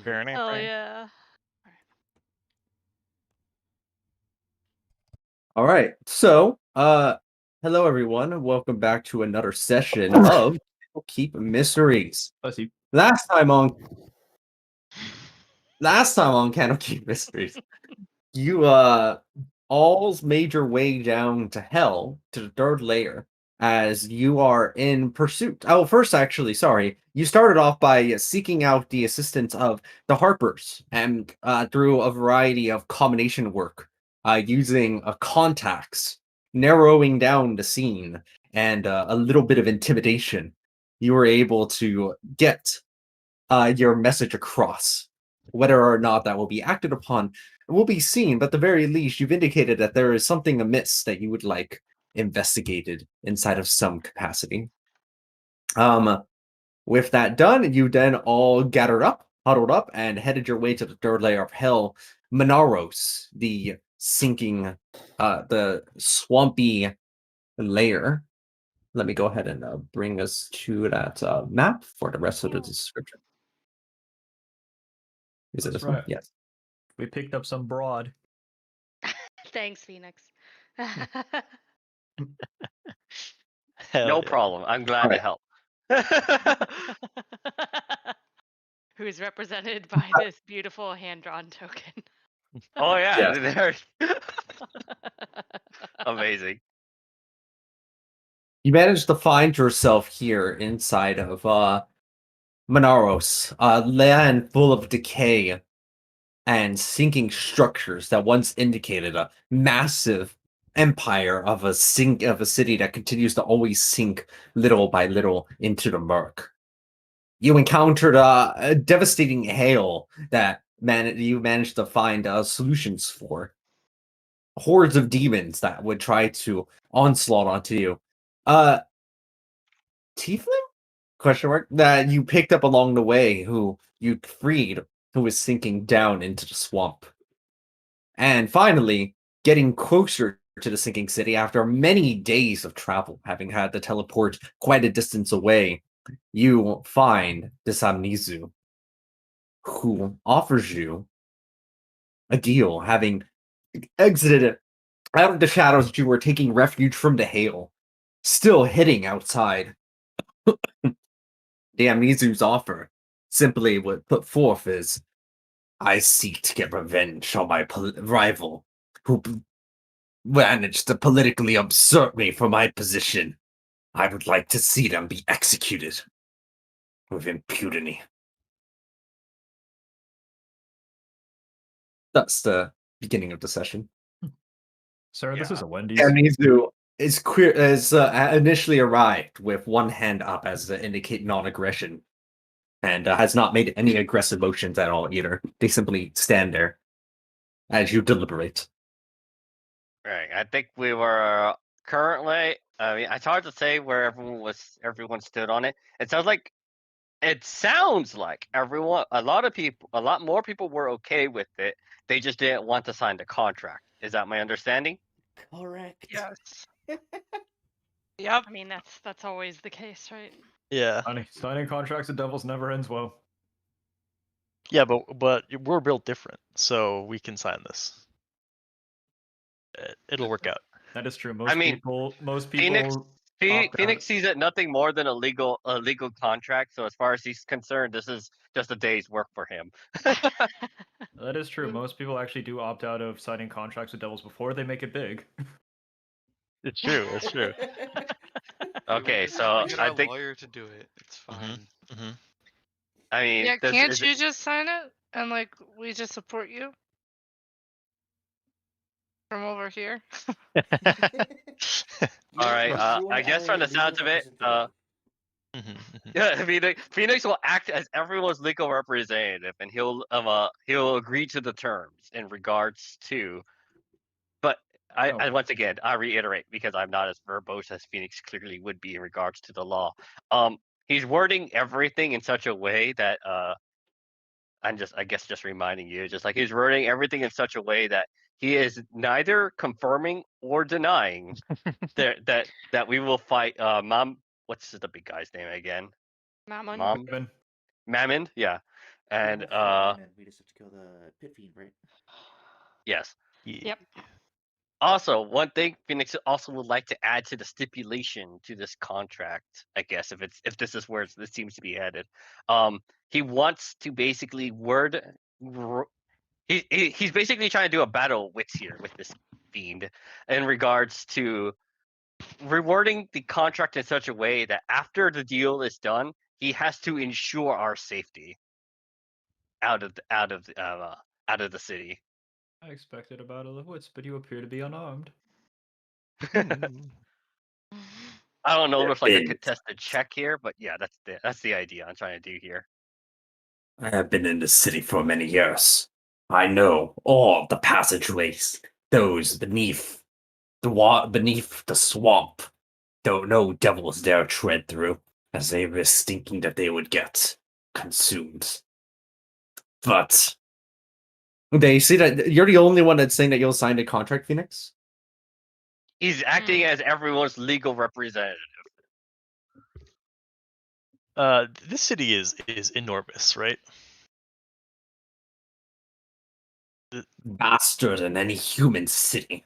Oh yeah. All right. So, hello everyone. Welcome back to another session of Keep Mysteries. Bless you. Last time on Candlekeep Mysteries, you all's made your way down to hell to the third layer as you are in pursuit. Oh, first actually, sorry. You started off by seeking out the assistance of the Harpers and through a variety of combination work using contacts, narrowing down the scene, and a little bit of intimidation. You were able to get your message across. Whether or not that will be acted upon will be seen, but at the very least, you've indicated that there is something amiss that you would like investigated inside of some capacity. With that done, you then all gathered up, huddled up, and headed your way to the third layer of hell, Minaros, the sinking, the swampy layer. Let me go ahead and bring us to that map for the rest of the description. Is it That's this one? right. Yes. We picked up some broad. Thanks, Phoenix. No problem. I'm glad to help. Who is represented by this beautiful hand-drawn token. Oh yeah, Yes. Amazing. You managed to find yourself here inside of Minaros, a land full of decay and sinking structures that once indicated a massive empire of a city that continues to always sink little by little into the murk. You encountered a devastating hail that you managed to find solutions for. Hordes of demons that would try to onslaught onto you. Tiefling? Question mark. That you picked up along the way, who you freed, who was sinking down into the swamp. And finally, getting closer to the sinking city after many days of travel, having had to teleport quite a distance away, you find this Amnizu, who offers you a deal, having exited out of the shadows that you were taking refuge from the hail, still hitting outside. The Amnizu's offer simply would put forth is, I seek to get revenge on my rival, who managed to politically usurp me for my position. I would like to see them be executed with impunity. That's the beginning of the session. Sir, this is a Wendy's. Amnizu is initially arrived with one hand up as to indicate non-aggression, and has not made any aggressive motions at all either. They simply stand there as you deliberate. Right. I think we were currently. I mean, it's hard to say where everyone stood on it. It sounds like everyone, a lot more people were okay with it. They just didn't want to sign the contract. Is that my understanding? Correct. Yes. Yep. I mean, that's always the case, right? Yeah. Signing contracts with devils never ends well. Yeah, but we're built different, so we can sign this. It'll work out. That is true. I mean, most people. Phoenix sees it nothing more than a legal contract. So as far as he's concerned, this is just a day's work for him. That is true. Most people actually do opt out of signing contracts with devils before they make it big. It's true. It's true. Okay, so get I our think lawyer to do it. It's fine. I mean, Yeah, can't you just sign it and like we just support you from over here? All right. I guess from the sounds of it, yeah, Phoenix will act as everyone's legal representative, and he'll agree to the terms in regards to. But I once again I reiterate, because I'm not as verbose as Phoenix clearly would be in regards to the law. He's wording everything in such a way that I guess just reminding you, just like he's wording everything in such a way that he is neither confirming or denying that we will fight What's the big guy's name again? Mammon. Mammon, yeah. And then we just have to kill the pit fiend, right? yes. Yeah. Yep. Also, one thing Phoenix also would like to add to the stipulation to this contract, I guess, if this is where this seems to be headed, he wants to basically he's basically trying to do a battle of wits here with this fiend in regards to rewarding the contract in such a way that after the deal is done, he has to ensure our safety out of the city. I expected a battle of wits, but you appear to be unarmed. Ooh. I don't know if there's like a Been- contested check here, but yeah, that's the idea I'm trying to do here. I have been in the city for many years. I know all the passageways, those beneath beneath the swamp. Don't no devils dare tread through, as they risk thinking that they would get consumed. But they see that you're the only one that's saying that you'll sign a contract, Phoenix. He's acting as everyone's legal representative. This city is enormous, right? Vaster than any human city.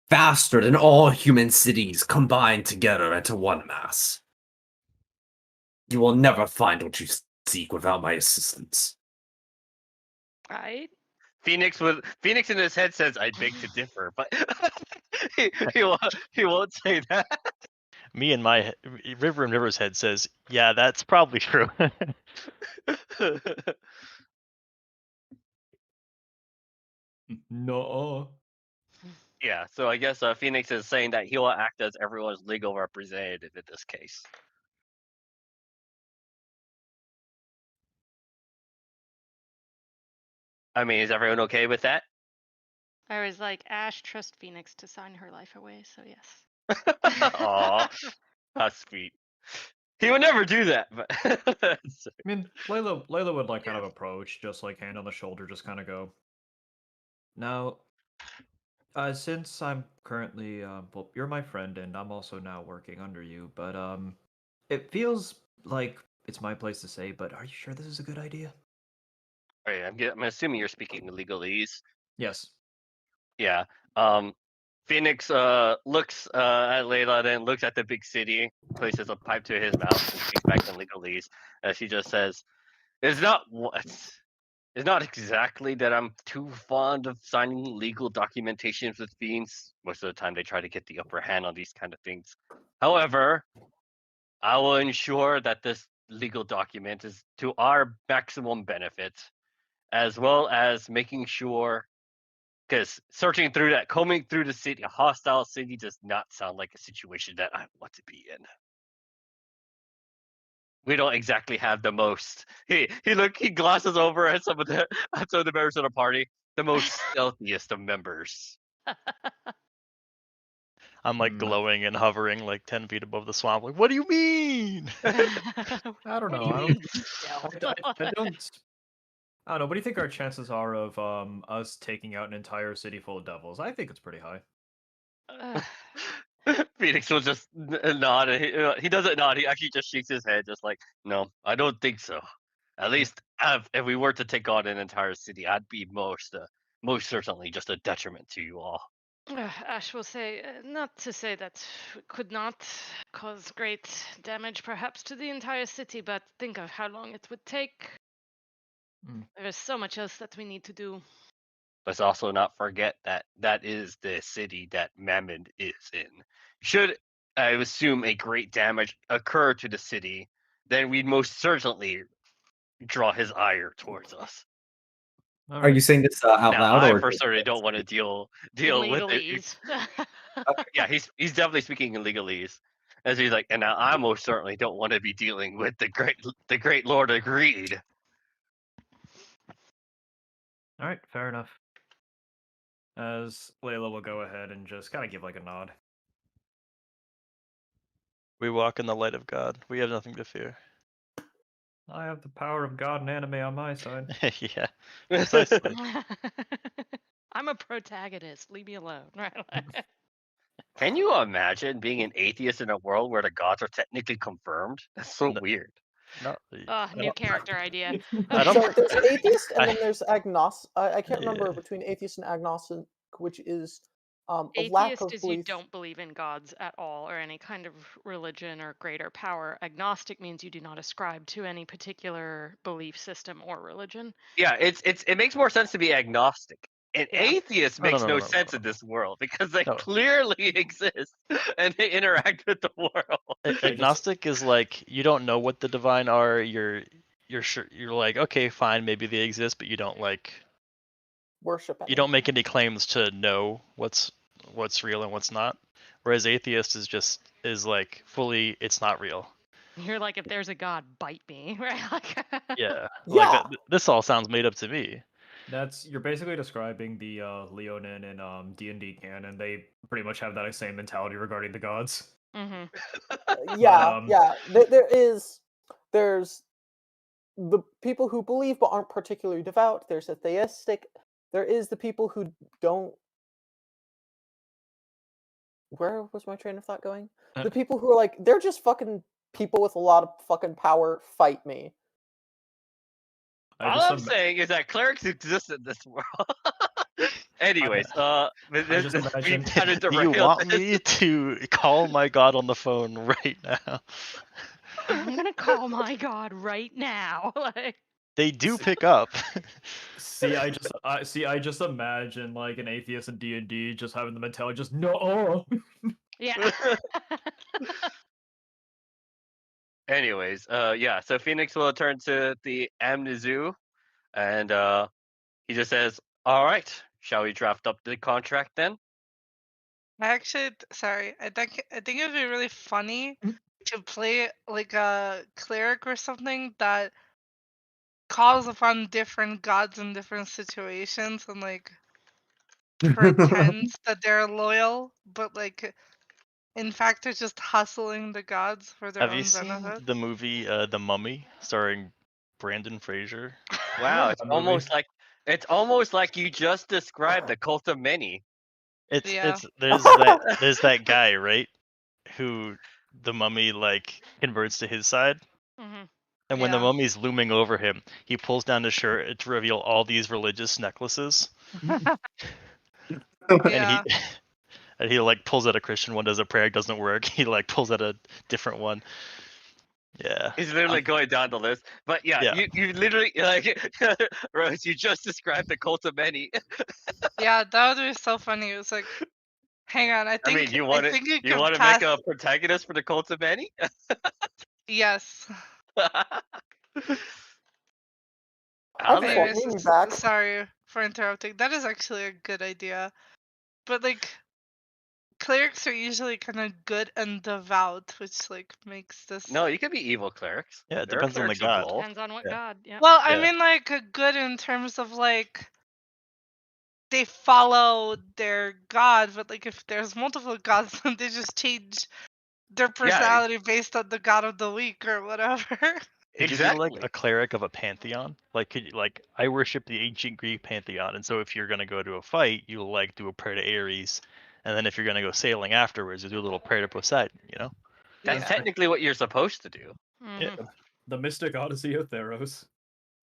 Vaster than all human cities combined together into one mass. You will never find what you seek without my assistance. Right? Phoenix in his head says, "I beg to differ," but he won't say that. Me and my River and River's head says, yeah, that's probably true. No. Yeah, so I guess Phoenix is saying that he'll act as everyone's legal representative in this case. I mean, is everyone okay with that? I was like, Ash, trust Phoenix to sign her life away, so yes. Aw, that's sweet. He would never do that, but I mean, Layla would like kind of approach, just like hand on the shoulder, just kind of go. Now, since I'm currently, well, you're my friend, and I'm also now working under you, but it feels like it's my place to say, but are you sure this is a good idea? Alright, I'm assuming you're speaking legalese. Yes. Yeah. Phoenix looks at Layla, then looks at the big city, places a pipe to his mouth, and speaks back in legalese. As she just says, "It's not what. It's not exactly that I'm too fond of signing legal documentations with fiends. Most of the time, they try to get the upper hand on these kind of things. However, I will ensure that this legal document is to our maximum benefit, as well as making sure." Because combing through the city, a hostile city does not sound like a situation that I want to be in. We don't exactly have the most. He glances over at some of the members of the party, the most stealthiest of members. I'm like glowing and hovering like 10 feet above the swamp. Like, what do you mean? I don't know. I don't. I don't. I don't know. What do you think our chances are of us taking out an entire city full of devils? I think it's pretty high. Phoenix will just nod. And he doesn't nod. He actually just shakes his head, just like, "No, I don't think so. At least if we were to take on an entire city, I'd be most certainly just a detriment to you all." Ash will say, not to say that we could not cause great damage perhaps to the entire city, but think of how long it would take. There is so much else that we need to do. Let's also not forget that that is the city that Mammon is in. Should, I assume, a great damage occur to the city, then we'd most certainly draw his ire towards us. Are you saying this out Now, loud, I or personally don't want to deal with it. Legalese. Yeah, he's definitely speaking in legalese, as he's like, and now I most certainly don't want to be dealing with the great Lord of Greed. All right, fair enough. As Layla will go ahead and just kind of give like a nod. We walk in the light of God. We have nothing to fear. I have the power of God and anime on my side. Yeah, precisely. I'm a protagonist. Leave me alone. Right? Can you imagine being an atheist in a world where the gods are technically confirmed? That's so No. weird. No, New character idea. I don't- So there's atheist, and I- then there's agnostic. I can't remember Yeah. between atheist and agnostic, which is a lack Atheist of is you belief. don't believe in gods at all or any kind of religion or greater power. Agnostic means you do not ascribe to any particular belief system or religion. Yeah, it makes more sense to be agnostic. An Yeah. atheist No, makes no, no no, sense no. in this world because they No. clearly exist and they interact with the world. Agnostic is like you don't know what the divine are. You're sure you're like, okay, fine, maybe they exist, but you don't like Worship. you don't make any claims to know what's real and what's not. Whereas atheist is like fully it's not real. You're like, if there's a god, bite me, right? Like, Yeah. Yeah. Like this all sounds made up to me. You're basically describing the Leonin and D&D canon. They pretty much have that same mentality regarding the gods. hmm Yeah, yeah. There's the people who believe but aren't particularly devout. There's atheistic. There is the people who don't. Where was my train of thought going? The people who are like, they're just fucking people with a lot of fucking power. Fight me. All I'm saying is that clerics exist in this world. Anyways, just imagine- kind of Do you want me to call my god on the phone right now? I'm gonna call my god right now. Like, They do pick up. I just imagine like an atheist in D&D just having the mentality, just no. yeah. Anyways, yeah. So Phoenix will turn to the Amnesu, and he just says, "All right, shall we draft up the contract then?" Sorry. I think it'd be really funny to play like a cleric or something that calls upon different gods in different situations and like pretends that they're loyal, but like in fact they're just hustling the gods for their Have own you seen benefit. the movie The Mummy starring Brandon Fraser? Wow, that movie. it's almost like you just described the cult of many. Yeah. There's that guy, right? Who the mummy like converts to his side. hmm And when the Yeah. mummy's looming over him, he pulls down his shirt to reveal all these religious necklaces. Yeah. And he and he like pulls out a Christian one, does a prayer, doesn't work. He like pulls out a different one. Yeah. He's literally going down the list. But yeah, Yeah. you literally like Rose, you just described the cult of many. Yeah, that would be so funny. It was like, hang on, I I think mean, you want you to could make pass. a protagonist for the cult of many? Yes. I'm Anyways, following you back. sorry for interrupting. That is actually a good idea. But like clerics are usually kind of good and devout, which like makes this. No, you could be evil clerics. Yeah, it There are depends on the clerics of god. both. Depends on what Yeah. god. Yeah. Well, I Yeah. mean like a good in terms of like they follow their god, but like if there's multiple gods, then they just change their personality based on the god of the week or whatever. Could you be like a cleric of a pantheon? Like, I worship the ancient Greek pantheon, and so if you're gonna go to a fight, you'll like do a prayer to Ares, and then if you're gonna go sailing afterwards, you do a little prayer to Poseidon. You know? That's technically what you're supposed to do. Yeah. The Mystic Odyssey of Theros.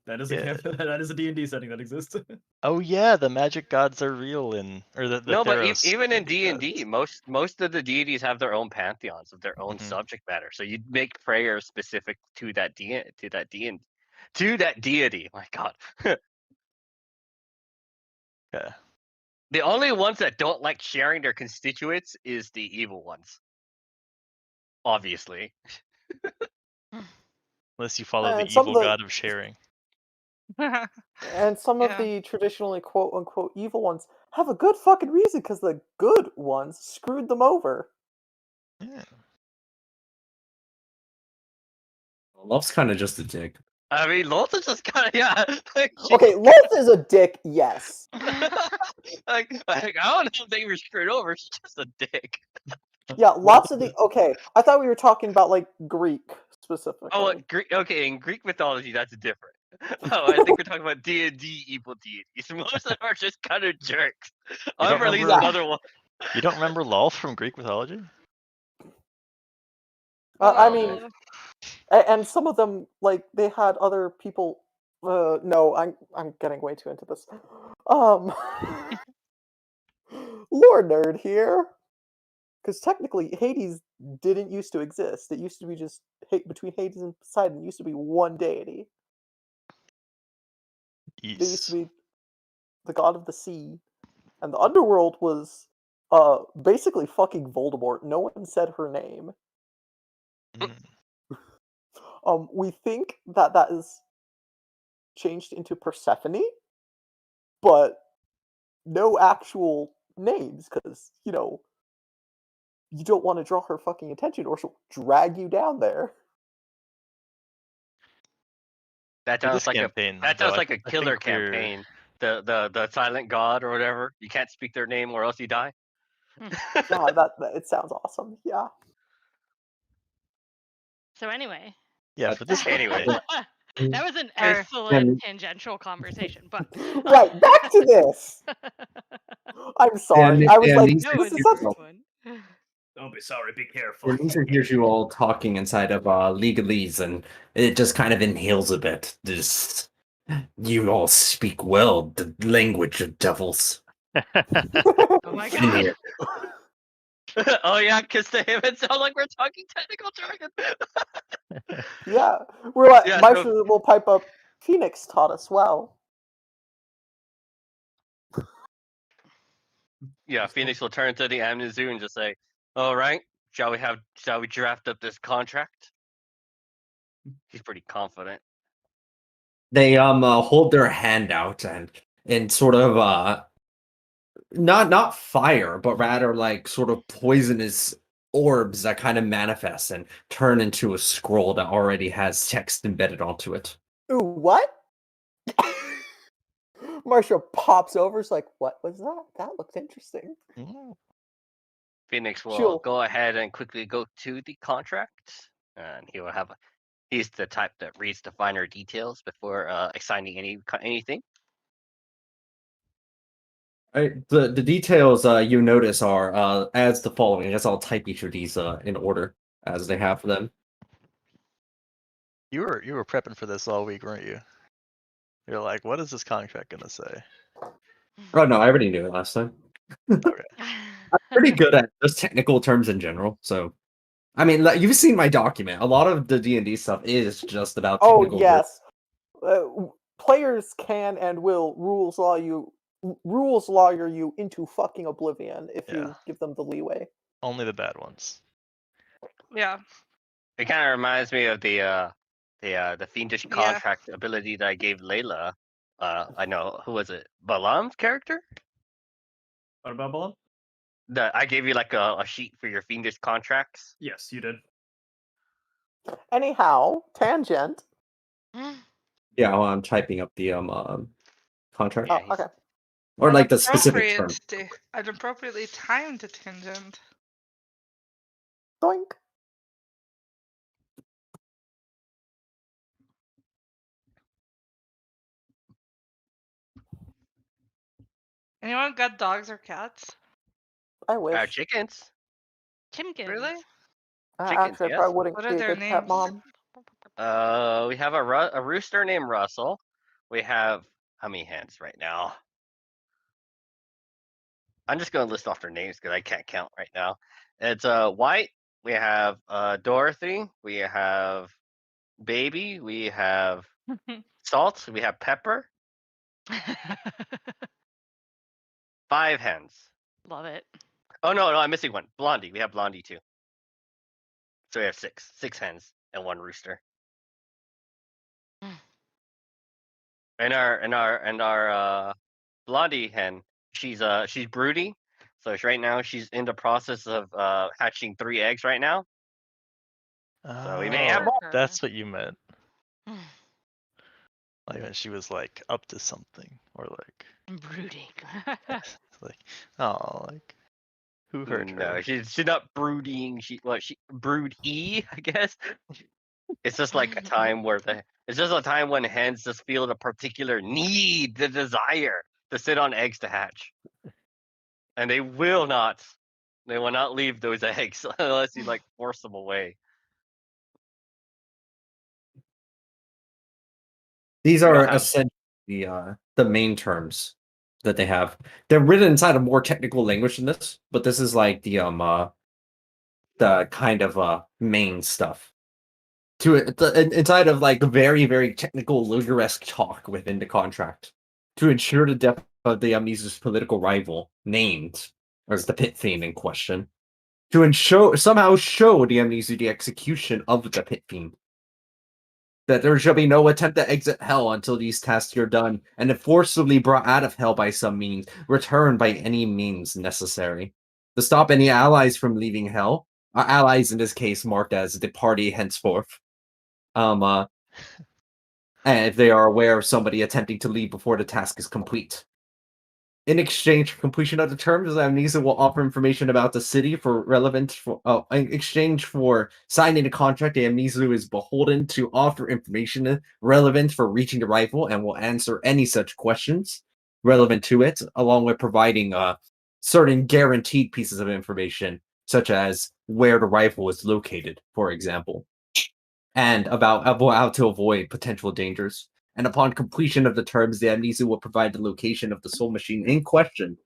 That is a that is a D&D setting that exists. Oh yeah, the magic gods are real or the No, but Theros even in magic D&D, most of the deities have their own pantheons of their own subject matter. So you make prayers specific to that deity. My God. Yeah. The only ones that don't like sharing their constituents is the evil ones. Obviously. Unless you follow the And some evil of the- god of sharing. And some of Yeah. the traditionally quote unquote evil ones have a good fucking reason because the good ones screwed them over. Yeah. Love's kind of just a dick. I mean, Loth is just kind of, yeah. Like, Okay, Loth is a dick, yes. I don't know if they were screwed over. She's just a dick. Yeah, lots of the. Okay, I thought we were talking about like Greek specifically. Oh, okay. In Greek mythology, that's different. Oh, I think we're talking about D&D evil deities. Most of them are just kind of jerks. don't I'll release remember- another one. You don't remember Lolth from Greek mythology? I mean, And some of them, like, they had other people. No, I'm getting way too into this. Lore nerd here, because technically Hades didn't used to exist. It used to be just between Hades and Poseidon. It used to be one deity. They used to be the god of the sea, and the underworld was basically fucking Voldemort. No one said her name. We think that is changed into Persephone, but no actual names, because you don't want to draw her fucking attention, or she'll drag you down there. That For this sounds like campaign, that though, sounds like a I killer think we're campaign. The silent god or whatever. You can't speak their name or else you die. God, that it sounds awesome. Yeah. So anyway, yeah for this Anyway. campaign. that was an Sure. excellent tangential conversation. But Right, back to this. I'm sorry. And, I was and like, these that this was is a such. great one. Don't be sorry. Be careful. And Lisa hears you all talking inside of legalese, and it just kind of inhales a bit. Just you all speak well the language of devils. Oh my In god. here. Oh yeah, because to him it sounds like we're talking technical jargon. Yeah, we're like, Yeah, Maestro so- will pipe up. Phoenix taught us well. Yeah, Phoenix will turn to the Amnesu and just say, "All right, shall we draft up this contract?" He's pretty confident. They hold their hand out and sort of not fire, but rather like sort of poisonous orbs that kind of manifest and turn into a scroll that already has text embedded onto it. Ooh, what? Marshall pops over. Is like, what was that? That looked interesting. Phoenix will She'll- go ahead and quickly go to the contract, and he will have. He's the type that reads the finer details before assigning anything. The details you notice are as the following. I guess I'll type each of these in order as they have them. You were prepping for this all week, weren't you? You're like, what is this contract gonna say? Oh no, I already knew it last time. Okay. I'm pretty good at just technical terms in general. So, I mean, like, you've seen my document. A lot of the D&D stuff is just about Oh technical. yes, players can and will rules lawyer you into fucking oblivion if Yeah. you give them the leeway. Only the bad ones. Yeah. It kind of reminds me of the fiendish Yeah. contract ability that I gave Layla. I know, who was it? Balam's character? What about Balam? I gave you like a sheet for your fiendish contracts. Yes, you did. Anyhow, tangent. Yeah, well, I'm typing up the contract. Yeah, Oh, okay. Or like the specific term. An appropriately timed tangent. Doink. Anyone got dogs or cats? I wish. Chickens. Chimkins. Really? Chickens, Actually, I yes. probably wouldn't What be are a their good cat names? mom. We have a rooster named Russell. We have how many hens right now? I'm just gonna list off their names because I can't count right now. It's White. We have Dorothy. We have Baby. We have Salt. We have Pepper. 5 hens. Love it. Oh no, I'm missing one. Blondie. We have Blondie too. So we have 6 hens and 1 rooster. And our Blondie hen, she's broody. So right now she's in the process of hatching 3 eggs right now. So we may have more. That's what you meant. Like when she was like up to something, or like brooding. like, oh, like who hurt No, her? she's not brooding. She brood I guess. It's just like a time where it's just a time when hens just feel the particular need, the desire to sit on eggs to hatch, and they will not leave those eggs unless you like force them away. These We don't are have. essentially the main terms that they have. They're written inside a more technical language than this, but this is like the kind of main stuff. Inside of like very very technical lawyer-esque talk within the contract to ensure the death of the Amnesia's political rival named as the pit fiend in question to ensure somehow show the Amnesia the execution of the pit fiend. That there shall be no attempt to exit hell until these tasks are done, and if forcibly brought out of hell by some means, return by any means necessary. To stop any allies from leaving hell, allies in this case marked as the party henceforth. And if they are aware of somebody attempting to leave before the task is complete. In exchange for completion of the terms, Amnesia will offer information about the city for relevant for in exchange for signing the contract. Amnesia is beholden to offer information relevant for reaching the rifle and will answer any such questions relevant to it, along with providing certain guaranteed pieces of information, such as where the rifle is located, for example, and about how to avoid potential dangers. And upon completion of the terms, the Amnesia will provide the location of the soul machine in question.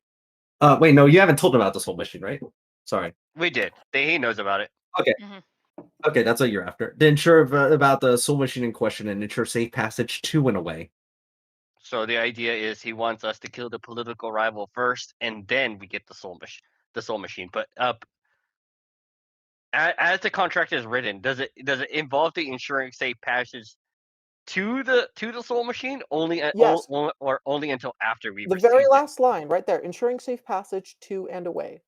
Wait, no, you haven't told him about the soul machine, right? Sorry. We did. He knows about it. Okay. Okay, that's what you're after. To ensure about the soul machine in question and ensure safe passage to and away. So the idea is he wants us to kill the political rival first, and then we get the soul machine. But as the contract is written, does it involve the ensuring safe passage to the soul machine Yes. or only until after we The receive very it? last line, right there, ensuring safe passage to and away.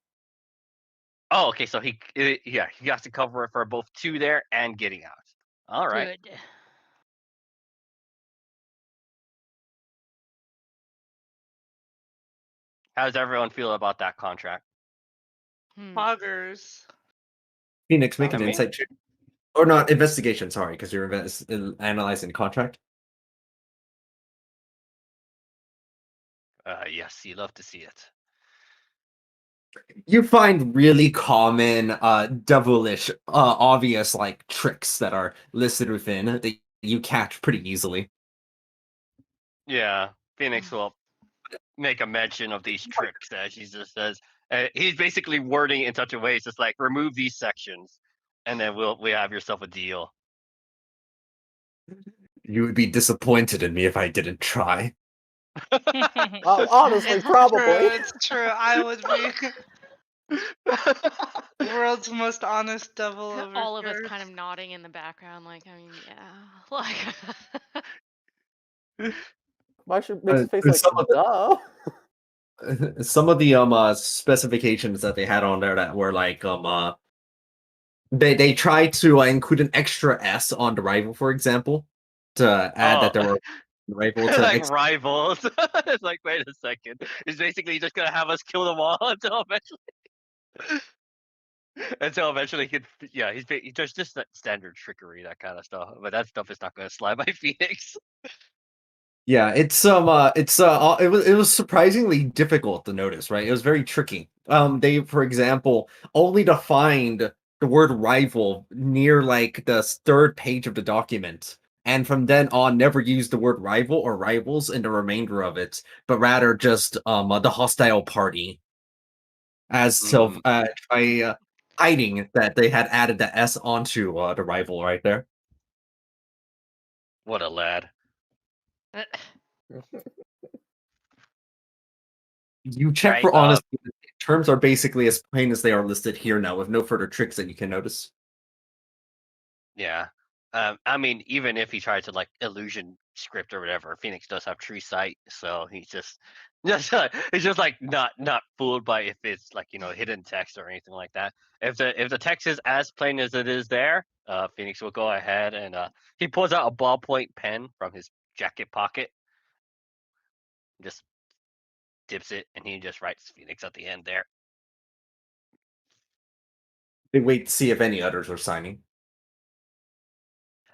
Oh, okay. So he has to cover it for both to there and getting out. All right. Good. How does everyone feel about that contract? Poggers. Phoenix, make I an mean, insight check. Or not, investigation, sorry, because you're analyzing the contract. yes, you love to see it. You find really common, devilish, obvious like tricks that are listed within that you catch pretty easily. Yeah, Phoenix will make a mention of these tricks as he just says. He's basically wording in such a way it's just like remove these sections, and then we have yourself a deal. You would be disappointed in me if I didn't try. Honestly, probably. It's true. I would be world's most honest devil over All of us here. kind of nodding in the background, like, I mean, yeah, like. Marsha makes a face like, Some of duh. some of the specifications that they had on there that were like they tried to include an extra S on the rifle, for example, to add that there were rifle to like rivals. It's like, wait a second. It's basically just gonna have us kill them all until eventually he's just that standard trickery, that kind of stuff. But that stuff is not gonna slide by Phoenix. Yeah, it was surprisingly difficult to notice, right? It was very tricky. They, for example, only to find the word rival near like the third page of the document, and from then on, never used the word rival or rivals in the remainder of it, but rather just the hostile party as self by hiding that they had added the S onto the rival right there. What a lad. You check Right, for honesty. The terms are basically as plain as they are listed here now, with no further tricks that you can notice. Yeah. I mean, even if he tries to like illusion script or whatever, Phoenix does have true sight, so he's just he's just like not fooled by if it's like hidden text or anything like that. If the text is as plain as it is there, Phoenix will go ahead and he pulls out a ballpoint pen from his jacket pocket, just dips it, and he just writes Phoenix at the end there. They wait to see if any others are signing.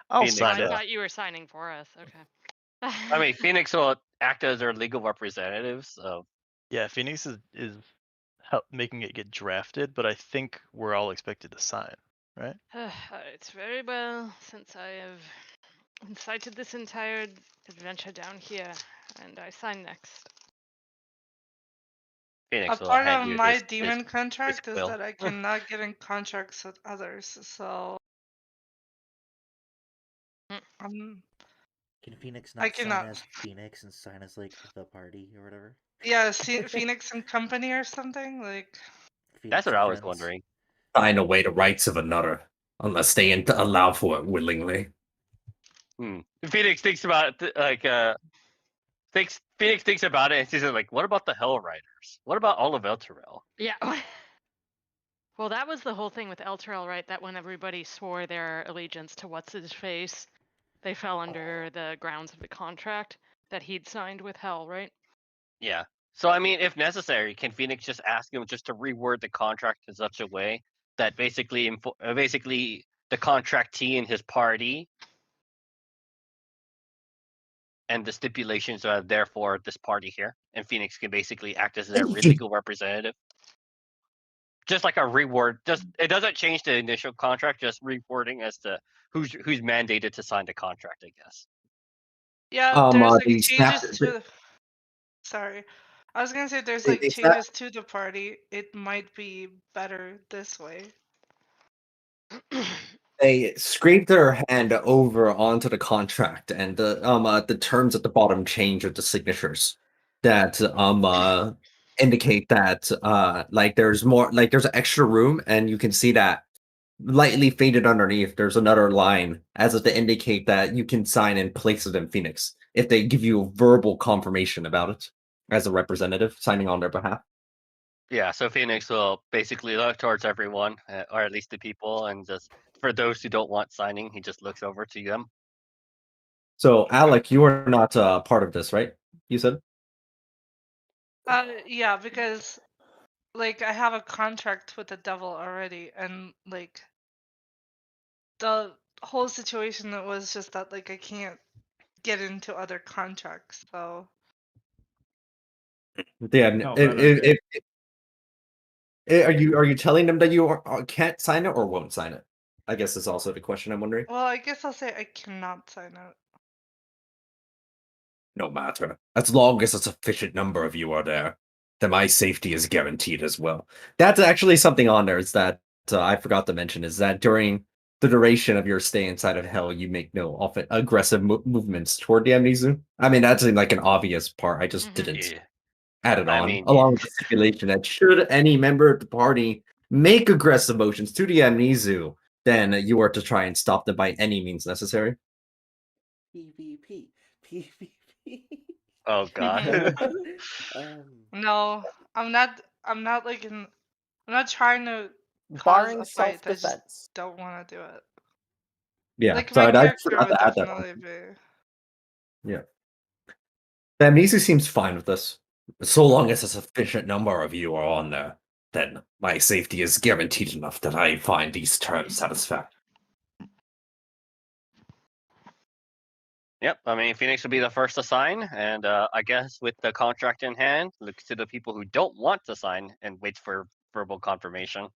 I'll Phoenix, sign I it. thought you were signing for us. Okay. I mean, Phoenix will act as their legal representative, so Yeah, Phoenix is making it get drafted, but I think we're all expected to sign, right? It's very well since I have incited this entire adventure down here, and I sign next. A Phoenix will part hand of you my his demon contract is quill. that I cannot get in contracts with others, so Mm. Can Phoenix I not sign cannot. as Phoenix and sign as like the party or whatever? Yeah, Phoenix and Company or something like. That's Phoenix what and I was Friends. wondering. Sign away the rights of another, unless they allow for it willingly. Phoenix thinks about it, Phoenix thinks about it and she's like, "What about the Hell Riders? What about all of Elturel?" Yeah. Well, that was the whole thing with Elturel, right? That when everybody swore their allegiance to what's his face, they fell under the grounds of the contract that he'd signed with Hell, right? Yeah. So I mean, if necessary, can Phoenix just ask him just to reword the contract in such a way that basically the contractee and his party and the stipulations are there for this party here, and Phoenix can basically act as their legal representative. Just like a reword, just it doesn't change the initial contract, just rewording as to who's mandated to sign the contract, I guess. Yeah, there's like The changes snap, to. Sorry, I was gonna say there's they, like they snap, changes to the party. It might be better this way. they scrape their hand over onto the contract, and the terms at the bottom change with the signatures that indicate that like there's more, like there's extra room, and you can see that lightly faded underneath there's another line as if to indicate that you can sign in place of them Phoenix if they give you a verbal confirmation about it as a representative signing on their behalf. Yeah, so Phoenix will basically look towards everyone, or at least the people, and just for those who don't want signing, he just looks over to them. So Alec, you are not part of this, right? You said? Yeah, because like I have a contract with the devil already, and like the whole situation was just that like I can't get into other contracts, so. Yeah. No, that Are you telling them that you can't sign it or won't sign it? I guess is also the question I'm wondering. Well, I guess I'll say I cannot sign out. No matter. As long as a sufficient number of you are there, then my safety is guaranteed as well. That's actually something on there is that I forgot to mention is that during the duration of your stay inside of Hell, you make no often aggressive movements toward the Amnesu. I mean, that's like an obvious part. I just didn't Yeah. add it I on, mean, along with the stipulation that should any member of the party make aggressive motions to the Amnesu, then you are to try and stop them by any means necessary. PvP. PvP. Oh god. No, I'm not. I'm not like in. I'm not trying to cause Barring a fight. I just self-defense. don't want to do it. Yeah, Like so my I character forgot would to add that on. definitely be. Yeah. The Amnesia seems fine with this. So long as a sufficient number of you are on there, then my safety is guaranteed enough that I find these terms satisfactory. Yep, I mean, Phoenix will be the first to sign, and I guess with the contract in hand, look to the people who don't want to sign and wait for verbal confirmation.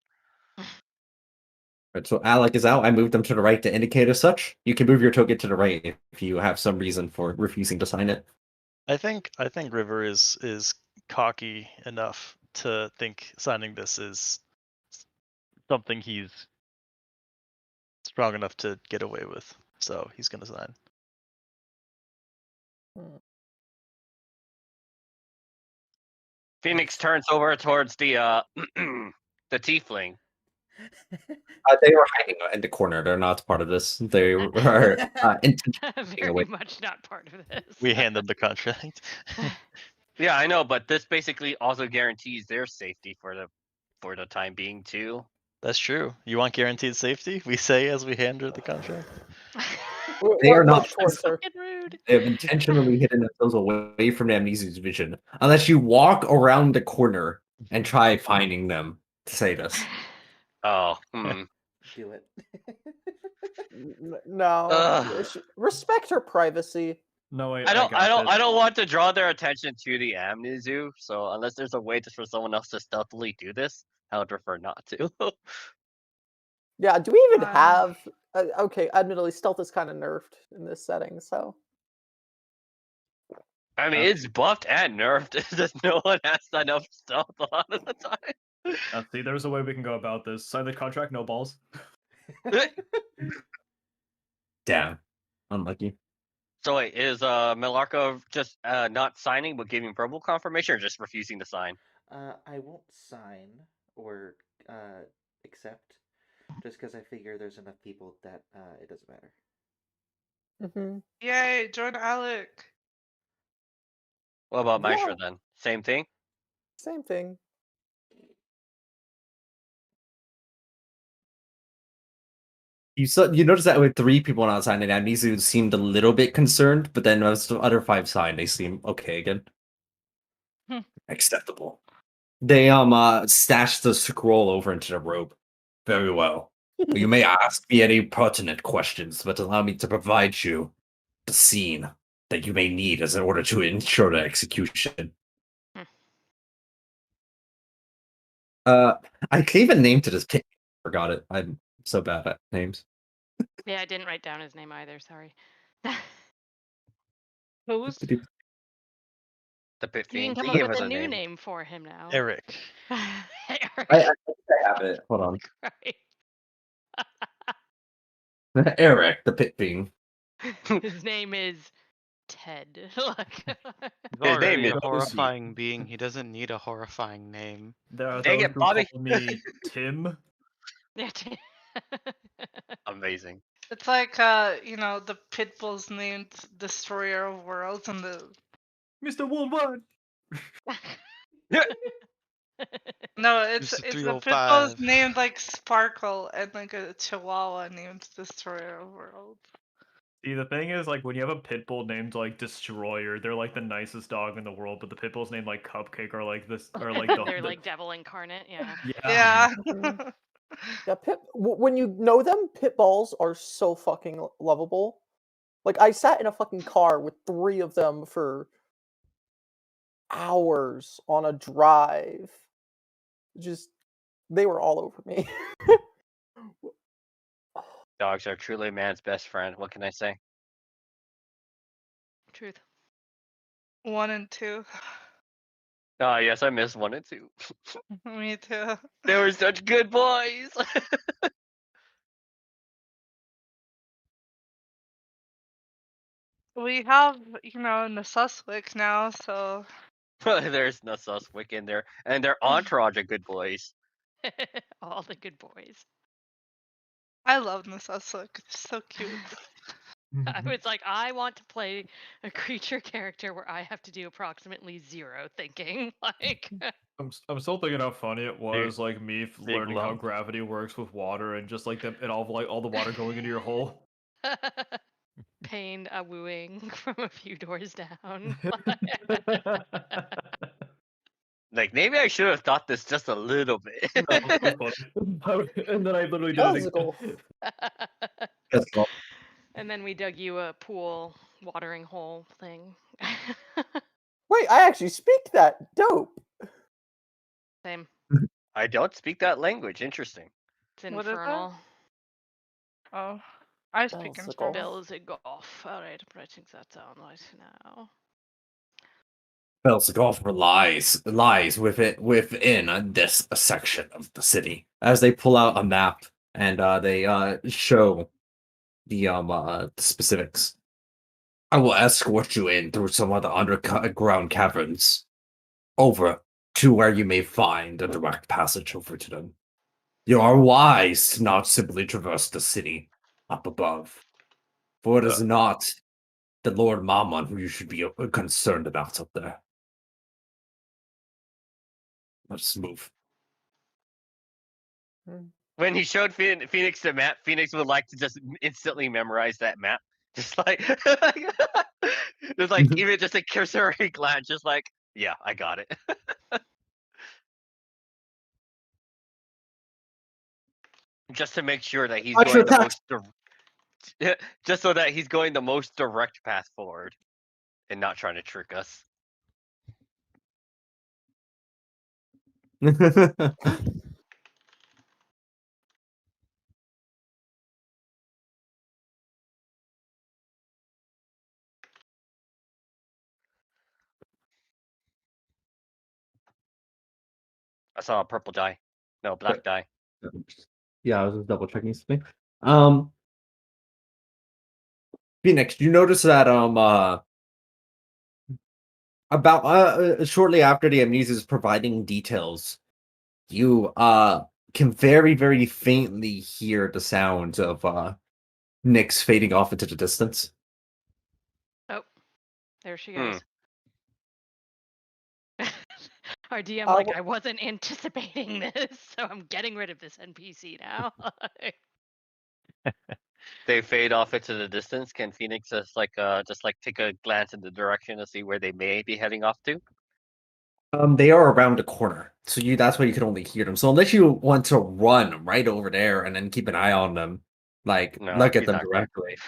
Right, so Alec is out. I moved them to the right to indicate as such. You can move your token to the right if you have some reason for refusing to sign it. I think River is cocky enough to think signing this is something he's strong enough to get away with. So he's gonna sign. Phoenix turns over towards the the tiefling. They were hiding in the corner. They're not part of this. They are intentionally Very away. much not part of this. We hand them the contract. Yeah, I know, but this basically also guarantees their safety for the time being too. That's true. You want guaranteed safety? We say as we hand her the contract. They are Look not. towards her. Rude. They have intentionally hidden themselves away from the Amnesia's vision. Unless you walk around the corner and try finding them to say this. Oh, Do it. No, Ugh. respect her privacy. No, wait, I don't got this. want to draw their attention to the Amnesu, so unless there's a way for someone else to stealthily do this, I would prefer not to. Yeah, do we even have Okay, admittedly, stealth is kind of nerfed in this setting, so. I mean, it's buffed and nerfed. Just no one has enough stealth a lot of the time. See, there's a way we can go about this. Sign the contract, no balls. Damn. Unlucky. So wait, is Milarko just not signing but giving verbal confirmation, or just refusing to sign? I won't sign or accept, just because I figure there's enough people that it doesn't matter. Mm-hmm. Yay, join Alec. What about Yeah. Maestro then? Same thing? Same thing. You notice that with 3 people not signing, Amnesia seemed a little bit concerned, but then as the other 5 signed, they seem okay again. Acceptable. They stashed the scroll over into the robe. Very well. You may ask me any pertinent questions, but allow me to provide you the scene that you may need as in order to ensure the execution. I gave a name to this pit. Forgot it. I'm so bad at names. Yeah, I didn't write down his name either. Sorry. Who's? The pit You can fiend. come He up gave with us a a new name. name for him now. Eric. Eric. I think I have it. Hold on. Right. Eric, the pit fiend. His name is Ted. Like, He's His name already is a Those- horrifying being. He doesn't need a horrifying name. There are Dang those it, who Bobby. call me Tim. yeah, Amazing. It's like the pit bulls named Destroyer of Worlds and the Mr. Worldwide. no, it's Mr. the pit bulls 305. named like Sparkle and like a Chihuahua named Destroyer of Worlds. See, the thing is, like, when you have a pit bull named like Destroyer, they're like the nicest dog in the world, but the pit bulls named like Cupcake are like this, are like the they're like devil incarnate. Yeah. yeah. Yeah. Yeah, when you know them, pit bulls are so fucking lovable. Like, I sat in a fucking car with 3 of them for hours on a drive. Just, they were all over me. Dogs are truly man's best friend. What can I say? Truth. 1 and 2. Ah, yes, I missed 1 and 2. Me too. They were such good boys. We have, Nasuswick now, so There's no Suswick in there, and their entourage of good boys. All the good boys. I love Nasuswick. It's so cute. I was like, I want to play a creature character where I have to do approximately 0 thinking. Like, I'm still thinking how funny it was, like me learning how lump. gravity works with water and just like them and all the water going into your hole. pain a wooing from a few doors down. Like, maybe I should have thought this just a little bit. That was funny. And then I literally did it Physical. again. That's all. And then we dug you a pool watering hole thing. Wait, I actually speak that. Dope. Same. I don't speak that language. Interesting. It's What is that? infernal. Oh, I speak Bells in of golf. Bells of golf. Alright, I'm writing that down right now. Belzegolf lies within this section of the city. As they pull out a map and they show the specifics. I will escort you in through some of the underground caverns over to where you may find a direct passage over to them. You are wise to not simply traverse the city up above, for it is not the Lord Mammon who you should be concerned about up there. Let's move. When he showed Phoenix the map, Phoenix would like to just instantly memorize that map. Just like, just like even just a cursory glance, just like, yeah, I got it. Just to make sure that he's Watch going your the most, just so that he's going the most direct path forward, and not trying to trick us. saw a purple die. No, black die. Yeah, I was just double checking something. Phoenix, you notice that about shortly after the amnesia is providing details, you can very, very faintly hear the sounds of Nyx fading off into the distance. Oh, there she Hmm. goes. Our DM, Uh, like, wh- I wasn't anticipating this, so I'm getting rid of this NPC now. They fade off into the distance. Can Phoenix just like take a glance in the direction to see where they may be heading off to? They are around a corner, so that's why you can only hear them. So unless you want to run right over there and then keep an eye on them, like No, look at she's them not going directly,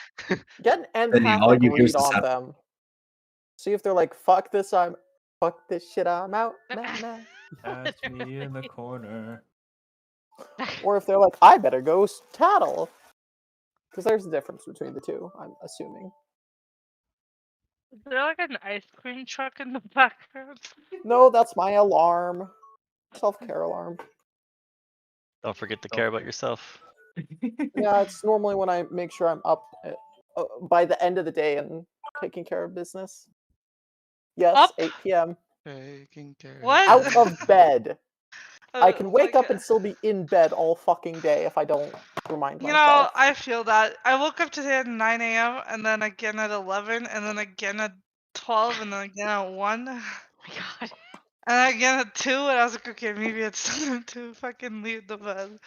Get an then all empathic you hear is read the on sound. them. See if they're like, fuck this shit, I'm out. Nah, nah. That's me in the corner. Or if they're like, I better go tattle. Because there's a difference between the two, I'm assuming. Is there like an ice cream truck in the background? No, that's my alarm. Self-care alarm. Don't forget to care about yourself. Yeah, it's normally when I make sure I'm up by the end of the day and taking care of business. Yes, Up? 8 p.m. Taking care What? Out of bed. I can wake Like, up and still be in bed all fucking day if I don't remind you know, myself. I feel that. I woke up today at 9 a.m. and then again at 11 and then again at 12 and then again at 1. Oh my god. And again at 2 and I was like, okay, maybe it's time to fucking leave the bed.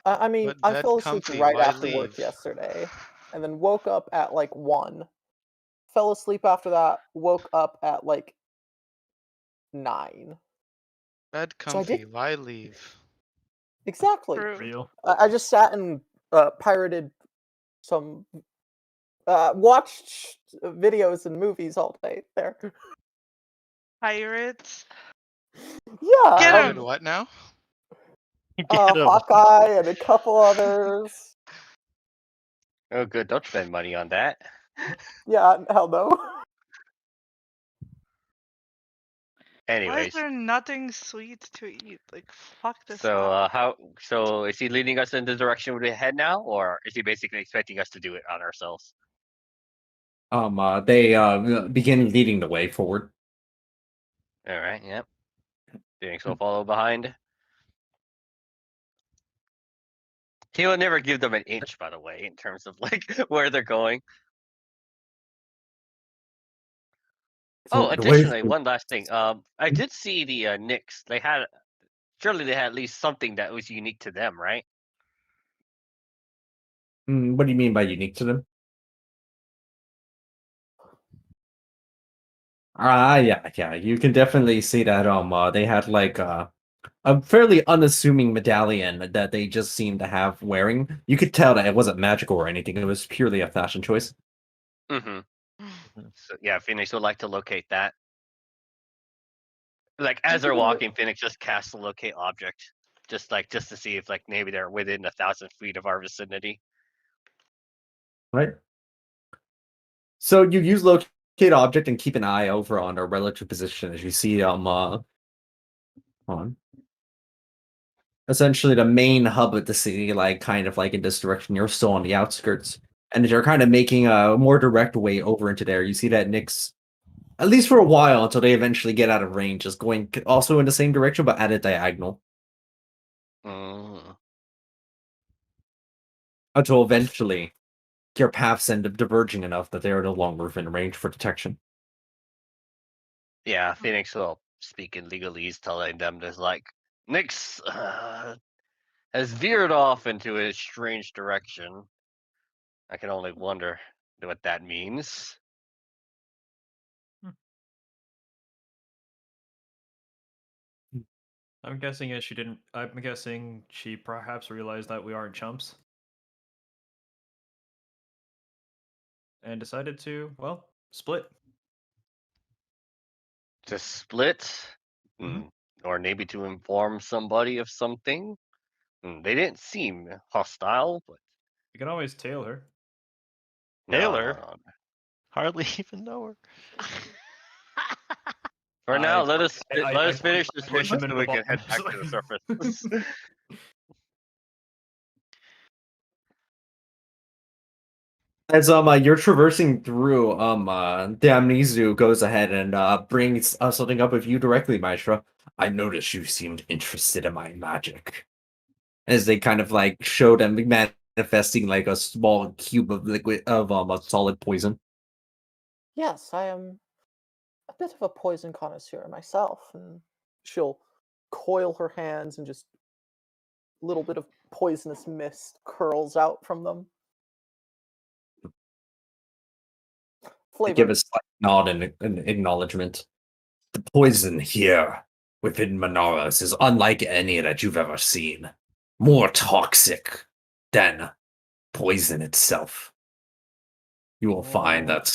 I mean, But I bed fell asleep comfy, right why after work leave? yesterday, and then woke up at like 1. Fell asleep after that, woke up at like 9. Bed So I did comfy, why leave? exactly. True. Real. I just sat and pirated some, watched videos and movies all day there. Pirates. Yeah, Get Pirated him! what now? Get 'em. Hawkeye and a couple others. Oh, good. Don't spend money on that. Yeah, hell no. Why is Anyways, there nothing sweet to eat? Like, fuck this so up. so is he leading us in the direction we head now, or is he basically expecting us to do it on ourselves? They begin leading the way forward. All right. Yep. Phoenix will follow behind. He will never give them an inch, by the way, in terms of like where they're going. Oh, Forward away additionally, from- one last thing. I did see the Knicks. They had surely they had at least something that was unique to them, right? What do you mean by unique to them? Yeah. You can definitely see that they had like a fairly unassuming medallion that they just seemed to have wearing. You could tell that it wasn't magical or anything. It was purely a fashion choice. Mm-hmm. So yeah, Phoenix would like to locate that. Like as they're walking, Phoenix just casts a locate object, just to see if like maybe they're within 1,000 feet of our vicinity. Right. So you use locate object and keep an eye over on a relative position as you see on essentially the main hub of the city, like kind of like in this direction. You're still on the outskirts, and you're kind of making a more direct way over into there. You see that Nyx, at least for a while, until they eventually get out of range, is going also in the same direction but at a diagonal. Mm. Until eventually your paths end up diverging enough that they are no longer within range for detection. Yeah, Phoenix will speak in legalese, telling them there's like Nyx has veered off into a strange direction. I can only wonder what that means. I'm guessing she didn't. I'm guessing she perhaps realized that we aren't chumps, and decided to, well, split. To split, Mhm. or maybe to inform somebody of something. They didn't seem hostile, but You can always tail her. no, Taylor? no, no. Hardly even know her. For now, let us finish this push him mission so into we the can head bottom. back to the surface. As you're traversing through, Damnizu goes ahead and brings something up with you directly, Maestra. I noticed you seemed interested in my magic. As they kind of like show them manifesting like a small cube of liquid of a solid poison. Yes, I am a bit of a poison connoisseur myself, and she'll coil her hands and just a little bit of poisonous mist curls out from them. They give Flavored. a slight nod in acknowledgement. The poison here within Manaras is unlike any that you've ever seen. More toxic than poison itself. You will find Oh. that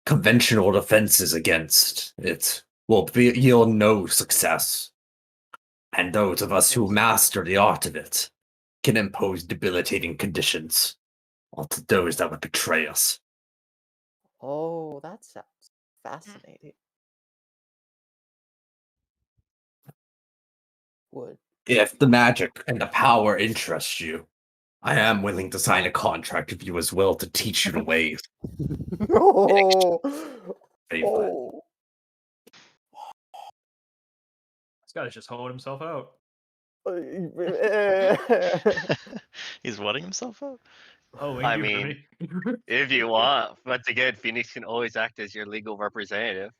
conventional defenses against it will yield no success. And those of us who master the art of it can impose debilitating conditions onto those that would betray us. Oh, that sounds fascinating. Would If the magic and the power interest you, I am willing to sign a contract with you as well to teach you the ways. oh, Favor. oh. This guy's just hoeing himself out. He's wetting himself out. Oh, I you mean, if you want. Once again, Phoenix can always act as your legal representative.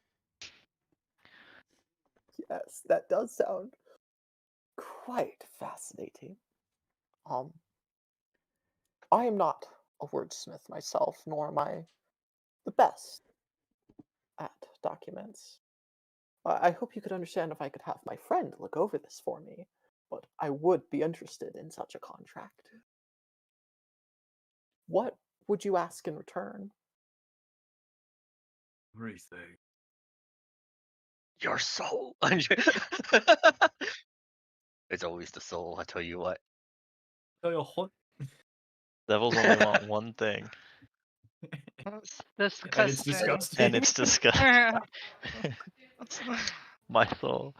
Yes, that does sound quite fascinating. I am not a wordsmith myself, nor am I the best at documents. I hope you could understand if I could have my friend look over this for me, but I would be interested in such a contract. What would you ask in return? Everything. Your soul. It's always the soul, I tell you what. Tell you what. Devils only want one thing, That's And it's disgusting. disgusting. and it's disgusting. My soul.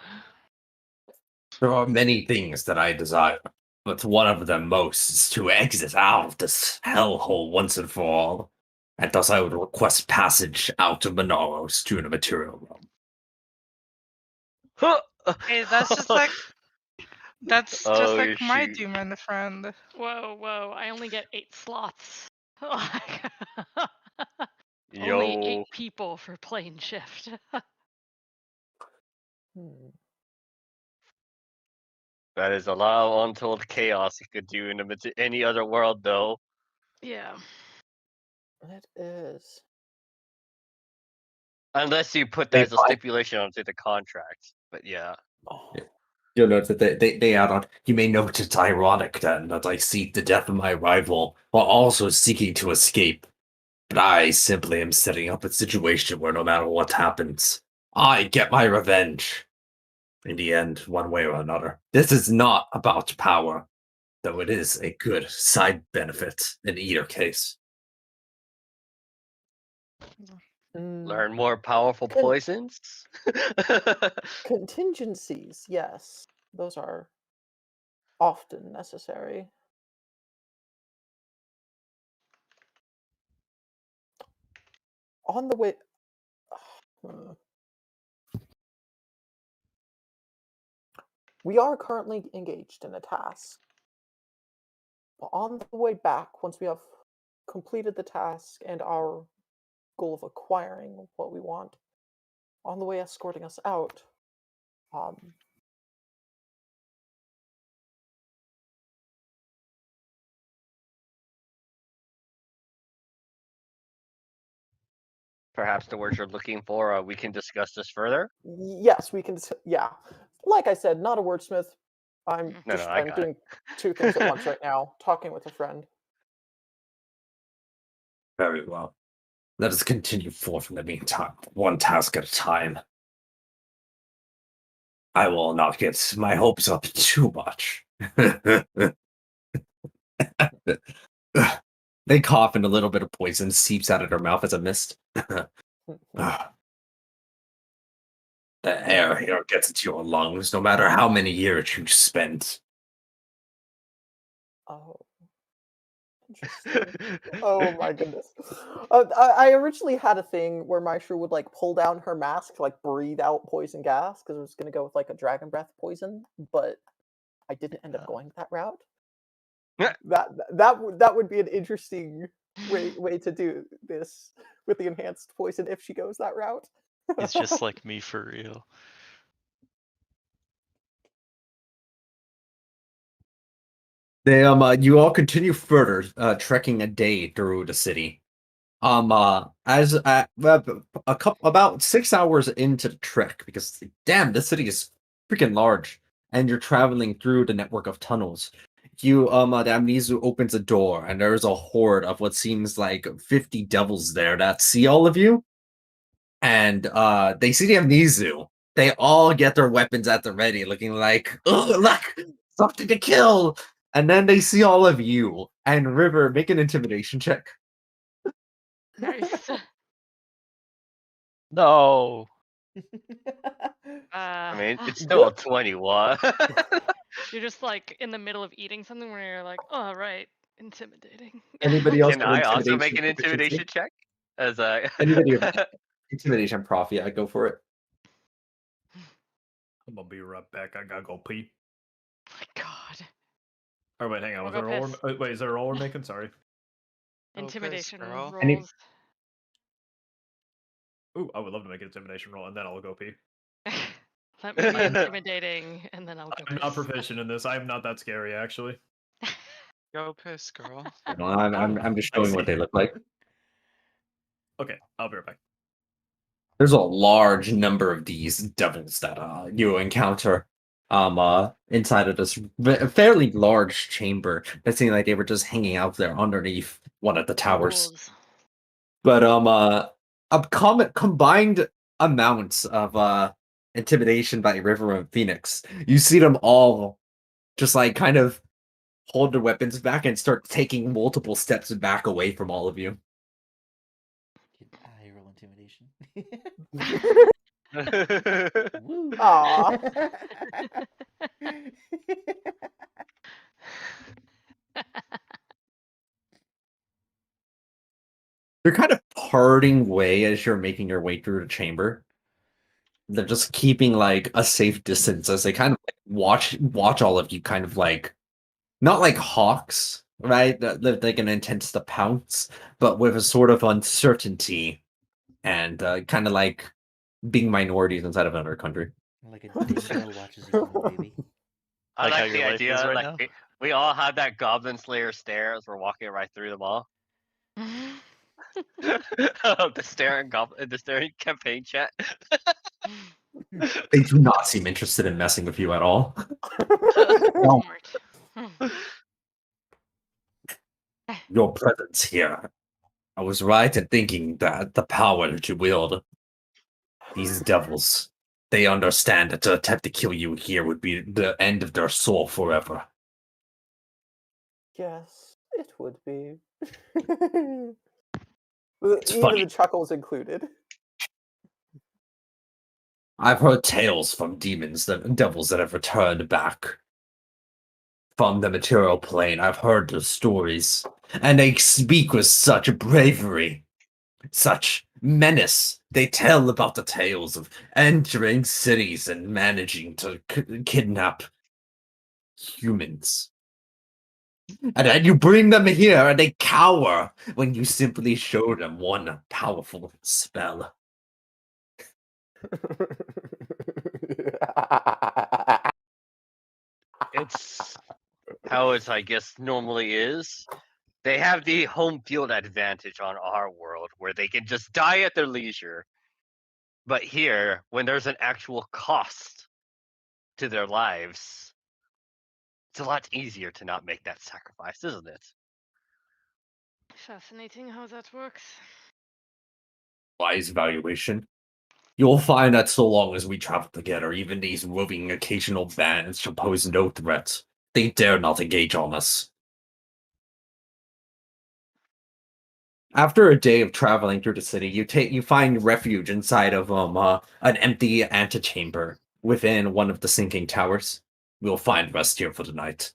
There are many things that I desire, but one of them most is to exit out of this hellhole once and for all. And thus I would request passage out of Monaros to the material realm. Hey, that's just like Oh, my shoot. demon friend. Whoa, whoa! I only get 8 slots. Only 8 Yo. people for plane shift. Hmm. That is a lot of untold chaos you could do in any other world, though. Yeah. It is. Unless you put that They as a stipulation onto the contract. But yeah. Oh, You'll note that they add on, you may note it's ironic then that I seek the death of my rival while also seeking to escape. But I simply am setting up a situation where no matter what happens, I get my revenge. In the end, one way or another. This is not about power, though it is a good side benefit in either case. mm, Learn more powerful Con- poisons? contingencies, yes. Those are often necessary. On the way. Hmm. We are currently engaged in a task. But on the way back, once we have completed the task and our goal of acquiring what we want, on the way escorting us out, um, Perhaps the words you're looking for, we can discuss this further? yes, we can. Yeah, like I said, not a wordsmith. I'm No, just I I'm got doing two things at once right now. Talking with a friend. Very well. Let us continue forth in the meantime, one task at a time. I will not get my hopes up too much. They cough and a little bit of poison seeps out of their mouth as a mist. The air here gets into your lungs no matter how many years you spend. Oh, interesting. Oh my goodness. I originally had a thing where Maestro would like pull down her mask to like breathe out poison gas because I was gonna go with like a dragon breath poison, but I didn't end up going that route. That would be an interesting way to do this with the enhanced poison if she goes that route. He's just like me for real. They you all continue further, trekking a day through the city. As a couple about 6 hours into the trek, because damn, this city is freaking large, and you're traveling through the network of tunnels. You the Amnesu opens a door, and there's a horde of what seems like 50 devils there that see all of you, and they see the Amnesu. They all get their weapons at the ready, looking like, oh, look, something to kill. And then they see all of you. And River, make an intimidation check. Nice. No. I mean, it's still a 21. You're just like in the middle of eating something where you're like, oh right, intimidating. Anybody else? Can I also make an intimidation check? As a Anybody with intimidation prof? Yeah, go for it. I'm gonna be right back. I gotta go pee. My God. Oh wait, hang on. Or go piss. Wait, is there a roll we're making? Sorry. Intimidation girl. rolls. Ooh, I would love to make an intimidation roll, and then I'll go pee. Let me be intimidating, and then I'll go I'm piss. not proficient in this. I'm not that scary, actually. Go piss, girl. No, I'm just showing what they look like. Okay, I'll be right back. There's a large number of these devils that you encounter inside of this fairly large chamber that seemed like they were just hanging out there underneath one of the towers. Ghouls. But a combined amounts of intimidation by River and Phoenix. You see them all just like kind of hold their weapons back and start taking multiple steps back away from all of you. Can I roll intimidation? Woo. Aw. You're kind of parting way as you're making your way through the chamber. They're just keeping like a safe distance as they kind of like, watch all of you kind of like not like hawks, right? That they can intend to pounce, but with a sort of uncertainty and kind of like being minorities inside of another country. Like a dingo watches a young baby. I Like how like the your life idea. is right Like now? we all have that Goblin Slayer stare as we're walking right through them all. The staring campaign chat. They do not seem interested in messing with you at all. No. Smart. Your presence here. I was right in thinking that the power that you wield, these devils, they understand that to attempt to kill you here would be the end of their soul forever. Yes, it would be. It's Even funny. the chuckles included. I've heard tales from demons, devils that have returned back from the material plane. I've heard the stories, and they speak with such bravery, such menace. They tell about the tales of entering cities and managing to kidnap humans. And then you bring them here, and they cower when you simply show them one powerful spell. It's how it's, I guess, normally is. They have the home field advantage on our world where they can just die at their leisure. But here, when there's an actual cost to their lives, it's a lot easier to not make that sacrifice, isn't it? Fascinating how that works. Wise valuation. You'll find that so long as we travel together, even these roving occasional bands shall pose no threat. They dare not engage on us. After a day of traveling through the city, you find refuge inside of an empty antechamber within one of the sinking towers. We'll find rest here for the night.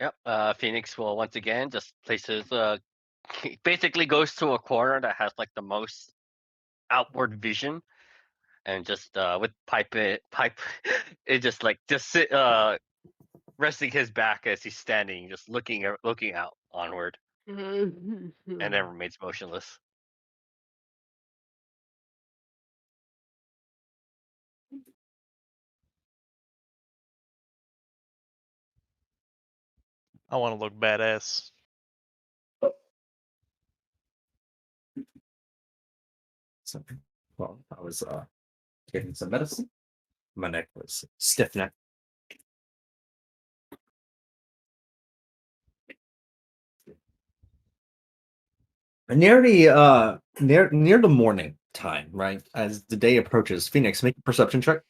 Yep. Phoenix will once again just places basically goes to a corner that has like the most outward vision, and just with pipe it just like just sit resting his back as he's standing, just looking out onward, and then remains motionless. I want to look badass. So, well, I was getting some medicine. My neck was stiff neck. Near the near the morning time, right as the day approaches, Phoenix, make a perception check.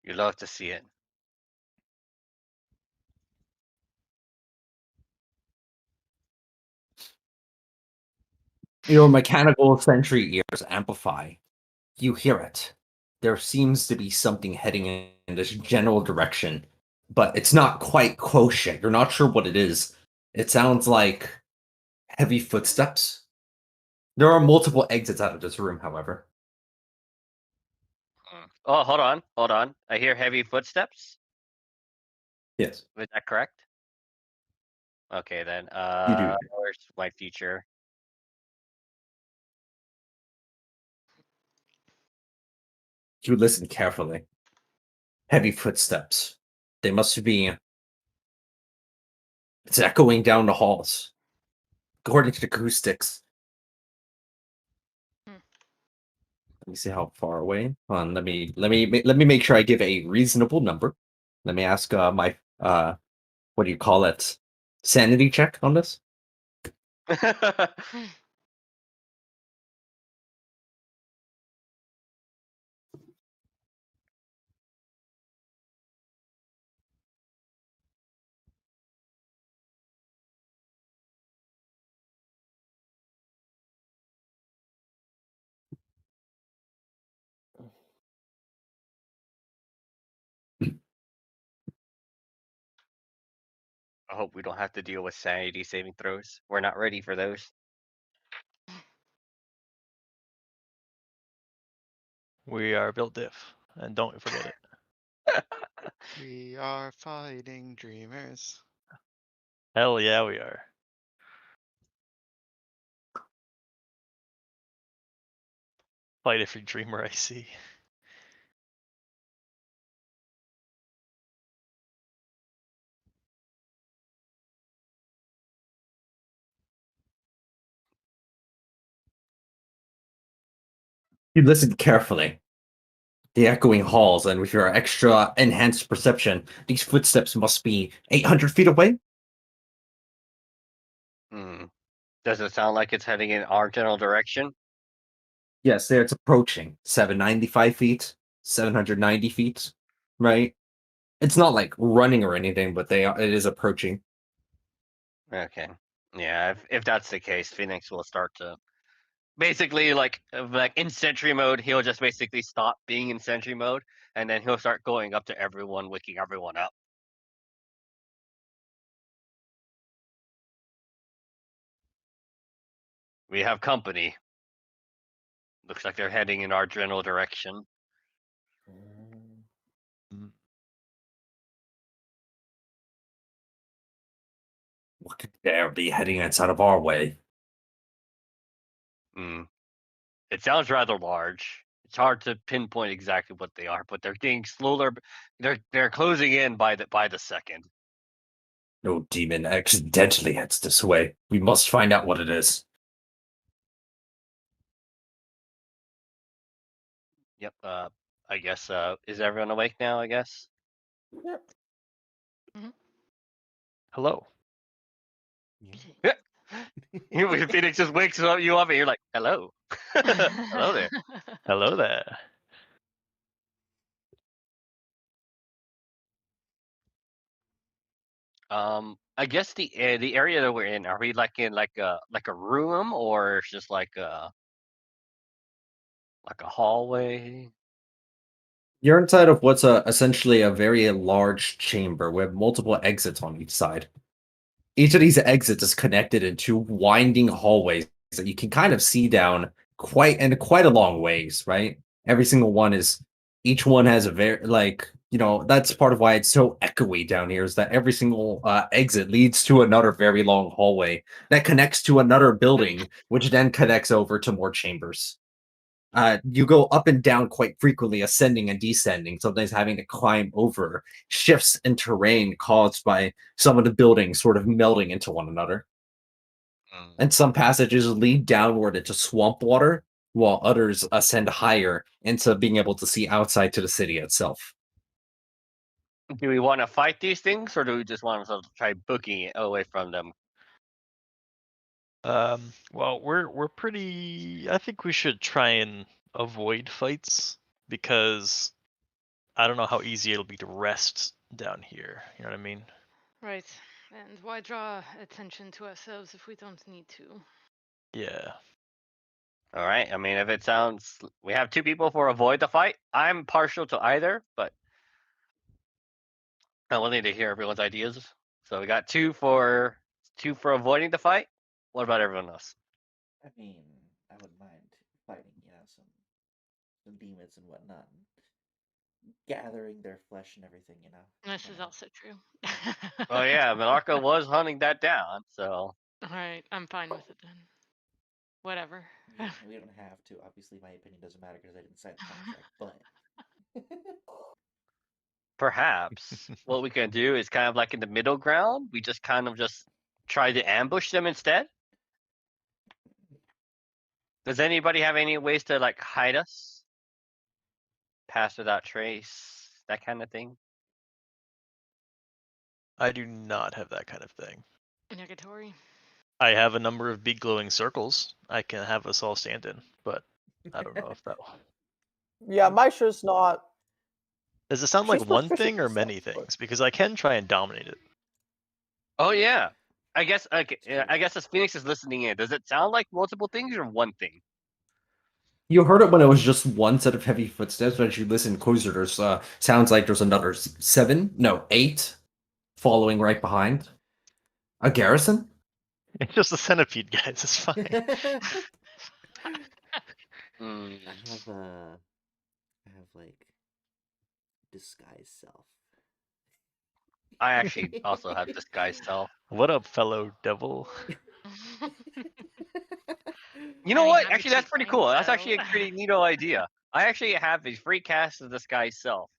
You love to see it. Your mechanical sentry ears amplify. You hear it. There seems to be something heading in this general direction, but it's not quite close yet. You're not sure what it is. It sounds like heavy footsteps. There are multiple exits out of this room, however. Oh, hold on. I hear heavy footsteps. Yes, Is that correct? Okay, then. you do. Where's my feature? You listen carefully. Heavy footsteps. They must be. It's echoing down the halls. According to the acoustics. Let me see how far away. Hold on, let me make sure I give a reasonable number. Let me ask my what do you call it? Sanity check on this. I hope we don't have to deal with sanity saving throws. We're not ready for those. We are built diff, and don't forget it. We are fighting dreamers. Hell yeah, we are. Fight every dreamer I see. You listen carefully. The echoing halls, and with your extra enhanced perception, these footsteps must be 800 feet away. Does it sound like it's heading in our general direction? Yes, there it's approaching 795 feet, 790 feet, right? It's not like running or anything, but it is approaching. Okay. Yeah, if that's the case, Phoenix will start to basically like in sentry mode. He'll just basically stop being in sentry mode, and then he'll start going up to everyone, waking everyone up. We have company. Looks like they're heading in our general direction. What could dare be heading inside of our way? It sounds rather large. It's hard to pinpoint exactly what they are, but they're getting slower. They're closing in by the second. No demon accidentally heads this way. We must find out what it is. Yep. I guess. Is everyone awake now? I guess. Yep. Hello. Phoenix just wakes you up, and you're like, "Hello, hello there." Hello there. I guess the area that we're in, are we like in like a room, or it's just like a hallway? You're inside of what's essentially a very large chamber with multiple exits on each side. Each of these exits is connected into winding hallways that you can kind of see down quite a long ways, right? Every single one is each one has a very that's part of why it's so echoey down here is that every single exit leads to another very long hallway that connects to another building, which then connects over to more chambers. You go up and down quite frequently, ascending and descending, sometimes having to climb over shifts in terrain caused by some of the buildings sort of melding into one another. And some passages lead downward into swamp water, while others ascend higher into being able to see outside to the city itself. Do we want to fight these things, or do we just want to try booking it away from them? Well, we're pretty. I think we should try and avoid fights because I don't know how easy it'll be to rest down here. You know what I mean? Right. And why draw attention to ourselves if we don't need to? Yeah. All right. I mean, if it sounds, we have 2 people for avoid the fight. I'm partial to either, but I will need to hear everyone's ideas. So we got 2 for avoiding the fight. What about everyone else? I mean, I wouldn't mind fighting, some demons and whatnot, and gathering their flesh and everything, This is also true. Oh yeah, Melarka was hunting that down. So Alright, I'm fine with it then. Whatever. We don't have to. Obviously, my opinion doesn't matter because I didn't sign the contract. But perhaps what we can do is kind of like in the middle ground. We just kind of just try to ambush them instead. Does anybody have any ways to like hide us? Pass without trace, that kind of thing. I do not have that kind of thing. Negatory. I have a number of big glowing circles I can have us all stand in, but I don't know if that. Yeah, Maisha's not. Does it sound She's like one proficient thing or in stuff, many but things? Because I can try and dominate it. Oh yeah. I guess I guess as Phoenix is listening in, does it sound like multiple things or one thing? You heard it when it was just one set of heavy footsteps, but as you listen closer, there's sounds like there's another 8 following right behind. A garrison? It's just a centipede, guys. It's fine. I have like disguise self. I actually also have disguise self. What up, fellow devil? You know I what? have a Actually, that's pretty cool. tiefling, That's so- actually a pretty neato idea. I actually have a free cast of disguise self.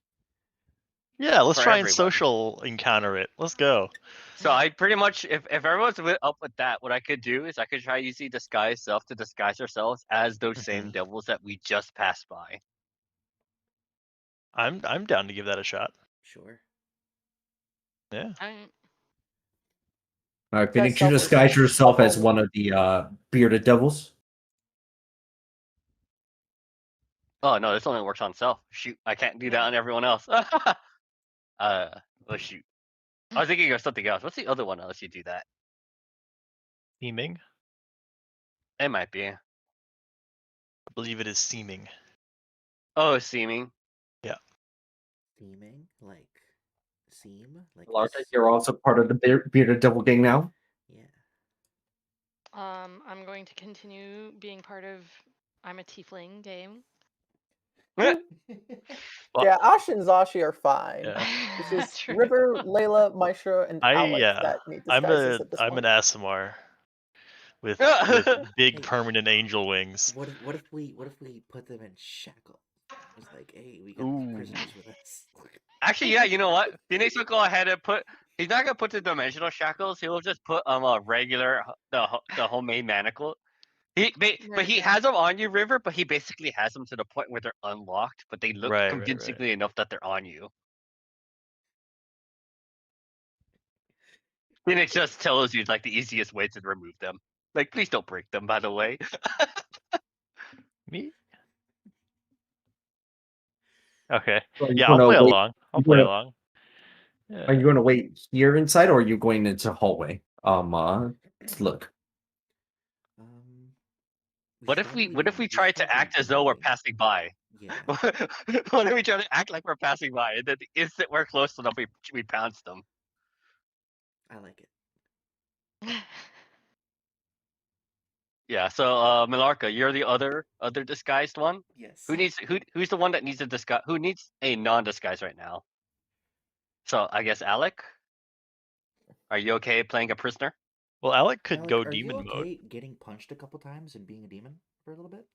Yeah, let's For try and everyone. social encounter it. Let's go. So I pretty much, if everyone's up with that, what I could do is I could try using disguise self to disguise ourselves as those same devils that we just passed by. I'm down to give that a shot. Sure. Yeah. All right, Guys, Phoenix, you self- disguise yourself as self- one of the bearded devils. Oh no, this only works on self. Shoot, I can't do that on everyone else. Oh shoot. I was thinking of something else. What's the other one that lets you do that? Seeming? It might be. I believe it is seeming. Oh, seeming. Yeah. Theming? Like seem? Like Larta, this? you're also part of the bearded devil gang now. Yeah. I'm going to continue being part of I'm a Tiefling game. Yeah, Ash and Zashi are fine. Yeah. It's just True. River, Layla, Maisha, and Alex that need disguises at this I'm point. an Asimar with big permanent angel wings. What if we put them in shackles? It's like, hey, we got these prisoners with us. Actually, yeah, you know what? Phoenix will go ahead and put. He's not gonna put the dimensional shackles. He'll just put a regular the homemade manacle. But he has them on you, River. But he basically has them to the point where they're unlocked, but they look Right. convincingly enough that they're on you. Phoenix just tells you like the easiest way to remove them. Like, please don't break them. By the way. Me? Okay. So Yeah, I'll play along. I'll play along. Are you going to wait here inside, or are you going into hallway? Look. What if we try to act as though we're passing by? Yeah. What if we try to act like we're passing by, and then the instant we're close enough, we pounce them? I like it. Yeah. So, Milarka, you're the other disguised one. Yes. Who's the one that needs a disguise? Who needs a non-disguise right now? So I guess Alec. Are you okay playing a prisoner? Well, Alec could Alec, go are demon you mode. okay getting punched a couple times and being a demon for a little bit?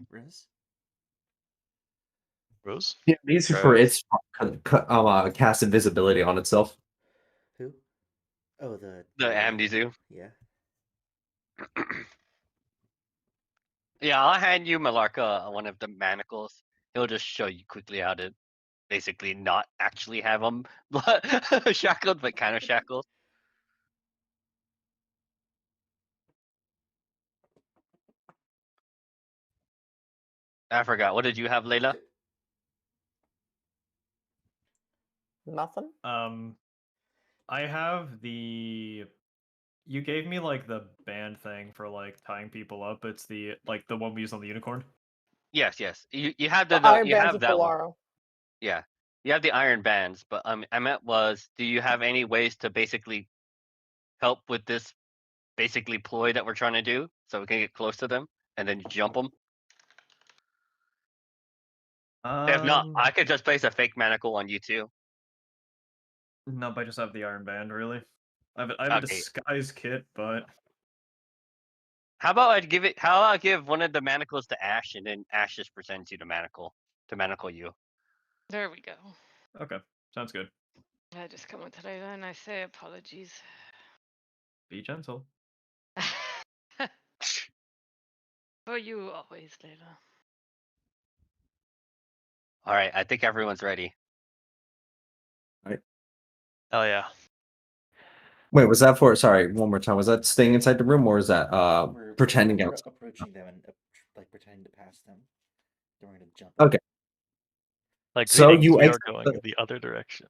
Riz? Rose? Yeah, easy for its cast invisibility on itself. Who? Oh, the Amnesu. Yeah. Yeah, I'll hand you Malarka one of the manacles. He'll just show you quickly how to basically not actually have them shackled, but kind of shackled. I forgot. What did you have, Layla? Nothing. I have the. You gave me like the band thing for like tying people up. It's the the one we use on the unicorn. Yes. You have the Iron you Bands have of that one. Polaro. Yeah, you have the iron bands, but I meant was, do you have any ways to basically help with this basically ploy that we're trying to do, so we can get close to them and then jump them? If not, I could just place a fake manacle on you too. Nope, I just have the iron band. Really, I have a disguise kit, but how about I give one of the manacles to Ash, and then Ash just presents you the manacle to manacle you. There we go. Okay, sounds good. I just come with Layla and I say apologies. Be gentle. For you always, Layla. All right, I think everyone's ready. Oh yeah. Wait, was that for? Sorry, one more time. Was that staying inside the room, or is that pretending we're outside? approaching them and like pretending to pass them. Then we're gonna jump. Okay. Like, so greetings, you we are exit going the other direction.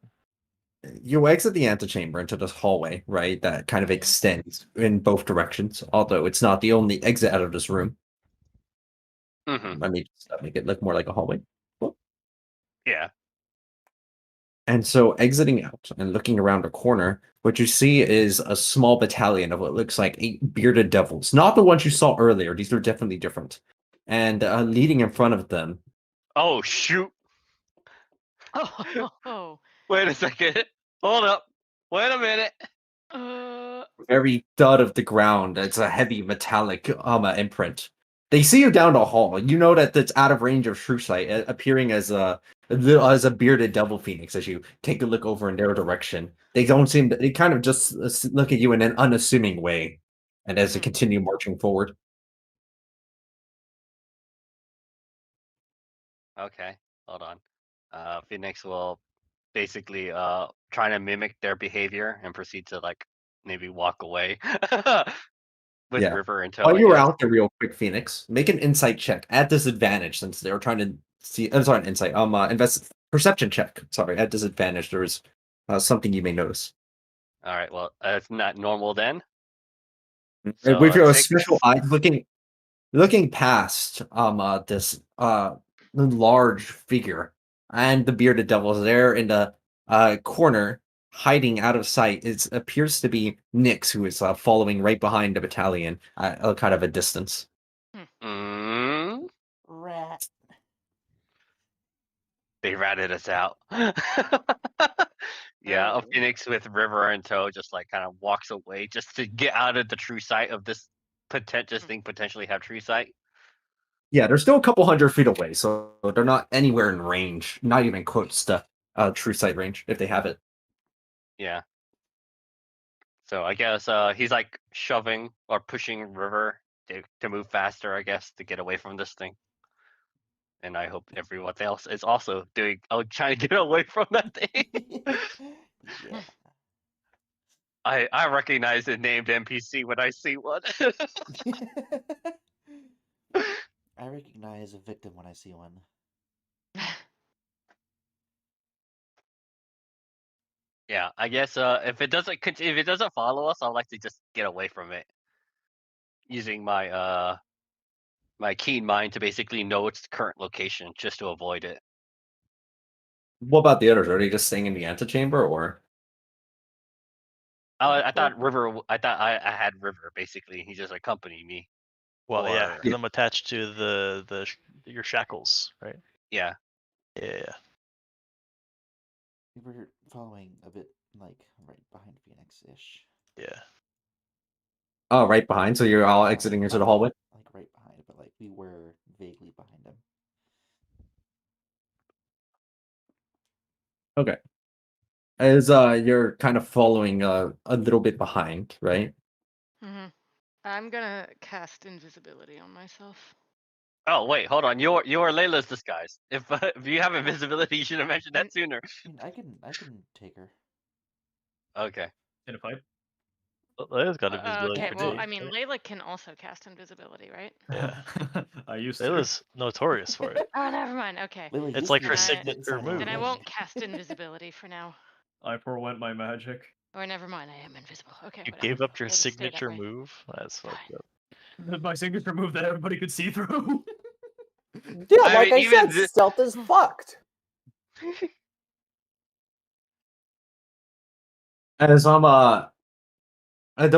You exit the antechamber into this hallway, right? That kind of extends in both directions. Although it's not the only exit out of this room. Let me just make it look more like a hallway. Cool. Yeah. And so exiting out and looking around a corner, what you see is a small battalion of what looks like 8 bearded devils. Not the ones you saw earlier. These are definitely different. And leading in front of them. Oh, shoot. Oh. Wait a second. Hold up. Wait a minute. Very thud of the ground. It's a heavy metallic imprint. They see you down the hall. You know that it's out of range of true sight, appearing as a bearded devil phoenix. As you take a look over in their direction, they don't seem to. They kind of just look at you in an unassuming way, and as they continue marching forward. Okay, hold on. Phoenix will basically try to mimic their behavior and proceed to like maybe walk away with River in tow, While I you were guess. out there, real quick, Phoenix, make an insight check at disadvantage since they were trying to see. I'm sorry, insight. Perception check. Sorry, at disadvantage. There was something you may notice. All right, well, it's not normal then. So, with your special eyes looking past this large figure and the bearded devils there in the corner, hiding out of sight, it appears to be Nyx, who is following right behind the battalion at a kind of a distance. Rat. They ratted us out. Yeah, Phoenix with River in tow just like kind of walks away just to get out of the true sight of this thing potentially have true sight. Yeah, they're still a couple hundred feet away, so they're not anywhere in range, not even close to true sight range if they have it. Yeah. So I guess he's like shoving or pushing River to move faster, I guess, to get away from this thing. And I hope everyone else is also trying to get away from that thing. Yeah. I recognize a named NPC when I see one. I recognize a victim when I see one. Yeah, I guess if it doesn't follow us, I'd like to just get away from it using my keen mind to basically know its current location just to avoid it. What about the others? Are they just staying in the antechamber, or? I thought River. I thought I had River basically. He just accompanied me. Well, yeah, Or because I'm attached to your shackles, right? yeah. Yeah. We were following a bit like right behind Phoenix-ish. Yeah. Oh, right behind. So you're all exiting into the hallway. Like right behind, but like we were vaguely behind him. Okay. As you're kind of following a little bit behind, right? Mm-hmm. I'm gonna cast invisibility on myself. Oh wait, hold on. You're Layla's disguise. If you have invisibility, you should have mentioned that sooner. I mean, I can take her. Okay. In a fight. Layla's got invisibility Okay, for well, days. I mean, Layla can also cast invisibility, right? Yeah. I used to. Layla's notorious for it. Oh, never mind. Okay. Lily It's used like to her be able to fit signature inside move. Then I anything. won't cast invisibility for now. I forwent my magic. Or never mind, I am invisible. Okay, You whatever. gave up your It'll just stay that signature way. move? That's fucked up. My signature move that everybody could see through. Yeah, I like mean, I even said, stealth is fucked. As the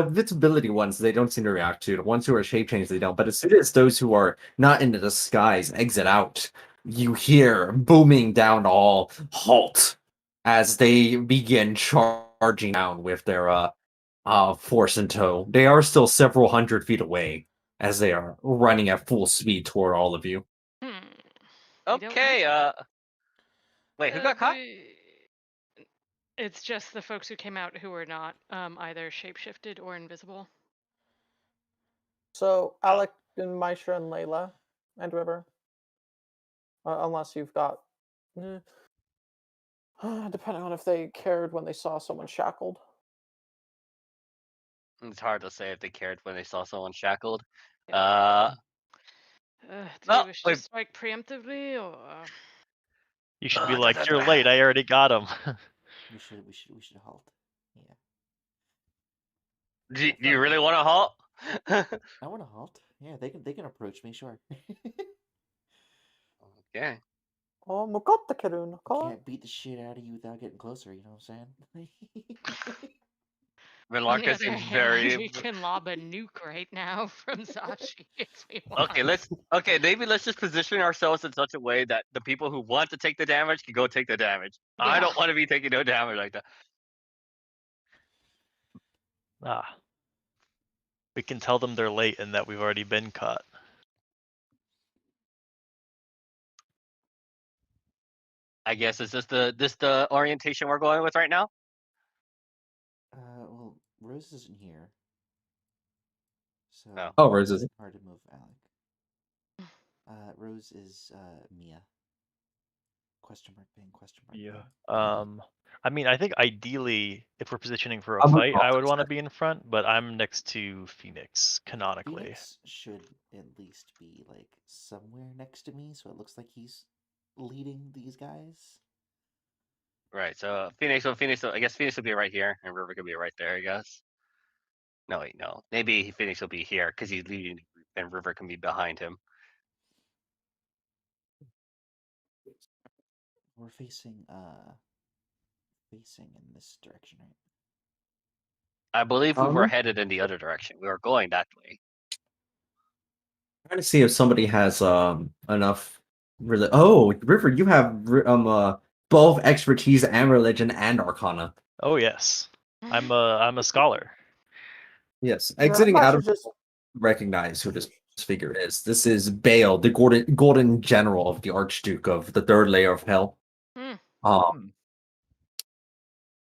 visibility ones, they don't seem to react to. The ones who are shape changed, they don't. But as soon as those who are not in the disguise exit out, you hear booming down all halt as they begin charging down with their force in tow. They are still several hundred feet away as they are running at full speed toward all of you. We don't want okay. that. Wait, who got caught? It's just the folks who came out who were not either shapeshifted or invisible. So Alec and Maisha and Layla and River. Unless you've got, depending on if they cared when they saw someone shackled. It's hard to say if they cared when they saw someone shackled. Do No, you wish to strike preemptively, or? You should be like, you're late. I already got him. We should halt. Yeah. Do you really want to halt? I want to halt. Yeah, they can approach me, sure. Okay. Oh, Mukotta Kirun. Can't beat the shit out of you without getting closer. You know what I'm saying? On the Velarka other seems hand, very. we can lob a nuke right now from Zachi if we want. Okay, maybe let's just position ourselves in such a way that the people who want to take the damage can go take the damage. I Yeah. don't want to be taking no damage like that. We can tell them they're late and that we've already been caught. I guess is this the orientation we're going with right now? Well, Rose isn't here, so Oh, Rose isn't. hard to move Alec. Rose is Mia. Question mark being question mark. Yeah. I mean, I think ideally, if we're positioning for a I'm fight, I also would want to be in front, but I'm next to Phoenix canonically. Phoenix should at least be like somewhere next to me, so it looks like he's leading these guys. Right. So Phoenix. I guess Phoenix will be right here, and River could be right there. I guess. No, wait, no. Maybe Phoenix will be here because he's leading the group, and River can be behind him. We're facing in this direction, right? I believe we were headed in the other direction. We were going that way. Trying to see if somebody has enough really. Oh, River, you have both expertise and religion and arcana. Oh yes, I'm a scholar. Yes, Yeah, exiting out of just recognize who this figure is. This is Bale, the golden general of the Archduke of the third layer of hell.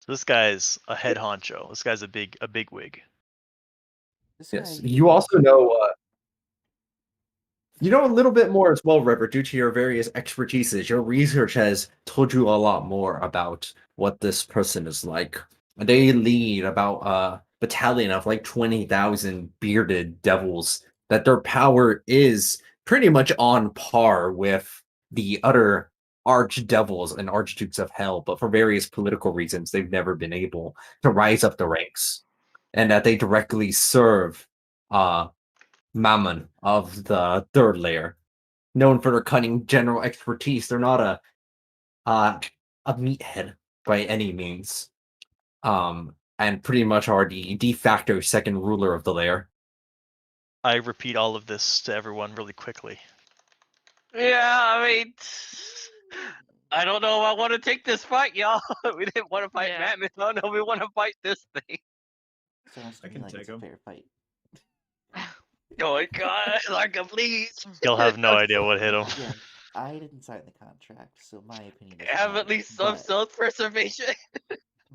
So this guy's a head honcho. This guy's a big wig. Yes, you also know. You know a little bit more as well, River, due to your various expertises. Your research has told you a lot more about what this person is like. They lead about a battalion of like 20,000 bearded devils, that their power is pretty much on par with the other archdevils and archdukes of hell, but for various political reasons, they've never been able to rise up the ranks, and that they directly serve Mammon of the third layer, known for their cunning general expertise. They're not a meathead by any means, and pretty much are the de facto second ruler of the layer. I repeat all of this to everyone really quickly. Yeah, I mean, I don't know if I want to take this fight, y'all. We didn't want to fight Mammoth. Oh no, we want to fight this thing. Sounds to me like it's a fair fight. Oh my god, Larka, please. You'll have no idea what hit him. Yeah, I didn't sign the contract, so my opinion is Have at least some self-preservation.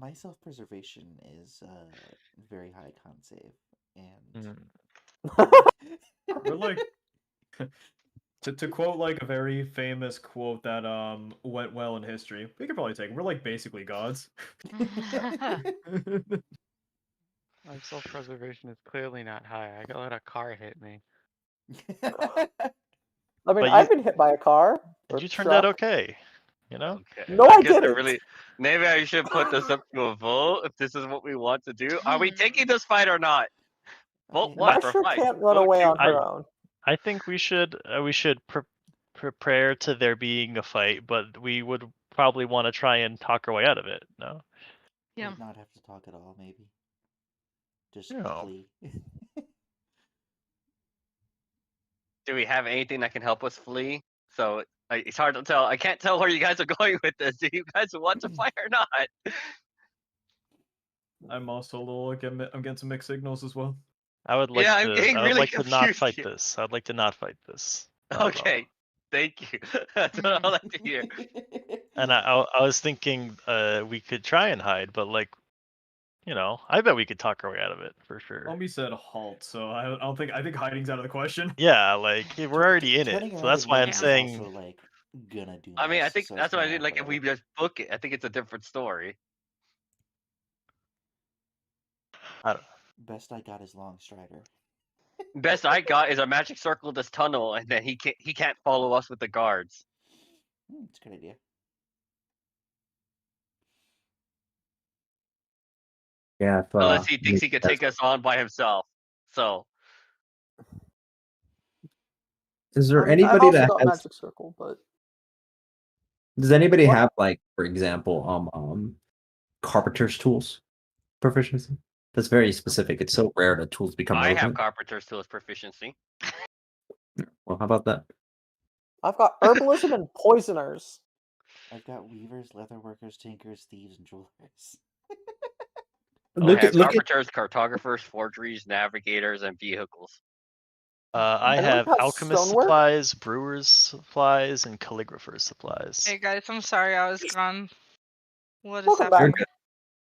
My self-preservation is very high con save, and We're like to quote like a very famous quote that went well in history. We could probably take it. We're like basically gods. My self-preservation is clearly not high. I gotta let a car hit me. I mean, I've been hit by a car. Did you turn that okay? You know? Okay. No, I guess didn't. Maybe I should put this up to a vote if this is what we want to do. Are we taking this fight or not? Vote one for Marsha fight. can't run Vote away two on for- her own. I think we should prepare to there being a fight, but we would probably want to try and talk our way out of it. No. Yeah. Would not have to talk at all, maybe. Just No. flee. Do we have anything that can help us flee? So it's hard to tell. I can't tell where you guys are going with this. Do you guys want to fight or not? I'm also a little I'm getting some mixed signals as well. I would like I'm to. getting I would really like to not confused fight here. this. I'd like to not fight this. Not at all. Okay, thank you. That's what I like to hear. And I was thinking we could try and hide, but like, you know, I bet we could talk our way out of it for sure. Homie said halt, so I think hiding's out of the question. Yeah, like we're already in it, Turning so around that's and why I'm running is saying. also, like, gonna do I mean, I less, think so that's it's what I kinda mean. Like, if we whatever. just book it, I think it's a different story. Best I got is Long Strider. Best I got is a magic circle this tunnel, and then he can't follow us with the guards. It's a good idea. Yeah, Unless he thinks he could take us on by himself. So. Is there I mean, I've anybody also that got has? Magic Circle, but Does anybody What? have, like, for example, carpenter's tools proficiency? That's very specific. It's so rare that tools become I have relevant. carpenter's tools proficiency. Well, how about that? I've got herbalism and poisoners. I've got weavers, leatherworkers, tinkers, thieves, and jewelers. Look at carpenters, cartographers, forgeries, navigators, and vehicles. I Anyone have have alchemist stonework? supplies, brewer's supplies, and calligrapher's supplies. Hey guys, I'm sorry I was gone. What is Welcome happening? back.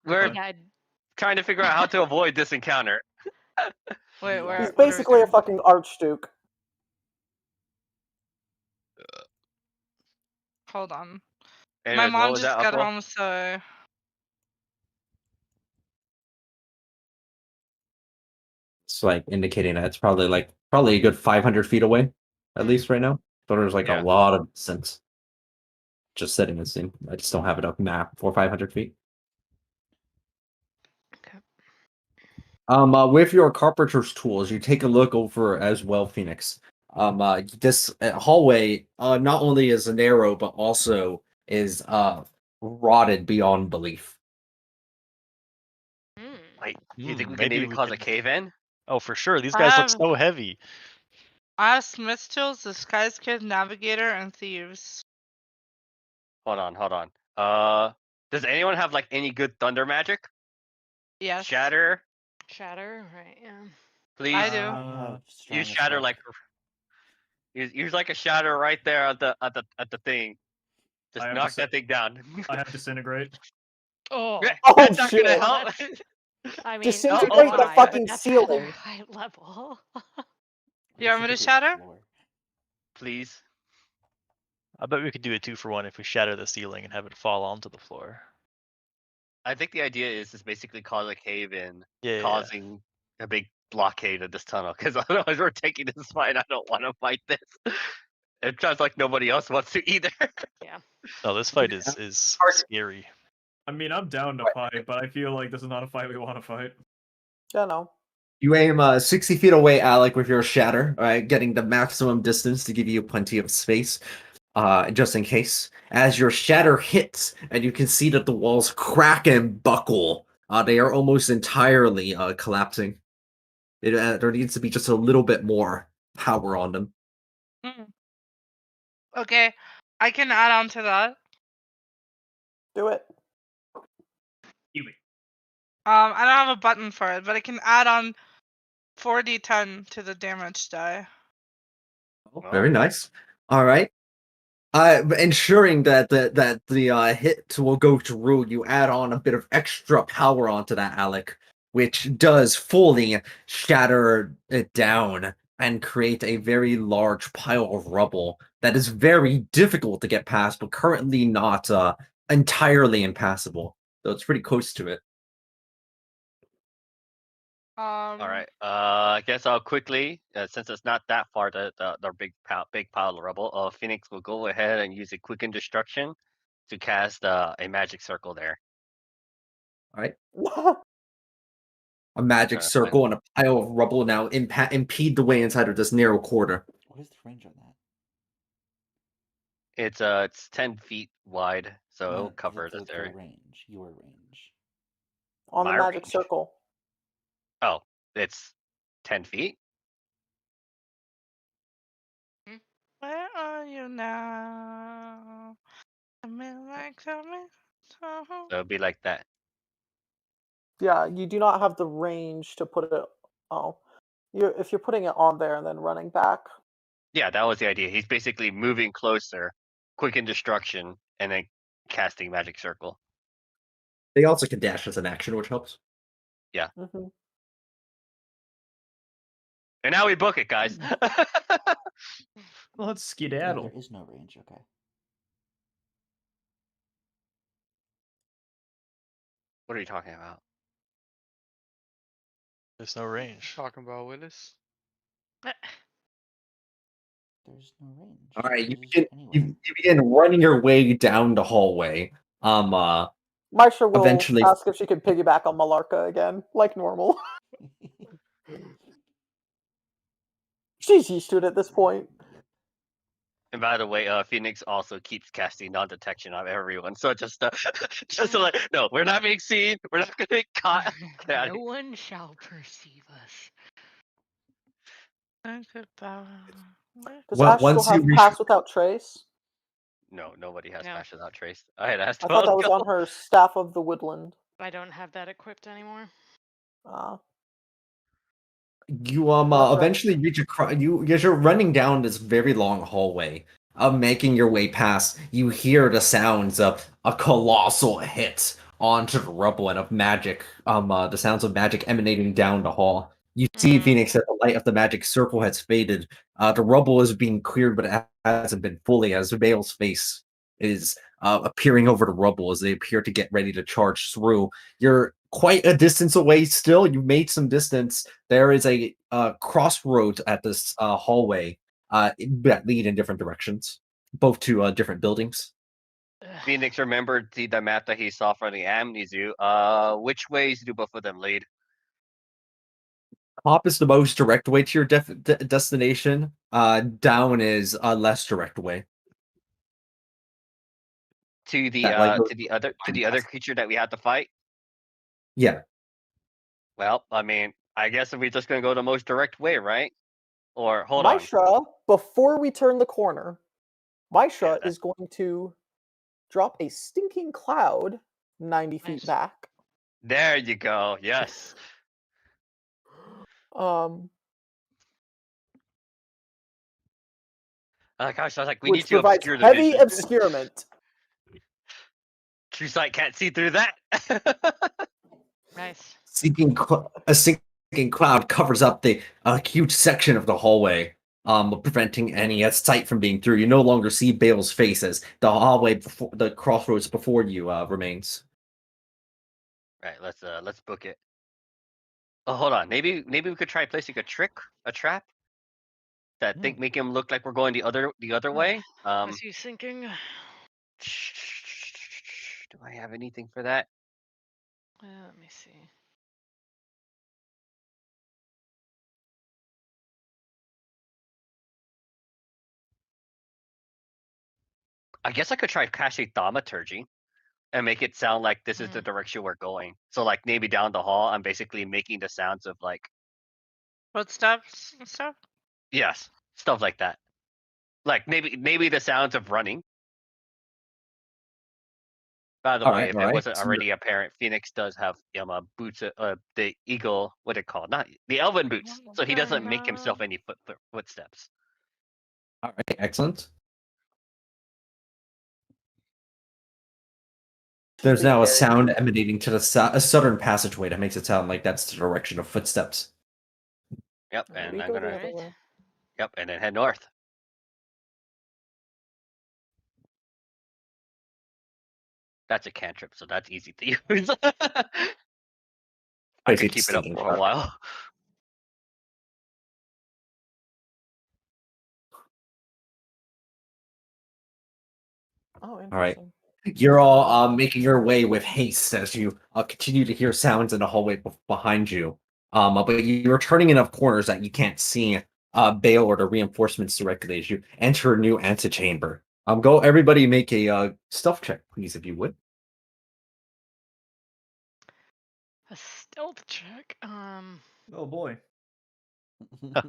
We're Yeah, trying to figure out how to avoid this encounter. Wait, where? He's what are we basically a doing? fucking archduke. Hold on. Anyways, My what mom was just that, got Uncle? home, so It's like indicating that it's probably a good 500 feet away, at least right now. So there's like Yeah. a lot of distance. Just setting this in. I just don't have it up map for 500 feet. Okay. With your carpenter's tools, you take a look over as well, Phoenix. This hallway not only is narrow but also is rotted beyond belief. Wait, do you think we could Maybe maybe we cause a could- cave-in? Oh, for sure. These I guys look have- so heavy. I have Smith tools, Disguise Kid, Navigator, and Thieves. Hold on. Does anyone have like any good thunder magic? Yes. Shatter, Shatter, right? Yeah. please. I do. I have Use strongest shatter luck. like. Use like a shatter right there at the thing. Just I have knock to that thing down. I have disintegrate. Oh, That's not shit. gonna help. I mean, Disintegrate oh, the my, fucking but that's rather ceiling. high level. You want me to Disintegrate the shatter? floor. Please. I bet we could do a 2-for-1 if we shatter the ceiling and have it fall onto the floor. I think the idea is to basically cause a cave in, Yeah. causing a big blockade of this tunnel. Because otherwise, we're taking this fight. I don't want to fight this. It sounds like nobody else wants to either. Yeah. No, this fight is scary. I mean, I'm down to fight, but I feel like this is not a fight we want to fight. Yeah, no. You aim 60 feet away, Alec, with your shatter, right, getting the maximum distance to give you plenty of space, just in case. As your shatter hits, and you can see that the walls crack and buckle, they are almost entirely collapsing. There needs to be just a little bit more power on them. Okay, I can add on to that. Do it. I don't have a button for it, but I can add on 4d10 to the damage die. Very nice. All right. Ensuring that the hit will go through, you add on a bit of extra power onto that, Alec, which does fully shatter it down and create a very large pile of rubble that is very difficult to get past, but currently not entirely impassable. So it's pretty close to it. All right. I guess I'll quickly, since it's not that far, the big pile of rubble. Phoenix will go ahead and use a quicken destruction to cast a magic circle there. All right. A magic circle and a pile of rubble now impede the way inside of this narrow corridor. What is the range on that? It's 10 feet wide, so No, it'll cover this the area. range. Your range. On the My magic range? circle. Oh, it's 10 feet? Where are you now? So it'll be like that. Yeah, you do not have the range to put it. Oh, if you're putting it on there and then running back. Yeah, that was the idea. He's basically moving closer, quicken destruction, and then casting magic circle. They also can dash as an action, which helps. Yeah. Mm-hmm. And now we book it, guys. Let's Yeah, skedaddle. there is no range. Okay. What are you talking about? There's no range. Talking about Willis. There's no range. All right, You can just anywhere. you begin running your way down the hallway. Maisha will Eventually, ask if she can piggyback on Malarka again, like normal. She's used to it at this point. And by the way, Phoenix also keeps casting non-detection on everyone. So just to like, no, we're not being seen. We're not gonna get caught. No one shall perceive us. Does Ash still once you have reach, Pass Without Trace? No, nobody has No. Smash Without Trace. I had asked I thought that was Welcome. on her Staff of the Woodland. I don't have that equipped anymore. you That's right. eventually reach as you're running down this very long hallway, making your way past, you hear the sounds of a colossal hit onto the rubble and of magic, the sounds of magic emanating down the hall. You see, Phoenix, that the light of the magic circle has faded. The rubble is being cleared, but it hasn't been fully, as Vale's face is appearing over the rubble as they appear to get ready to charge through. You're quite a distance away still. You've made some distance. There is a crossroads at this hallway that lead in different directions, both to different buildings. Phoenix remembered the map that he saw from the Amni Zoo. Which ways do both of them lead? Up is the most direct way to your destination. Down is a less direct way. To the to the other creature that we had to fight? Yeah. Well, I mean, I guess if we're just gonna go the most direct way, right? Or hold on. Maisha, before we turn the corner, Maisha Yeah, is going to drop a stinking cloud 90 feet Nice. back. There you go. Yes. Oh gosh, I was like, we need Which to provides obscure the heavy vision. obscurement. True sight can't see through that. Nice. A sinking cloud covers up the huge section of the hallway, preventing any sight from being through. You no longer see Bale's face as the hallway before the crossroads before you remains. Right, let's book it. Oh, hold on. Maybe we could try placing a trap. that think make him look like we're going the other way. Was you thinking? Do I have anything for that? Let me see. I guess I could try casting thaumaturgy and make it sound like this is the direction we're going. So like maybe down the hall, I'm basically making the sounds of like Footsteps and stuff. yes, stuff like that. Like maybe the sounds of running. By the way, if it wasn't already apparent, Phoenix does have boots, the eagle, what it called, not the elven boots, so he doesn't make himself any footsteps. All right, excellent. There's now a sound emanating to the a southern passageway that makes it sound like that's the direction of footsteps. Yep, and I'm go the gonna. other way. Yep, and then head north. That's a cantrip, so that's easy to use. I could keep it up for a while. Oh, interesting. All right. You're all making your way with haste as you continue to hear sounds in the hallway behind you. But you're turning enough corners that you can't see Bale or the reinforcements directly as you enter a new antechamber. Go, everybody, make a stealth check, please, if you would. A stealth check. Oh boy. Does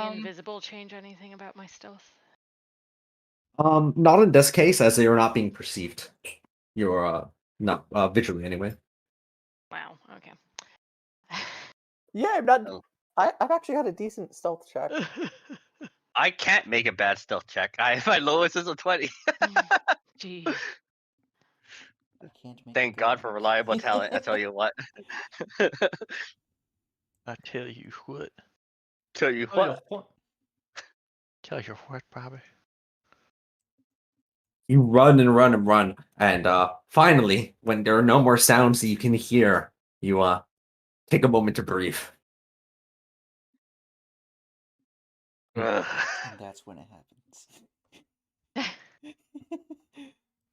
being invisible change anything about my stealth? Not in this case, as they are not being perceived. You're not visually anyway. Wow. Okay. Yeah, I'm not. I've actually had a decent stealth check. I can't make a bad stealth check. My lowest is a 20. Jeez. I can't make. Thank God for reliable talent. I tell you what. I tell you what. Tell you what. Tell you what, Bobby. You run and run and run, and finally, when there are no more sounds that you can hear, you take a moment to breathe. And that's when it happens.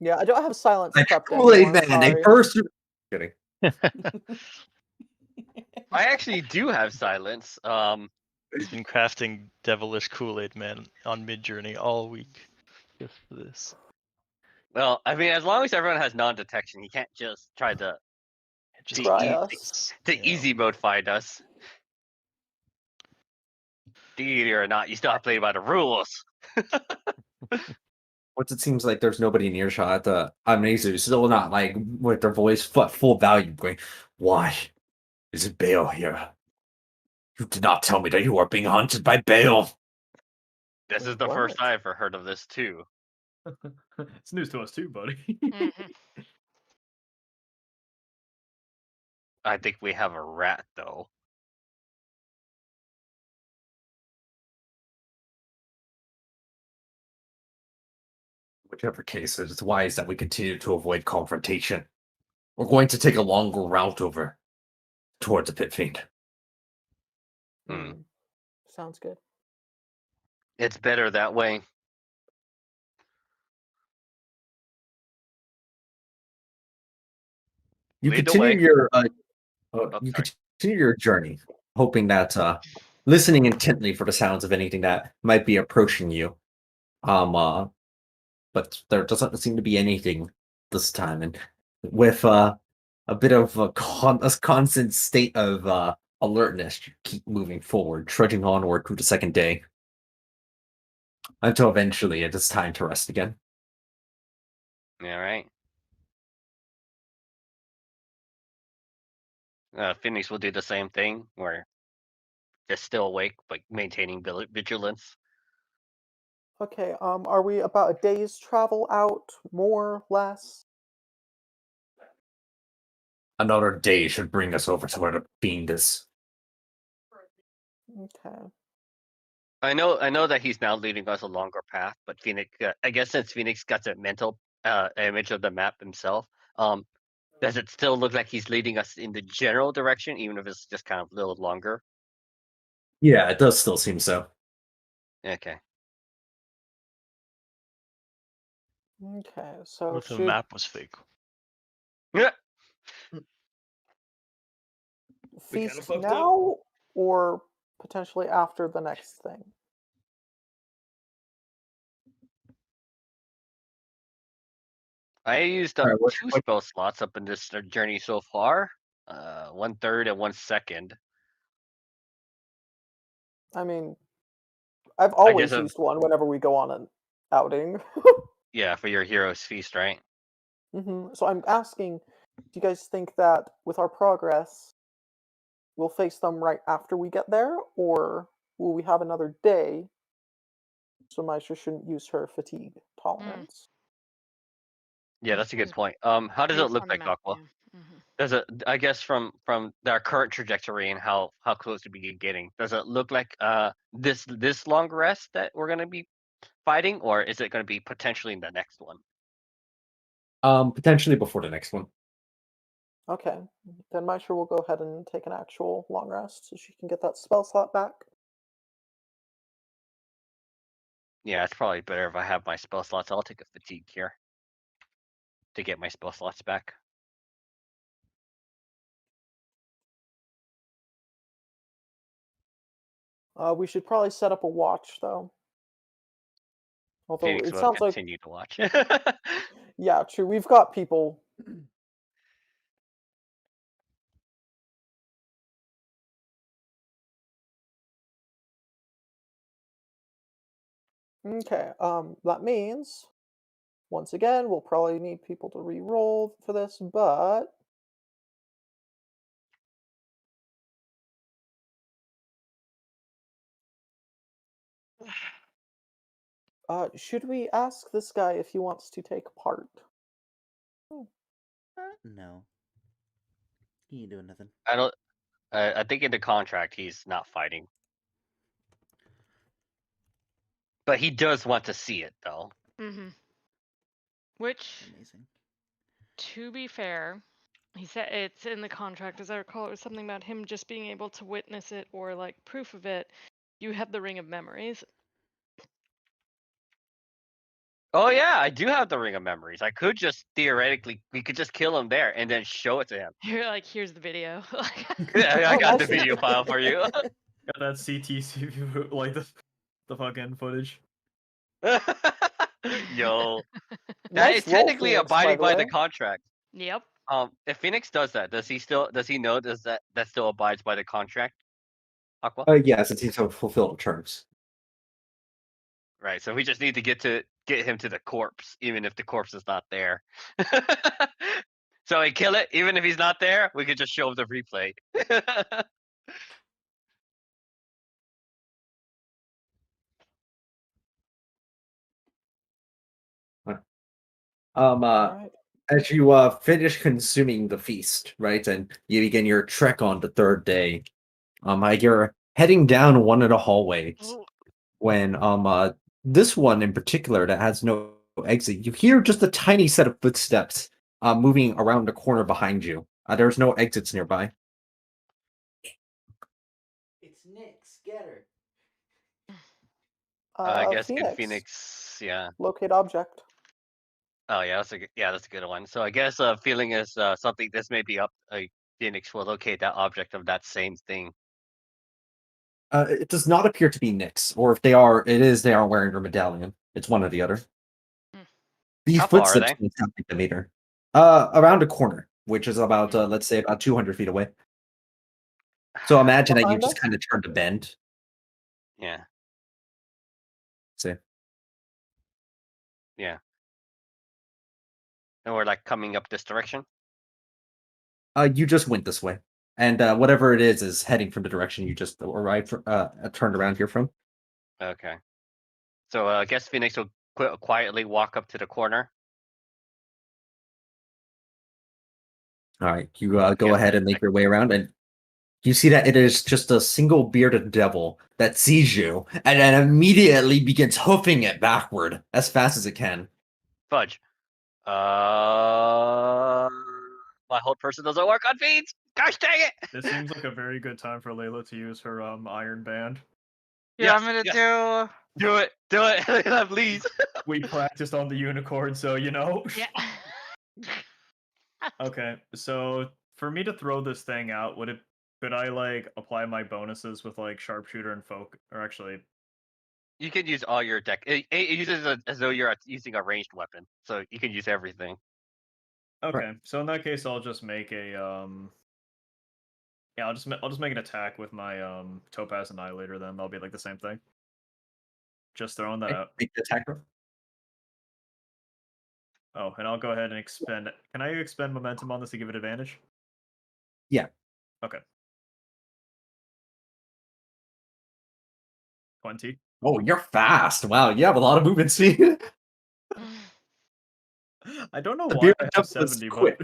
Yeah, I don't have silence prepped Kool-Aid anymore. Man, Sorry. a first. Kidding. I actually do have silence. He's been crafting devilish Kool-Aid Man on Midjourney all week just for this. Well, I mean, as long as everyone has non-detection, he can't just try to easy mode find us. Deity or not, you still have to play by the rules. Once it seems like there's nobody in earshot, Amnesia is still not like with their voice full value going, "Why is it Bale here? You did not tell me that you are being hunted by Bale." This is the first I ever heard of this too. It's news to us too, buddy. I think we have a rat though. Whichever case, it's wise that we continue to avoid confrontation. We're going to take a longer route over towards the Pit Fiend. Sounds good. It's better that way. You continue your continue your journey, hoping that listening intently for the sounds of anything that might be approaching you. But there doesn't seem to be anything this time, and with a bit of a constant state of alertness, you keep moving forward, trudging onward through the second day, until eventually it is time to rest again. Yeah, right. Phoenix will do the same thing, where they're still awake, but maintaining vigilance. Okay, are we about a day's travel out, more, less? Another day should bring us over to where the fiend is. Okay. I know that he's now leading us a longer path, but Phoenix, I guess since Phoenix got a mental image of the map himself, does it still look like he's leading us in the general direction, even if it's just kind of a little longer? Yeah, it does still seem so. Okay. Okay, so What if the should map was fake? Yeah. We kinda feast fucked up. now or potentially after the next thing? I used All up right, what, 2 spell slots up in this journey so far. 1/3 and 1/2. I mean, I've I guess always used one whenever we go on an outing. yeah, for your hero's feast, right? So I'm asking, do you guys think that with our progress, we'll face them right after we get there, or will we have another day? So Maisha shouldn't use her fatigue tolerance. Yeah, that's a good point. How does it Based look on the like, map, Aqua? yeah. Does it? I guess from our current trajectory and how close we be getting, does it look like this long rest that we're gonna be fighting, or is it gonna be potentially in the next one? Potentially before the next one. Okay, then Maisha will go ahead and take an actual long rest so she can get that spell slot back. Yeah, it's probably better if I have my spell slots. I'll take a fatigue here to get my spell slots back. We should probably set up a watch, though. Although Phoenix it will sounds like, continue to watch. yeah, true. We've got people. Okay, that means, once again, we'll probably need people to re-roll for this, but should we ask this guy if he wants to take part? No. He ain't doing nothing. I don't. I think in the contract he's not fighting, but he does want to see it though. Which, Amazing. to be fair, he said it's in the contract, as I recall. It was something about him just being able to witness it or like proof of it. You have the Ring of Memories. Oh yeah, I do have the Ring of Memories. I could just theoretically, we could just kill him there and then show it to him. You're like, here's the video. Yeah, I Oh, got the nice. video file for you. Got that CT like the fucking footage. Yo, that is Nice roll, technically Phoenix, by abiding the by the way. contract. Yep. If Phoenix does that, does he know that still abides by the contract? Aqua? Yeah, since he's fulfilled the terms. Right. So we just need to get him to the corpse, even if the corpse is not there. So we kill it, even if he's not there. We could just show him the replay. Um, uh, Alright. as you finish consuming the feast, right, and you begin your trek on the third day, you're heading down one of the hallways when this one in particular that has no exit, you hear just a tiny set of footsteps moving around the corner behind you. There's no exits nearby. It's Nyx. Get her. I guess good Phoenix, Phoenix. Yeah. locate object. Oh yeah, that's a good one. So I guess feeling is something this may be up. Phoenix will locate that object of that same thing. It does not appear to be Nyx, or if they are, they aren't wearing their medallion. It's one or the other. These How far are footsteps they? can sound like the meter. Around a corner, which is about let's say about 200 feet away. So imagine that you Behind just us? kind of turned a bend. Yeah. See, Yeah. And we're like coming up this direction. you just went this way, and whatever it is heading from the direction you just arrived, turned around here from. Okay. So I guess Phoenix will quietly walk up to the corner. All right, you go Get ahead the and make your way around, and you see that it is just a single bearded devil that sees you, and then immediately begins hoofing it backward as fast as it can. fudge. My whole person doesn't work on feeds. Gosh dang it! This seems like a very good time for Layla to use her iron band. Yeah, Yes, I'm gonna yes. do. Do it, Layla, please. We practiced on the unicorn, so you know. Yeah. Okay, so for me to throw this thing out, could I like apply my bonuses with like sharpshooter and or actually? You can use all your deck. It uses it as though you're using a ranged weapon, so you can use everything. Okay, so in that case, I'll just make a Yeah, I'll just make an attack with my Topaz Annihilator. Then that'll be like the same thing. Just throwing that out. Make the attack roll. Oh, and I'll go ahead and expend. Can I expend momentum on this to give it advantage? Yeah. Okay. 20. Oh, you're fast. Wow, you have a lot of movement speed. I don't know The why beard I have jump was 70, quick.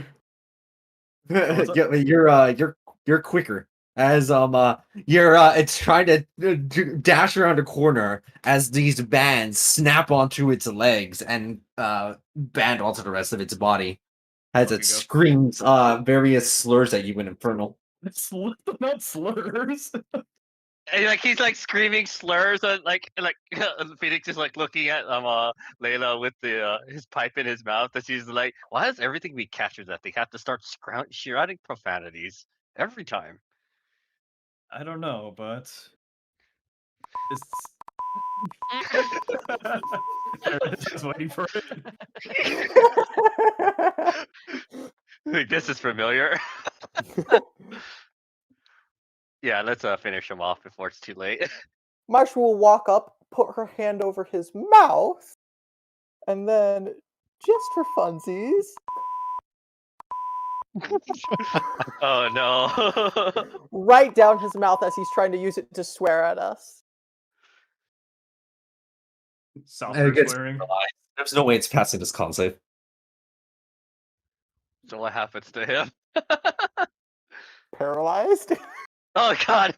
what's up? Yeah, you're quicker. As it's trying to dash around a corner as these bands snap onto its legs and band onto the rest of its body as Off it you go. screams various slurs at you in Infernal. Not slurs. And like he's like screaming slurs and like Phoenix is like looking at Layla with the his pipe in his mouth, and she's like, why does everything we capture that they have to start shouting profanities every time? I don't know, but it's. There it is. I was waiting for it. Like, this is familiar. Yeah, let's finish him off before it's too late. Marsha will walk up, put her hand over his mouth, and then, just for funsies, Oh no. right down his mouth as he's trying to use it to swear at us. Softer It gets swearing. paralyzed. There's no way it's passing this con save. So what happens to him? Paralyzed? Oh god.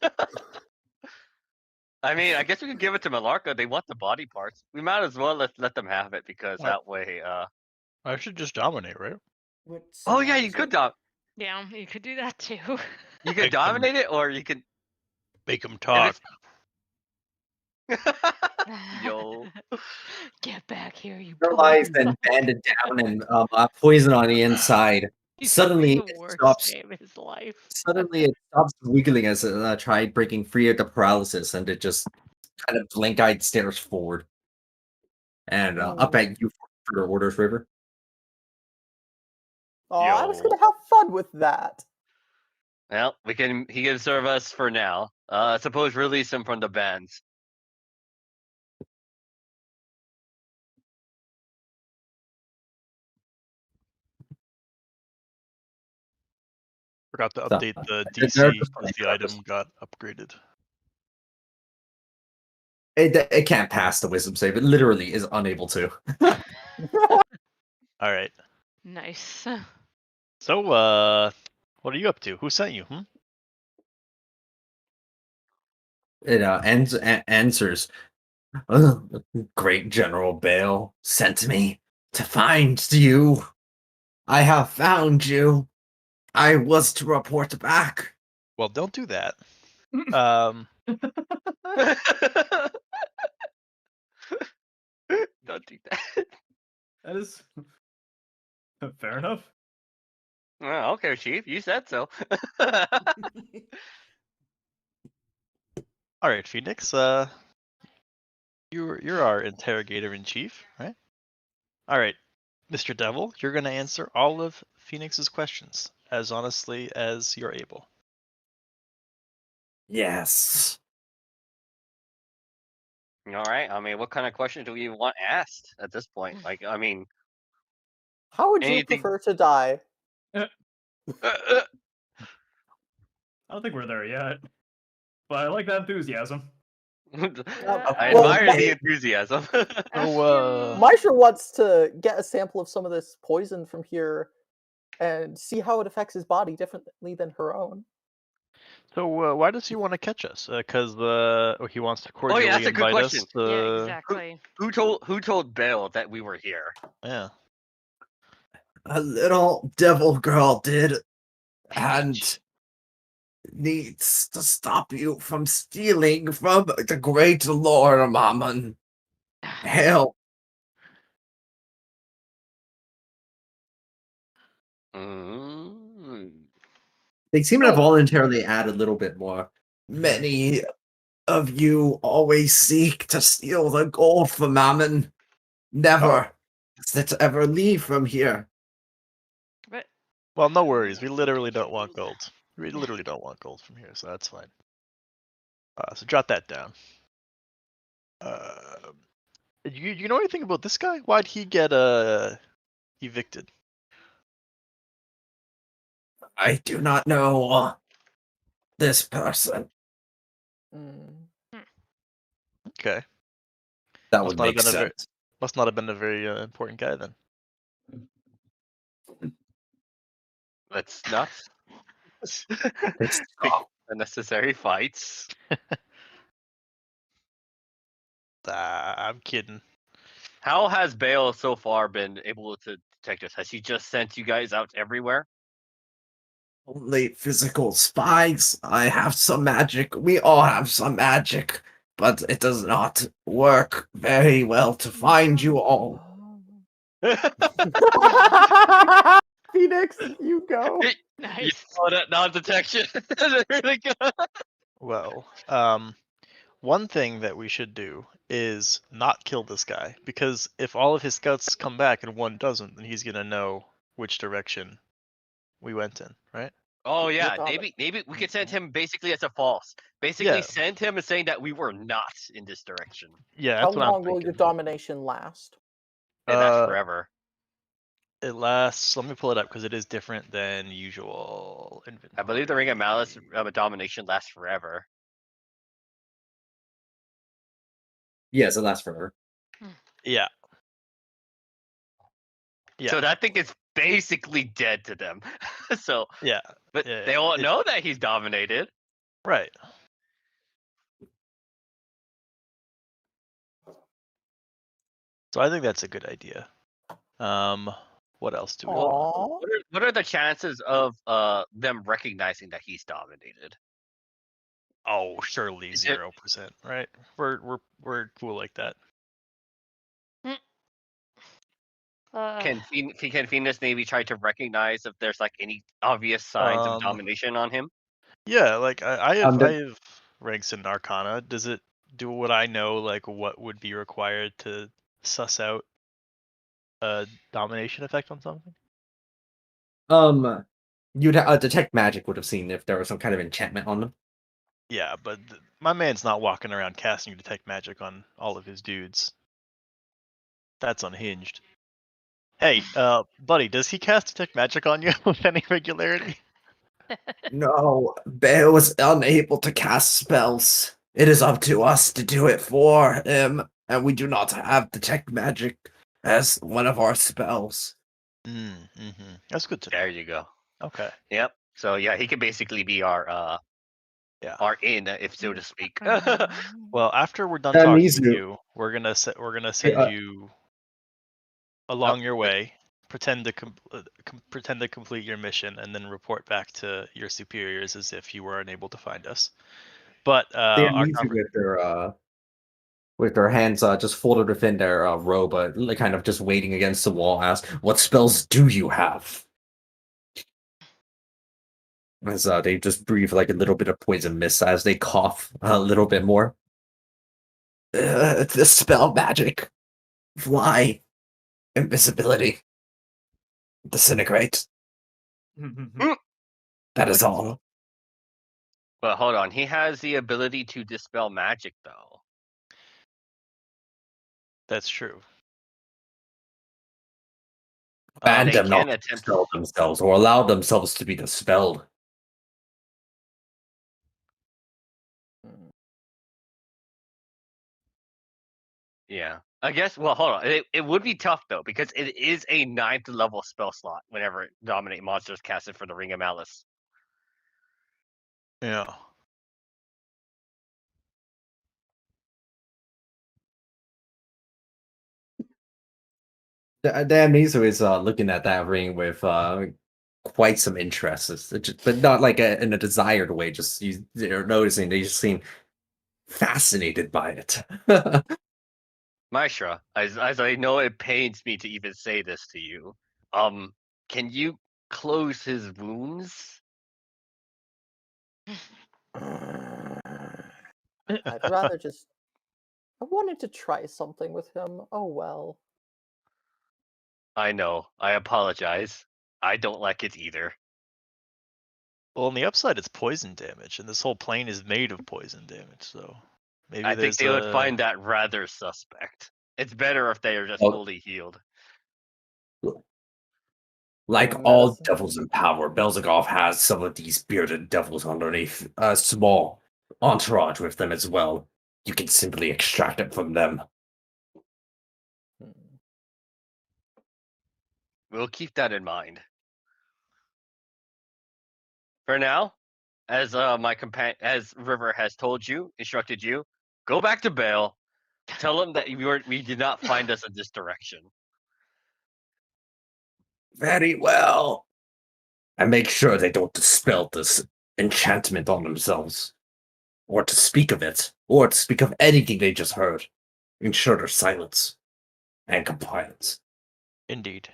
I mean, I guess we could give it to Malarka. They want the body parts. We might as well let them have it because that way. I should just dominate, right? Oh yeah, you could Yeah, you could do that too. You could dominate it, or you could make them talk. Yo. Get back here, you Paralyzed poison and banded down and poison on the inside. He's Suddenly having the it worst stops. day of his life. Suddenly it stops wiggling as it tried breaking free of the paralysis, and it just kind of blank-eyed stares forward and up at you for your orders, River. Oh, I was gonna have fun with that. Well, he can serve us for now. Suppose release him from the bands. Forgot to So, update the they're DC just because the item got upgraded. It can't pass the wisdom save. It literally is unable to. All right. Nice. So, what are you up to? Who sent you? It answers. Great General Bale sent me to find you. I have found you. I was to report back. Well, don't do that. Don't do that. That is fair enough. Oh, okay, Chief. You said so. All right, Phoenix. You're our interrogator in chief, right? All right, Mr. Devil, you're gonna answer all of Phoenix's questions as honestly as you're able. Yes. All right. I mean, what kind of questions do we even want asked at this point? Like, I mean, How would you anything. prefer to die? I don't think we're there yet, but I like that enthusiasm. I well, admire the enthusiasm. Maisha wants to get a sample of some of this poison from here and see how it affects his body differently than her own. So why does he want to catch us? Because he wants to Oh cordially yeah, that's a good invite question. us to... Yeah, exactly. Who told Bill that we were here? Yeah. A little devil girl did. And needs to stop you from stealing from the great Lord Mammon. Help. Mm. They seem to voluntarily add a little bit more. Many of you always seek to steal the gold from Mammon. Never does it ever leave from here. But Well, no worries. We literally don't want gold. We literally don't want gold from here, so that's fine. So jot that down. You know anything about this guy? Why'd he get evicted? I do not know this person. Mm. Okay. That Must would not have make been a very sense. must not have been a very important guy then. Let's not It's pick unnecessary fights. I'm kidding. How has Bale so far been able to detect us? Has he just sent you guys out everywhere? only physical spies. I have some magic. We all have some magic, but it does not work very well to find you all. Phoenix, you go. You nice. call that non-detection. Really good. Well, one thing that we should do is not kill this guy, because if all of his scouts come back and one doesn't, then he's gonna know which direction we went in, right? Oh With yeah, all maybe we could send him basically as a false. Basically, Yeah. send him as saying that we were not in this direction. Yeah, How that's what I'm long will your thinking. domination last? It lasts Uh, forever. it lasts. Let me pull it up because it is different than usual inventory. I believe the Ring of Malice domination lasts forever. Yes, it lasts forever. Yeah. Yeah. So that thing is basically dead to them. So, Yeah. but Yeah. they won't know that he's dominated. Right. So I think that's a good idea. What else do we want? Aww. What are the chances of them recognizing that he's dominated? Oh, surely Is it 0%, right? We're cool like that. can Venus maybe try to recognize if there's like any obvious signs of domination on him? Yeah, like I have The- I have ranks in Arcana. Does it do what I know? Like what would be required to suss out a domination effect on something? You'd detect magic would have seen if there was some kind of enchantment on them. Yeah, but my man's not walking around casting detect magic on all of his dudes. That's unhinged. Hey, buddy, does he cast detect magic on you with any regularity? No, Bear was unable to cast spells. It is up to us to do it for him, and we do not have detect magic as one of our spells. Mm-hmm. That's good to know. There you go. Okay. Yep. So yeah, he could basically be our Yeah. our in, if so to speak. Well, after we're done And talking these to two- you, we're gonna send you along your way. Pretend to pretend to complete your mission, and then report back to your superiors as if you were unable to find us. But they our need you with their hands just folded within their robe, like, kind of just waiting against the wall. Ask, "What spells do you have?" As they just breathe like a little bit of poison mist as they cough a little bit more. The spell magic, fly, invisibility, disintegrate. That is all. But hold on, he has the ability to dispel magic though. That's true. Ban They them not can to attempt. dispel themselves or allow themselves to be dispelled. Yeah. I guess. Well, hold on. It would be tough though because it is a 9th level spell slot. Whenever dominate monsters casted for the Ring of Malice. Yeah. Damn Nisu is looking at that ring with quite some interest, but not like in a desired way. Just they're noticing, they just seem fascinated by it. Maestra, as I know it pains me to even say this to you, can you close his wounds? I'd rather just. I wanted to try something with him. Oh well. I know. I apologize. I don't like it either. Well, on the upside, it's poison damage, and this whole plane is made of poison damage. So maybe I think there's they would a. find that rather suspect. It's better if they are just Well, fully healed. like all Medicine. devils in power, Belzagov has some of these bearded devils underneath a small entourage with them as well. You can simply extract it from them. Hmm. We'll keep that in mind. For now, as my companion, as River has told you, instructed you, go back to Bale. Tell him that we did not find us in this direction. Very well. And make sure they don't dispel this enchantment on themselves, or to speak of it, or to speak of anything they just heard. Ensure their silence and compliance. Indeed.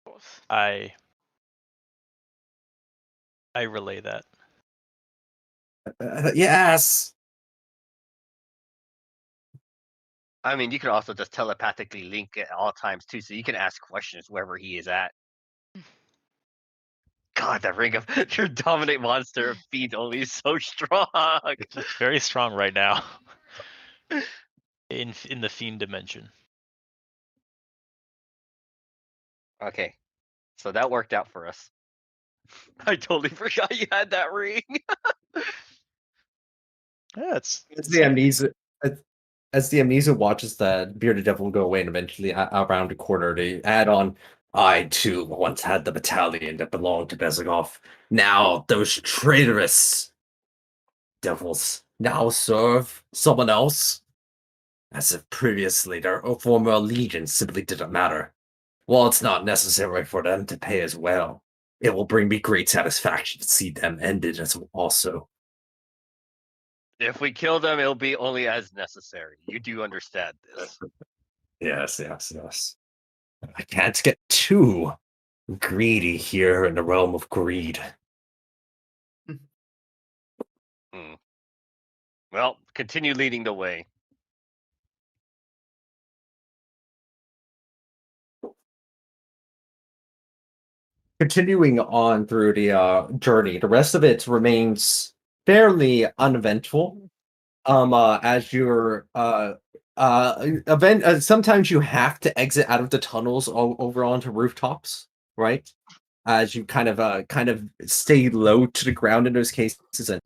Of course. I relay that. Yes. I mean, you can also just telepathically link at all times too, so you can ask questions wherever he is at. God, that ring of your dominate monster feed only is so strong. It's very strong right now. in the fiend dimension. Okay, so that worked out for us. I totally forgot you had that ring. Yeah, it's As the amnesia, as the amnesia watches the bearded devil go away, and eventually around a corner, they add on. I too once had the battalion that belonged to Bezagov. Now those traitorous devils now serve someone else, as if previously their former allegiance simply didn't matter. While it's not necessary for them to pay as well, it will bring me great satisfaction to see them ended as also. If we kill them, it'll be only as necessary. You do understand this. Yes, yes, yes. I can't get too greedy here in the realm of greed. Hmm. Well, continue leading the way. Continuing on through the journey, the rest of it remains fairly uneventful. As you're sometimes you have to exit out of the tunnels over onto rooftops, right? As you kind of stay low to the ground in those cases, and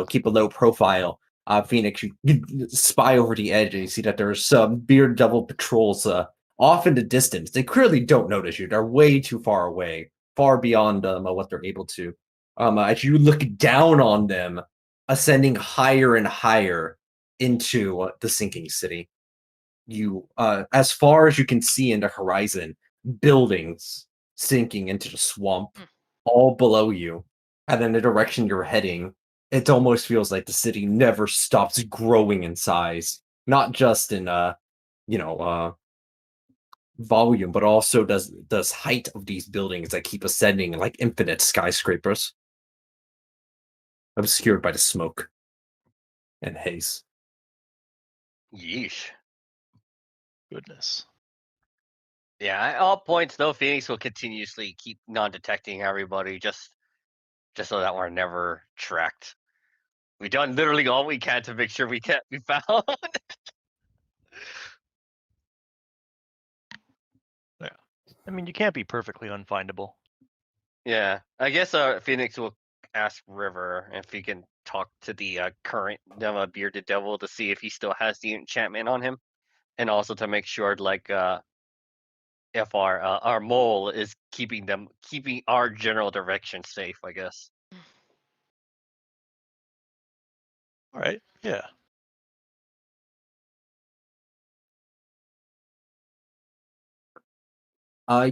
keep a low profile. Phoenix, you spy over the edge and you see that there's some beard devil patrols off in the distance. They clearly don't notice you. They're way too far away, far beyond what they're able to. As you look down on them, ascending higher and higher into the sinking city, you as far as you can see in the horizon, buildings sinking into the swamp all below you, and in the direction you're heading, it almost feels like the city never stops growing in size, not just in you know volume, but also does height of these buildings that keep ascending like infinite skyscrapers, obscured by the smoke and haze. Yeesh. Goodness. Yeah, at all points though, Phoenix will continuously keep non-detecting everybody, just so that we're never tracked. We've done literally all we can to make sure we can't be found. Yeah. I mean, you can't be perfectly unfindable. Yeah, I guess Phoenix will ask River if he can talk to the current bearded devil to see if he still has the enchantment on him, and also to make sure like if our mole is keeping our general direction safe, I guess. All right. Yeah.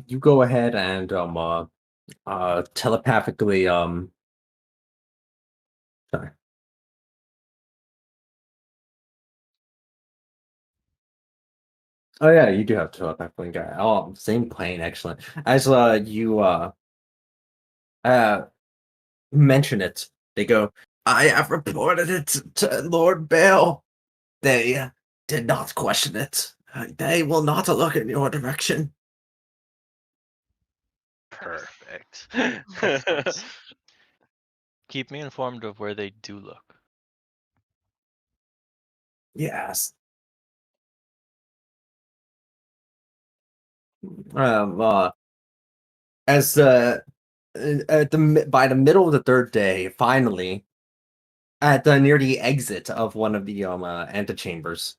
You go ahead and telepathically sorry. Oh yeah, you do have telepathically guy. Oh, same plane, excellent. As you uh mention it, they go, I have reported it to Lord Bale. They did not question it. They will not look in your direction. Perfect. Excellent. Keep me informed of where they do look. Yes. Um, as by the middle of the third day, finally, at the near the exit of one of the antechambers,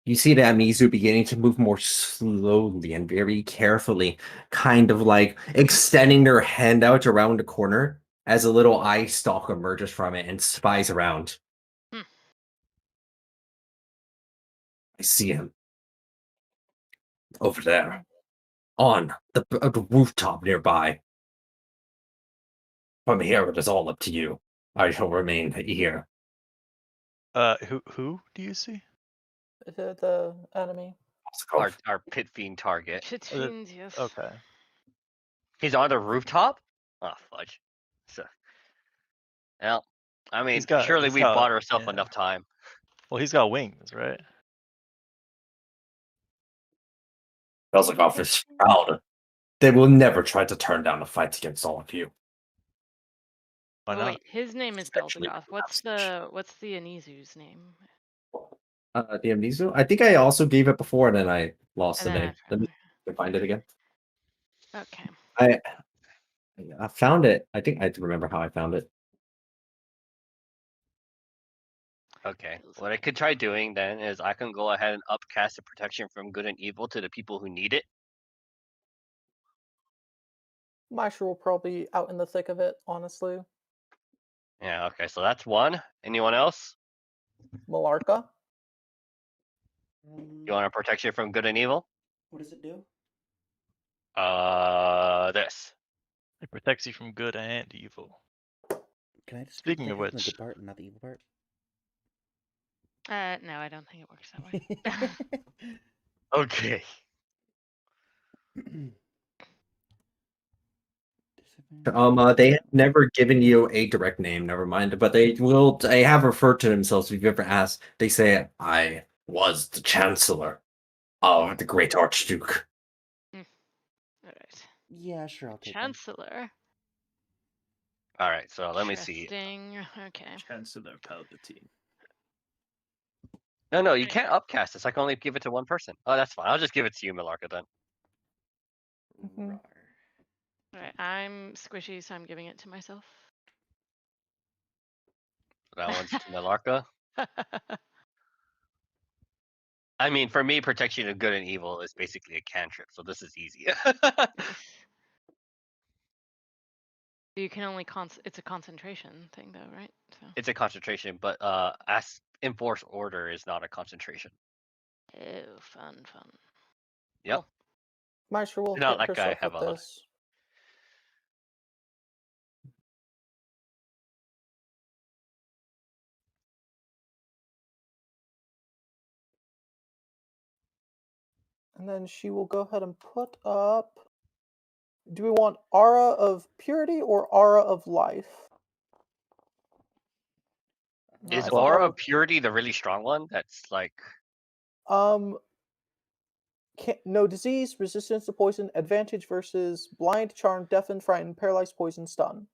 you see the Amizu beginning to move more slowly and very carefully, kind of like extending their hand out around the corner as a little eye stalk emerges from it and spies around. Hmm. I see him over there on the rooftop nearby. From here, it is all up to you. I shall remain here. Who do you see? The enemy. Our pit fiend target. Pit fiend, yes. Okay. He's on the rooftop? Oh, fudge. So, well, I mean, surely we bought ourselves enough time. Well, he's got wings, right? Belzakov is proud. They will never try to turn down a fight against all of you. Why Oh not? wait, his name is Especially Belzagoth. What's the Anizu's name? The Amnesia? I think I also gave it before and then I lost And the then name. Let me find it again. Okay. I found it. I think I remember how I found it. Okay. What I could try doing then is I can go ahead and upcast the protection from good and evil to the people who need it. Maisha will probably out in the thick of it, honestly. Yeah, okay, so that's one. Anyone else? Malarka? You want a protection from good and evil? What does it do? This. It protects you from good and evil. Can I just Speaking of protect it from the which, good part and not the evil part? No, I don't think it works that way. Okay. They have never given you a direct name, never mind, but they have referred to themselves if you've ever asked. They say, I was the Chancellor of the Great Archduke. Alright. Yeah, sure, I'll take one. Chancellor. Alright, so let me see. Interesting. Okay. Chancellor Palpatine. No, you can't upcast this. I can only give it to one person. Oh, that's fine. I'll just give it to you, Milarka, then. Rawr. Alright, I'm squishy, so I'm giving it to myself. That one's to Milarka. I mean, for me, protection of good and evil is basically a cantrip, so this is easy. Nice. You can only it's a concentration thing though, right? So. It's a concentration, but enforce order is not a concentration. Oh, fun. Yep. Cool. Maisha will Not hit like I herself have with a. this. And then she will go ahead and put up. Do we want Aura of Purity or Aura of Life? Is I think Aura Aura of Purity the really strong one? That's like. No disease, resistance to poison, advantage versus blind, charm, deafen, frighten, paralyzed, poison, stun.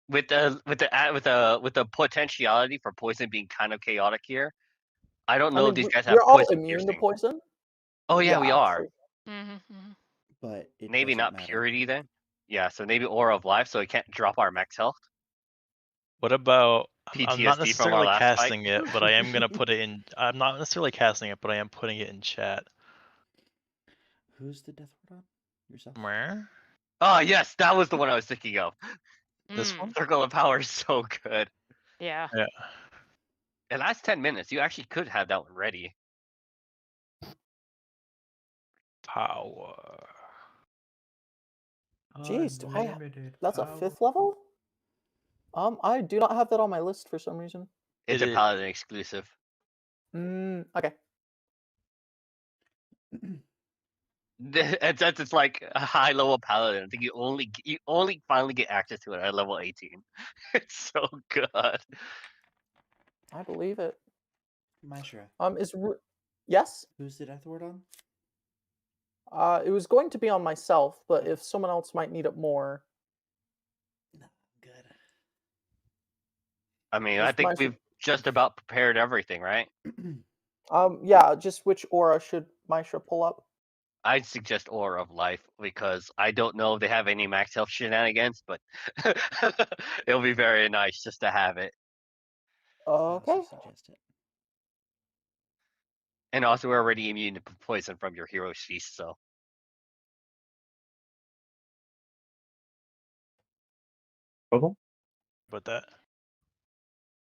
With the potentiality for poison being kind of chaotic here, I don't know if these guys have we're all poison immune to piercing. poison. Oh yeah, we are. But it Maybe doesn't not matter. purity then. Yeah, so maybe Aura of Life, so it can't drop our max health. What about? I'm not PTSD from our necessarily last fight. casting it, but I am gonna put it in. I'm not necessarily casting it, but I am putting it in chat. Who's the Death Ward on? Yourself? Where? Oh yes, that was the one I was thinking of. This one? Circle of Power is so good. Yeah. Yeah. The last 10 minutes, you actually could have that one ready. Power. Jeez, do I have... Unlimited That's a power. 5th level? I do not have that on my list for some reason. It's a paladin exclusive. Okay. It's like a high level paladin. I think you only finally get access to it at level 18. It's so good. I believe it. Mashra, Yes? who's the death ward on? It was going to be on myself, but if someone else might need it more... No, good. I mean, I think we've just about prepared everything, right? Yeah, just which aura should Maisha pull up? I'd suggest Aura of Life because I don't know if they have any max health shenanigans, but it'll be very nice just to have it. Okay. I also suggest it. And also, we're already immune to poison from your hero's feast, so. Bubble? About that.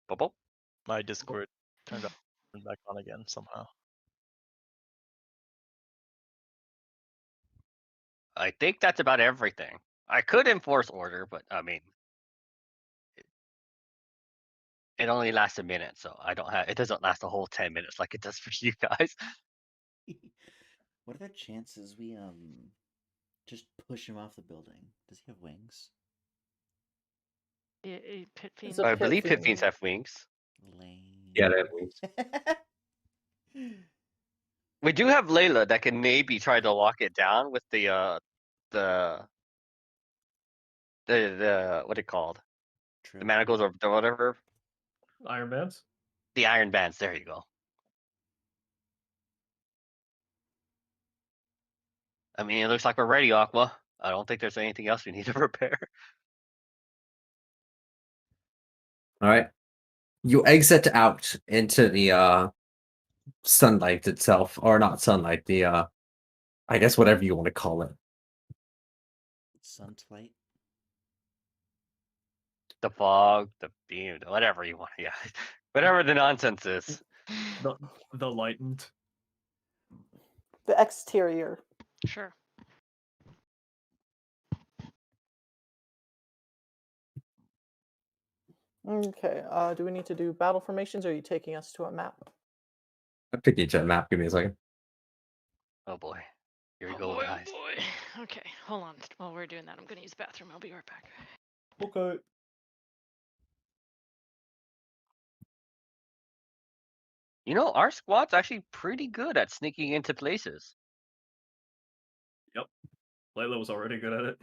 Bubble? My Discord turned back on again somehow. I think that's about everything. I could enforce order, but I mean, it only lasts a minute, so I don't have. It doesn't last a whole 10 minutes like it does for you guys. What are the chances we just push him off the building? Does he have wings? Pit It's fiends. a I pit believe pit fiend. fiends have wings. Lame. Yeah, they have wings. We do have Layla that can maybe try to lock it down with the what it called? True. The manacles or whatever. Iron Bands? The iron bands. There you go. I mean, it looks like we're ready, Aqua. I don't think there's anything else we need to prepare. All right. You exit out into the sunlight itself, or not sunlight, the I guess whatever you want to call it. Sunlight. The fog, the beam, whatever you want. Yeah, whatever the nonsense is. The lightened. The exterior. Sure. Okay, do we need to do battle formations, or are you taking us to a map? I pick each map. Give me a second. Oh boy, here we Oh go, boy, guys. oh boy. Okay, hold on. While we're doing that, I'm gonna use the bathroom. I'll be right back. Okay. You know, our squad's actually pretty good at sneaking into places. Yep. Layla was already good at it.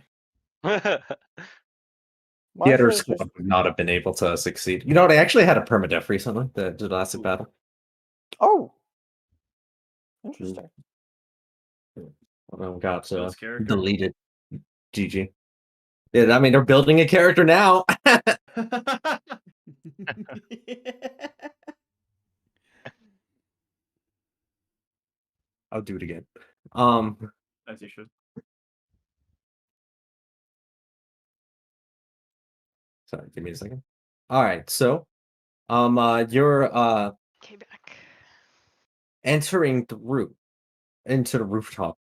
The other Marsha's squad just... would not have been able to succeed. You know, they actually had a permadeath recently, the last battle. Oh! Interesting. Got Builds character. deleted. GG. Yeah, I mean, they're building a character now. I'll do it again. As you should. Sorry, give me a second. All right, so you're Okay, back. entering through into the rooftop.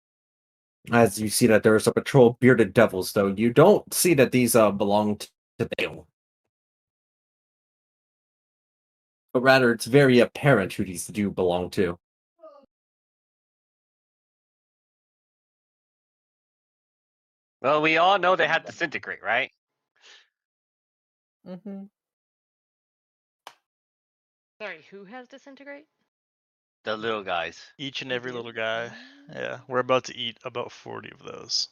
As you see that there's a patrol of bearded devils, though you don't see that these belong to Bale. But rather it's very apparent who these do belong to. Well, we all know they had disintegrate, right? Mm-hmm. Sorry, who has disintegrate? The little guys. Each and We every do? little guy. Yeah, we're about to eat about 40 of those.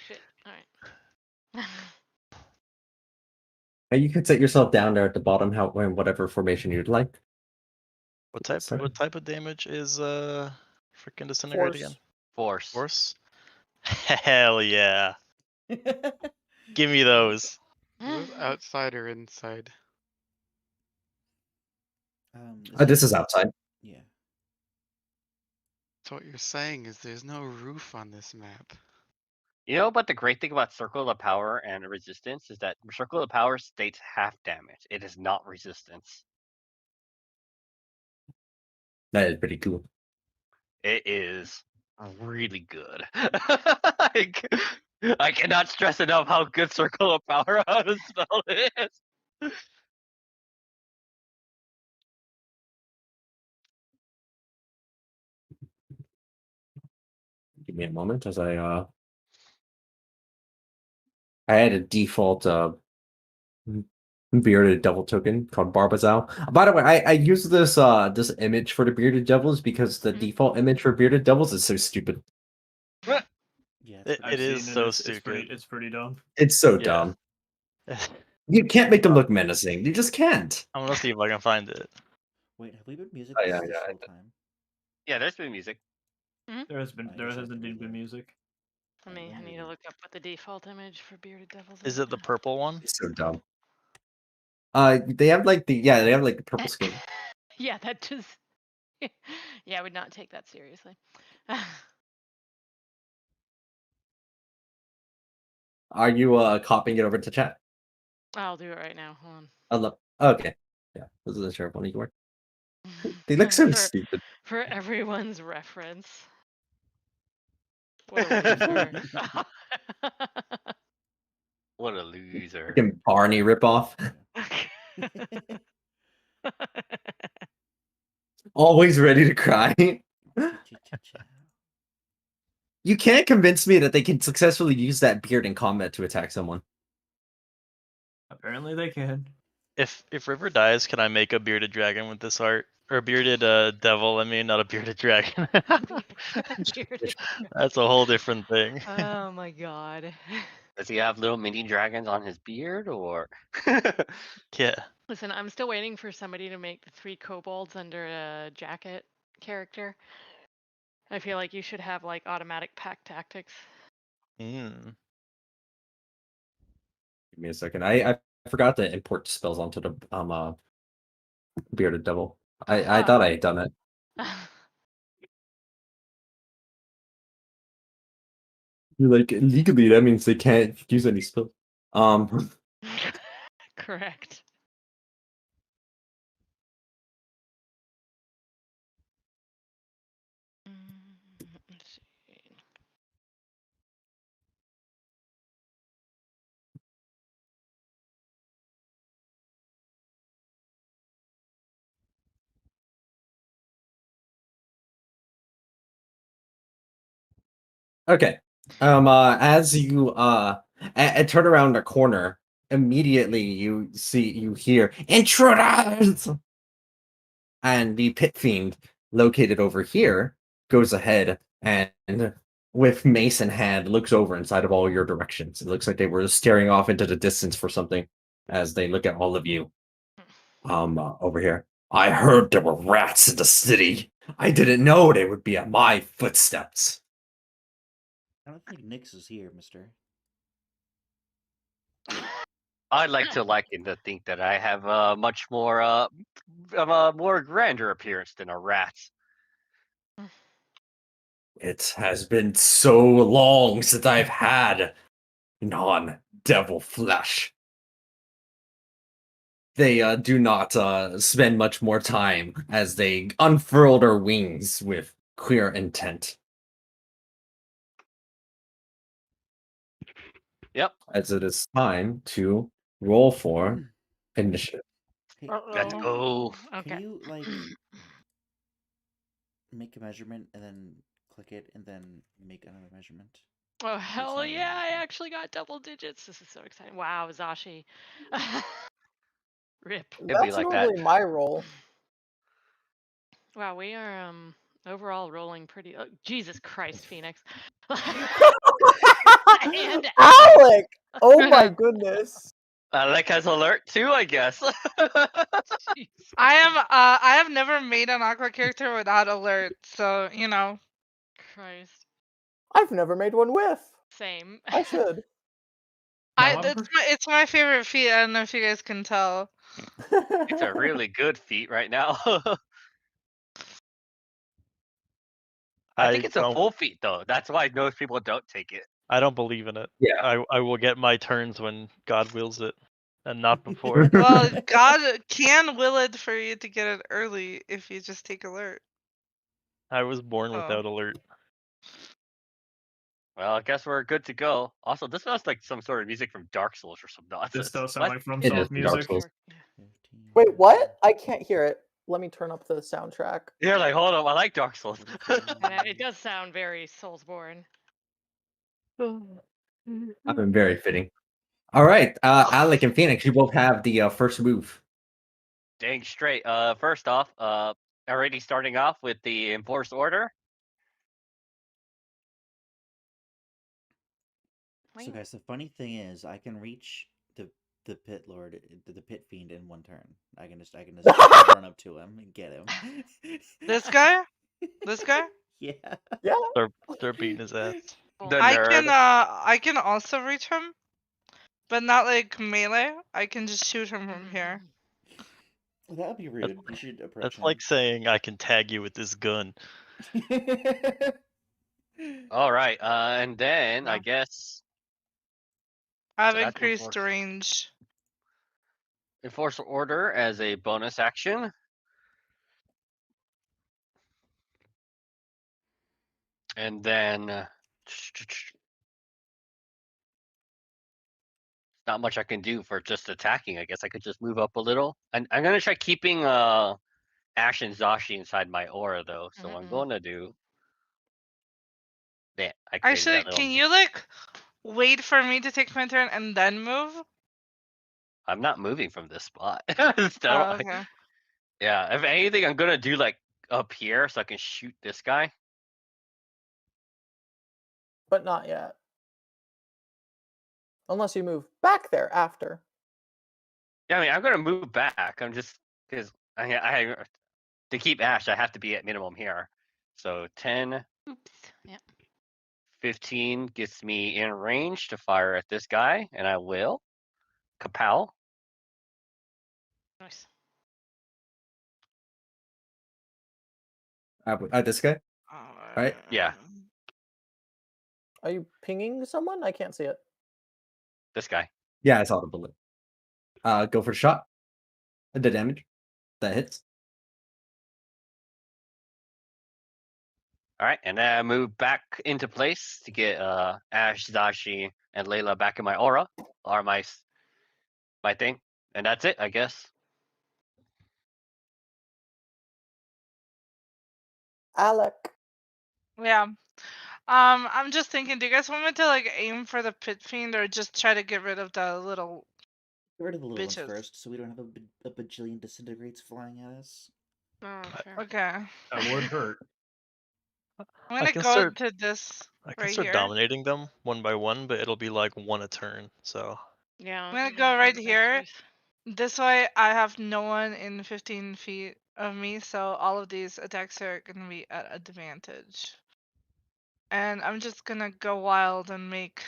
Shit. Alright. You could set yourself down there at the bottom, in whatever formation you'd like. What type of damage is freaking disintegrate again? Force. Force? Hell yeah. Give me those. Was outside or inside? This is outside. Yeah. So what you're saying is there's no roof on this map. You know, but the great thing about Circle of Power and Resistance is that Circle of Power states half damage. It is not resistance. That is pretty cool. It is really good. Like, I cannot stress enough how good Circle of Power out of spell is. Give me a moment as I had a default bearded devil token called Barbazal. By the way, I use this this image for the bearded devils because the default image for bearded devils is so stupid. Yeah, It is so stupid. It's pretty dumb. It's so Yeah. dumb. You can't make them look menacing. You just can't. I'm gonna see if I can find it. Wait, have we been music Yeah, this yeah, whole time? Yeah, there's been music. There has guess indeed been music. I need to look up what the default image for bearded devils Is it the purple one? It's so dumb. They have like the purple skin. Yeah, that just. Yeah, I would not take that seriously. Are you copying it over to chat? I'll do it right now. Hold on. I love. Okay, yeah, this is a sure one you were. They look so stupid. For everyone's reference. What a loser. What a loser. Freaking Barney ripoff. Always ready to cry. You can't convince me that they can successfully use that beard in combat to attack someone. Apparently they can. If River dies, can I make a bearded dragon with this art? Or a bearded devil, I mean, not a bearded dragon. That's a whole different thing. Oh my god. Does he have little mini dragons on his beard, or? Yeah. Listen, I'm still waiting for somebody to make the 3 kobolds under a jacket character. I feel like you should have like automatic pack tactics. Mm. Give me a second. I forgot to import spells onto the bearded devil. I thought I had done it. Like legally, that means they can't use any spells. Correct. Let's see. Okay. As you turn around the corner, immediately you hear intruders, and the pit fiend located over here goes ahead and with mace in hand looks over inside of all your directions. It looks like they were staring off into the distance for something as they look at all of you. Over here. I heard there were rats in the city. I didn't know they would be at my footsteps. I don't think Nyx is here, mister. I'd like to think that I have a much more of a more grander appearance than a rat. It has been so long since I've had non-devil flesh. They do not spend much more time as they unfurl their wings with clear intent. Yep. As it is time to roll for initiative. Hey, Let's go. Okay. Can you like make a measurement and then click it and then make another measurement? Oh hell yeah! I actually got double digits. This is so exciting. Wow, Zashi. Rip. That's like normally my role. Wow, we are overall rolling pretty. Oh, Jesus Christ, Phoenix. And Alec! Oh my goodness. Alec has alert too, I guess. I have never made an aqua character without alert, so you know. Christ. I've never made one with. Same. I should. It's my favorite feat. I don't know if you guys can tell. It's a really good feat right now. I think it's a full feat though. That's why most people don't take it. I don't believe in it. Yeah. I will get my turns when God wills it, and not before. Well, God can will it for you to get it early if you just take alert. I was born without alert. Well, I guess we're good to go. Also, this sounds like some sort of music from Dark Souls or some nonsense. This does sound What? like From It is Soft from Dark music. Souls. Wait, what? I can't hear it. Let me turn up the soundtrack. You're like, hold on, I like Dark Souls. It does sound very Soulsborne. I've been very fitting. All right, Alec and Phoenix, you both have the first move. Dang straight. First off, already starting off with the enforced order. So guys, the funny thing is, I can reach the pit lord, the pit fiend in one turn. I can just run up to him and get him. This guy? This guy? Yeah. Yeah. They're beating his ass. The I nerd. can also reach him, but not like melee. I can just shoot him from here. That would be rude. You should approach That's him. like saying I can tag you with this gun. All right. And then I Yeah. guess I have so that's increased range. enforced order as a bonus action. And then not much I can do for just attacking. I guess I could just move up a little. And I'm gonna try keeping Ash and Zashi inside my aura though. So I'm gonna do. Yeah, I created Actually, that little. can you like wait for me to take my turn and then move? I'm not moving from this spot. Oh, okay. Yeah, if anything, I'm gonna do like up here so I can shoot this guy. But not yet. Unless you move back there after. Yeah, I mean, I'm gonna move back. I'm just because I to keep Ash, I have to be at minimum here. So 10, Oops. Yeah. 15 gets me in range to fire at this guy, and I will. Kapow. Nice. This guy. Right? Yeah, Are you pinging someone? I can't see it. this guy. Yeah, I saw the bullet. Go for the shot. The damage that hits. All right, and then I move back into place to get Ash, Zashi, and Layla back in my aura, or my thing, and that's it, I guess. Alec. Yeah. I'm just thinking, do you guys want me to like aim for the pit fiend or just try to get rid of the little Get rid of the little bitches? ones first, so we don't have a bajillion disintegrates flying at us. Oh, fair. Okay. That would hurt. I'm I gonna can go start. to this I can right start here. dominating them one by one, but it'll be like one a turn. So Yeah. I'm gonna go right here. This way I have no one in 15 feet of me, so all of these attacks are gonna be at advantage. And I'm just gonna go wild and make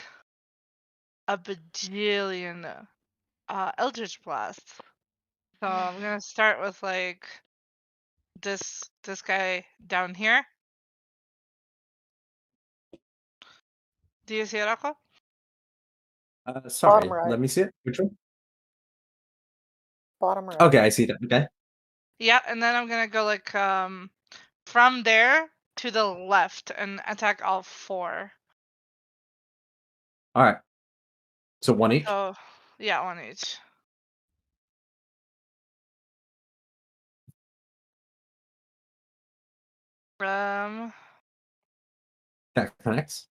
a bajillion Eldritch Blasts. So I'm gonna start with like this guy down here. Do you see it, Aqua? Sorry, Bottom right. let me see it. Which one? Bottom right. Okay, I see that. Okay. Yeah, and then I'm gonna go like from there to the left and attack all four. All right. So one each. So yeah, one each. That connects.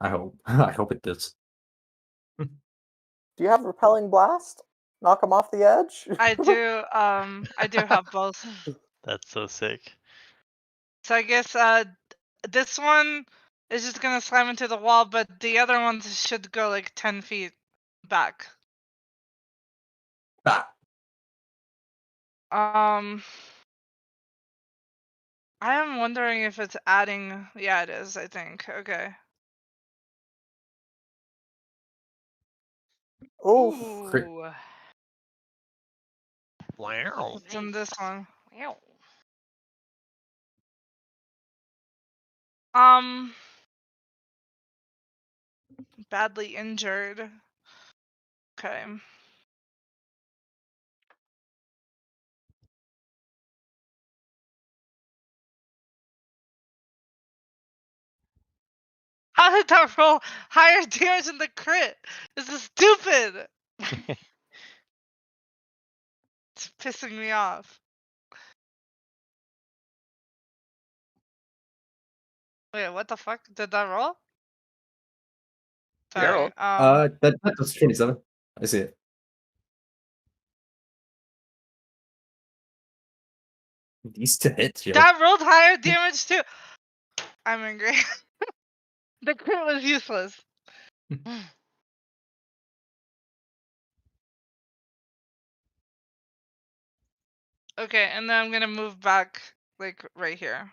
I hope. I hope it does. Do you have repelling blast? Knock him off the edge? I do have both. that's so sick. So I guess this one is just gonna slam into the wall, but the other ones should go like 10 feet back. Ah. I am wondering if it's adding. Yeah, it is. I think. Okay. Oof. Ooh. Wow. What's in this one? Wow. Badly injured. Okay. How did that roll higher damage than the crit? This is stupid. It's pissing me off. Wait, what the fuck? Did that roll? Yeah, Sorry. roll. That was 27. I see it. These two hits, yo. That rolled higher damage too. I'm angry. The crit was useless. Okay, and then I'm gonna move back, like, right here.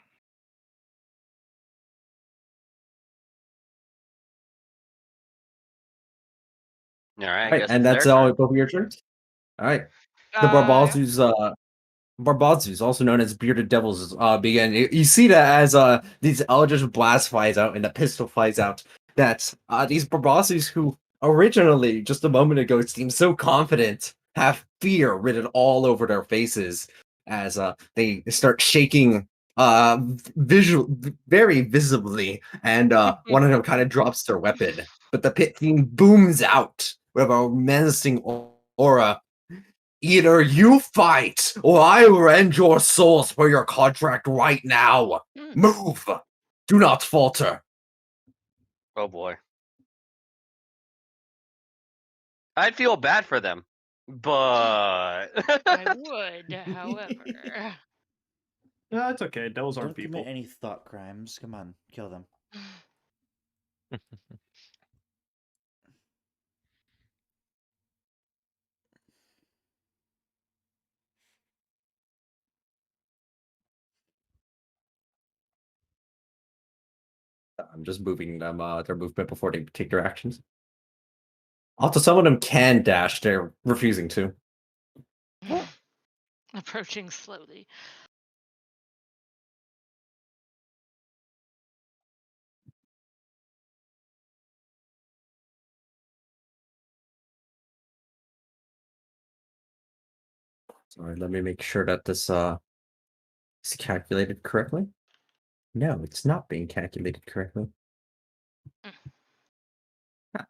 All right, I Alright, guess and it's that's their all turn. both of your turns? Alright. The Yeah. Barbazus, also known as Bearded Devils, begin. You see that as these Eldritch Blast flies out and the pistol flies out, that these Barbazus who originally, just a moment ago, seemed so confident, have fear written all over their faces as they start shaking very visibly, and one of them kind of drops their weapon. But the pit fiend booms out with a menacing aura. Either you fight, or I will end your souls for your contract right now. Move! Do not falter. Oh boy. I'd feel bad for them, but I would, however. No, it's okay. Devils aren't Don't people. commit any thought crimes. Come on, kill them. I'm just moving them their movement before they take their actions. Also, some of them can dash, they're refusing to. Approaching slowly. Sorry, let me make sure that this is calculated correctly. No, it's not being calculated correctly.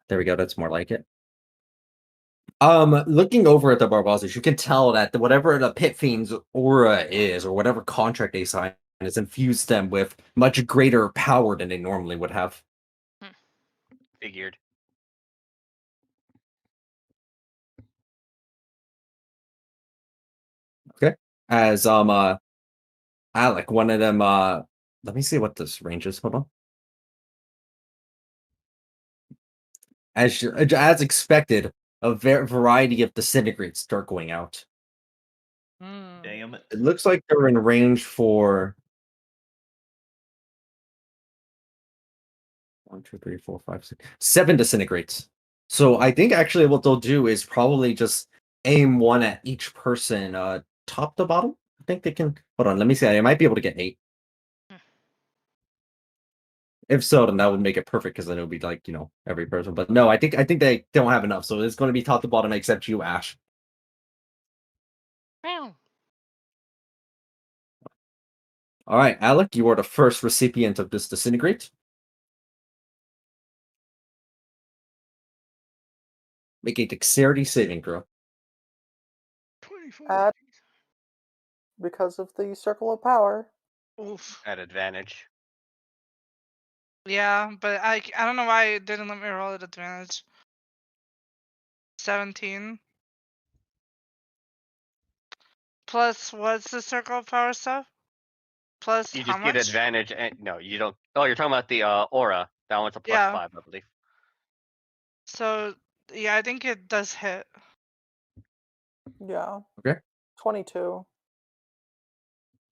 There we go, that's more like it. Looking over at the Barbazus, you can tell that whatever the Pit Fiend's aura is, or whatever contract they sign, has infused them with much greater power than they normally would have. figured. Okay. As Alec, one of them let me see what this range is. Hold on. As expected, a variety of disintegrates start going out. Damn it. It looks like they're in range for 1, 2, 3, 4, 5, 6, 7 disintegrates. So I think actually what they'll do is probably just aim one at each person, top to bottom. I think they can. Hold on, let me see. I might be able to get 8. If so, then that would make it perfect because then it would be like, every person. But no, I think they don't have enough. So it's going to be top to bottom except you, Ash. Meow. All right, Alec, you are the first recipient of this disintegrate. Make a dexterity saving throw. 24. Because of the circle of power. Oof. At advantage. Yeah, but I don't know why it didn't let me roll at advantage. 17. Plus, what's the circle of power stuff? Plus You how just get much? advantage, and no, you don't. Oh, you're talking about the aura. That one's a +5, Yeah. I believe. So, yeah, I think it does hit. Yeah. Okay. 22.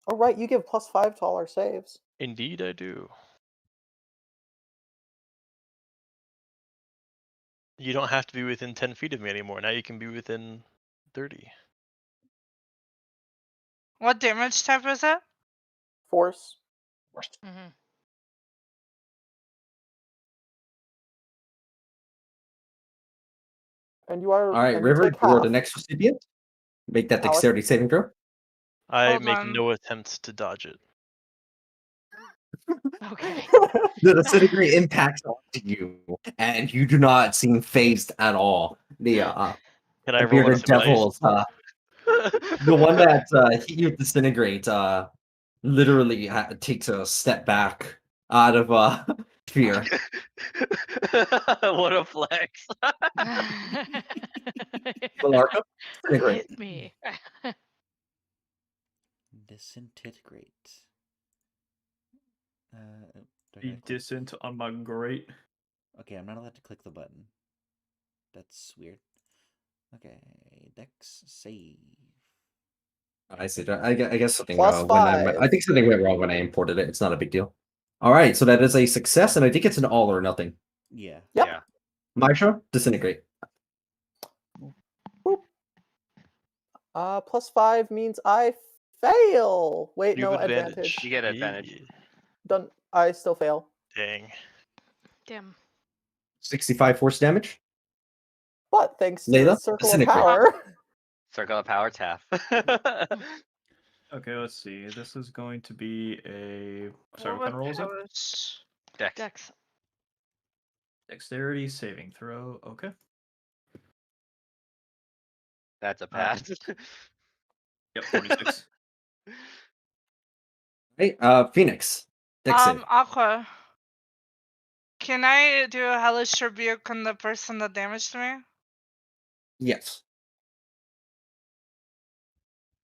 Oh, right, you give +5 to all our saves. Indeed, I do. You don't have to be within 10 feet of me anymore. Now you can be within 30. What damage type is it? Force. Mm-hmm. And you are. All right, and you River, take you are the half. next recipient. Make that Alec? dexterity saving throw. I Hold make on. no attempts to dodge it. Okay. The disintegrate impacts onto you, and you do not seem phased at all. The Can I the roll bearded intimidate? devils, the one that hit you with disintegrate, literally takes a step back out of fear. What a flex. Malarka, disintegrate. Hit me. Disintegrate. Do I Be gotta click? distant on my grate. Okay, I'm not allowed to click the button. That's weird. Okay, Dex save. I see. I guess something Plus when I 5. think something went wrong when I imported it. It's not a big deal. All right, so that is a success, and I think it's an all or nothing. Yeah. Yep. Yeah. Maisha, disintegrate. Boop. Plus 5 means I fail. Wait, You no, have advantage. You get advantage. Yeah. Don't I still fail? Dang. Damn. 65 force damage. But thanks to Layla, Circle of disintegrate. Power. Circle of power tap. Okay, let's see. This is going to be a. Sorry, what What kind of roll is it? powers? Dex. Dex. Dexterity saving throw. Okay. That's a pass. Yep, 46. Hey, Phoenix. Dex save. Aqua. Can I do a hellish rebuke on the person that damaged me? Yes.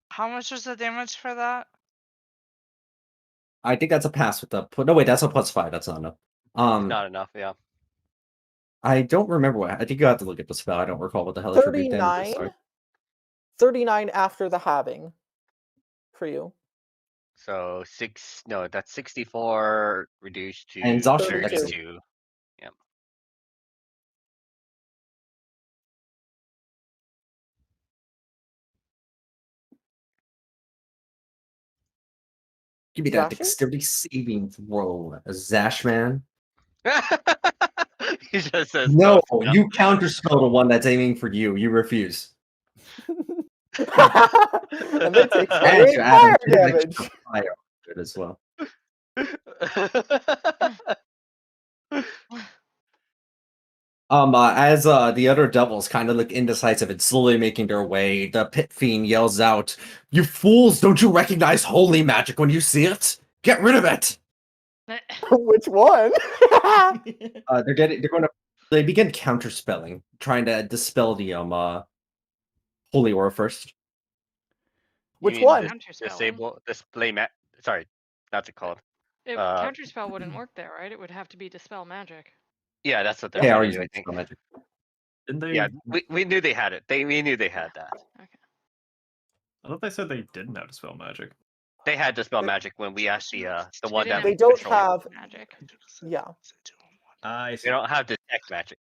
How much was the damage for that? I think that's a pass with the no wait, that's a +5. That's not enough. Not enough, yeah. I don't remember what I think you have to look at the spell. I don't recall what the hellish rebuke damage is. 39. 39 after the halving. For you. So that's 64 reduced And to exhaustion Dex save. 32. Yep. Give me that Zashing? dexterity saving throw, Zashman. He just says No, no. you counterspell the one that's aiming for you. You refuse. And they take And 28 you add fire a bit of damage. extra fire on it as well. As the other devils kind of look indecisive and slowly making their way, the pit fiend yells out, "You fools! Don't you recognize holy magic when you see it? Get rid of it!" Which one? They begin counterspelling, trying to dispel the holy aura first. You Which mean one? disable display sorry, that's it called. Counterspell wouldn't work there, right? It would have to be dispel magic. Yeah, that's what they're They are trying to do, I using think. dispel magic. Didn't they? Yeah, we knew they had it. We knew they had that. Okay. I thought they said they didn't have dispel magic. They had dispel They- magic when we asked the They one didn't that They don't controlled it. have. magic. Yeah. I They see. don't have detect magic.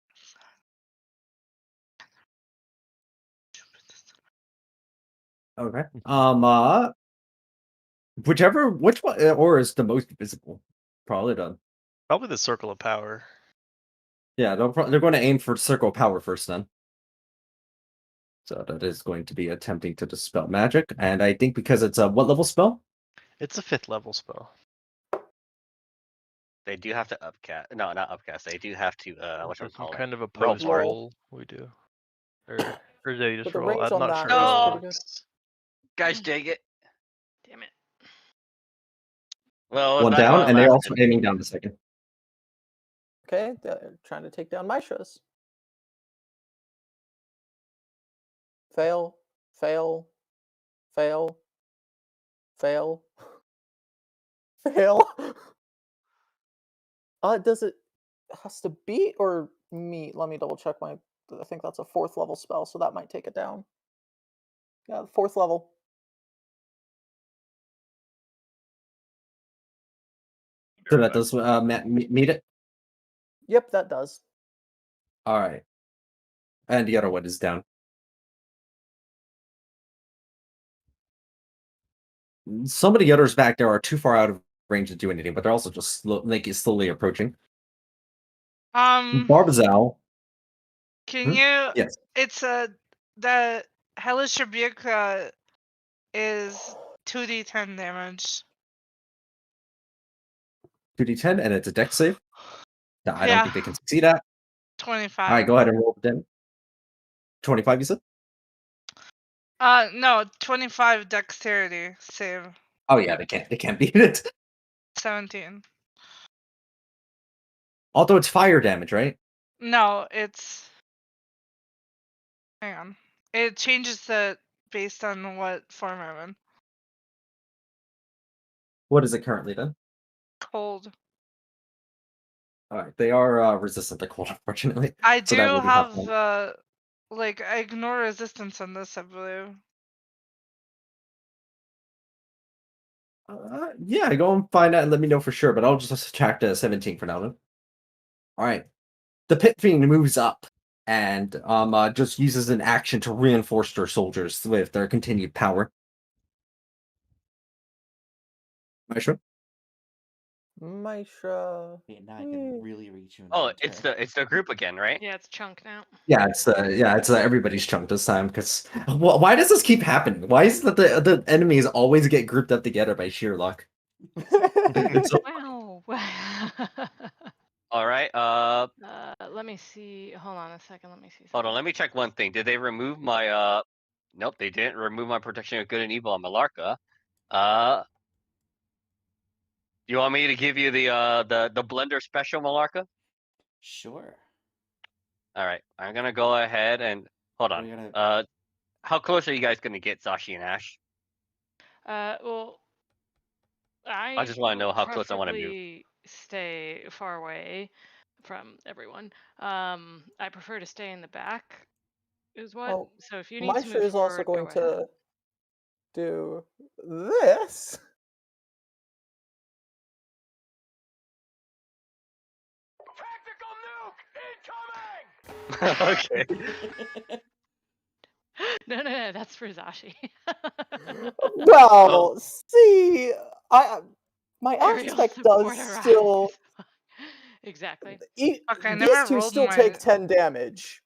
Okay. Which one aura is the most visible? Probably done. Probably the circle of power. Yeah, they're going to aim for circle of power first then. So that is going to be attempting to dispel magic, and I think because it's a what level spell? It's a 5th level spell. They do have to upcast. No, not upcast. They do have to Is there some whatchamacallit? kind of a Roll post for it. roll we do? Or do they just But the roll? range I'm on not that sure is how it pretty good. works. Guys, dang it. Damn it. Well, One nice down, while it and they're also lasted. aiming down the second. Okay, they're trying to take down Maishas. Fail, fail, fail, fail, fail. Does it has to beat or meet? Let me double check my. I think that's a 4th level spell, so that might take it down. Yeah, 4th level. So that does meet it. Yep, that does. All right, and the other one is down. Some of the others back there are too far out of range to do anything, but they're also just slowly approaching. Barbazal. Can you? Yes. It's the hellish rebuke is 2d10 damage. 2d10, and it's a dex save. That I don't Yeah. think they can succeed at. 25. All right, go ahead and roll the damage. 25, you said? No, 25 dexterity save. Oh yeah, they can't beat it. 17. Although it's fire damage, right? No, it's. Hang on. It changes it based on what form I'm in. What is it currently then? Cold. All right, they are resistant to cold, unfortunately. I So do that will be have helpful. I ignore resistance on this, I believe. Yeah, go and find out and let me know for sure. But I'll just subtract 17 for now then. All right, the pit fiend moves up and just uses an action to reinforce their soldiers with their continued power. Maestro? Maisha. Okay, now I can really reach you. Oh, it's the group again, right? Yeah, it's chunk now. Yeah, it's everybody's chunk this time because why does this keep happening? Why is it that the enemies always get grouped up together by sheer luck? It's so Wow. All right. Let me see. Hold on a second. Let me see. Hold on. Let me check one thing. Did they remove my Nope, they didn't remove my protection of good and evil on Malarka. You want me to give you the blender special, Malarka? Sure. All right. I'm gonna go ahead and hold on. We're gonna. How close are you guys gonna get, Zashi and Ash? Well, I I just want to would know how close I want to move. preferably stay far away from everyone. I prefer to stay in the back, is what. Well, So if you need to Maisha move is also forward, going go ahead. to do this. Okay. No, that's for Zashi. Well, see, my Aerial aspect support does still. arrives. Exactly. Okay, I These never two rolled still my. take 10 damage.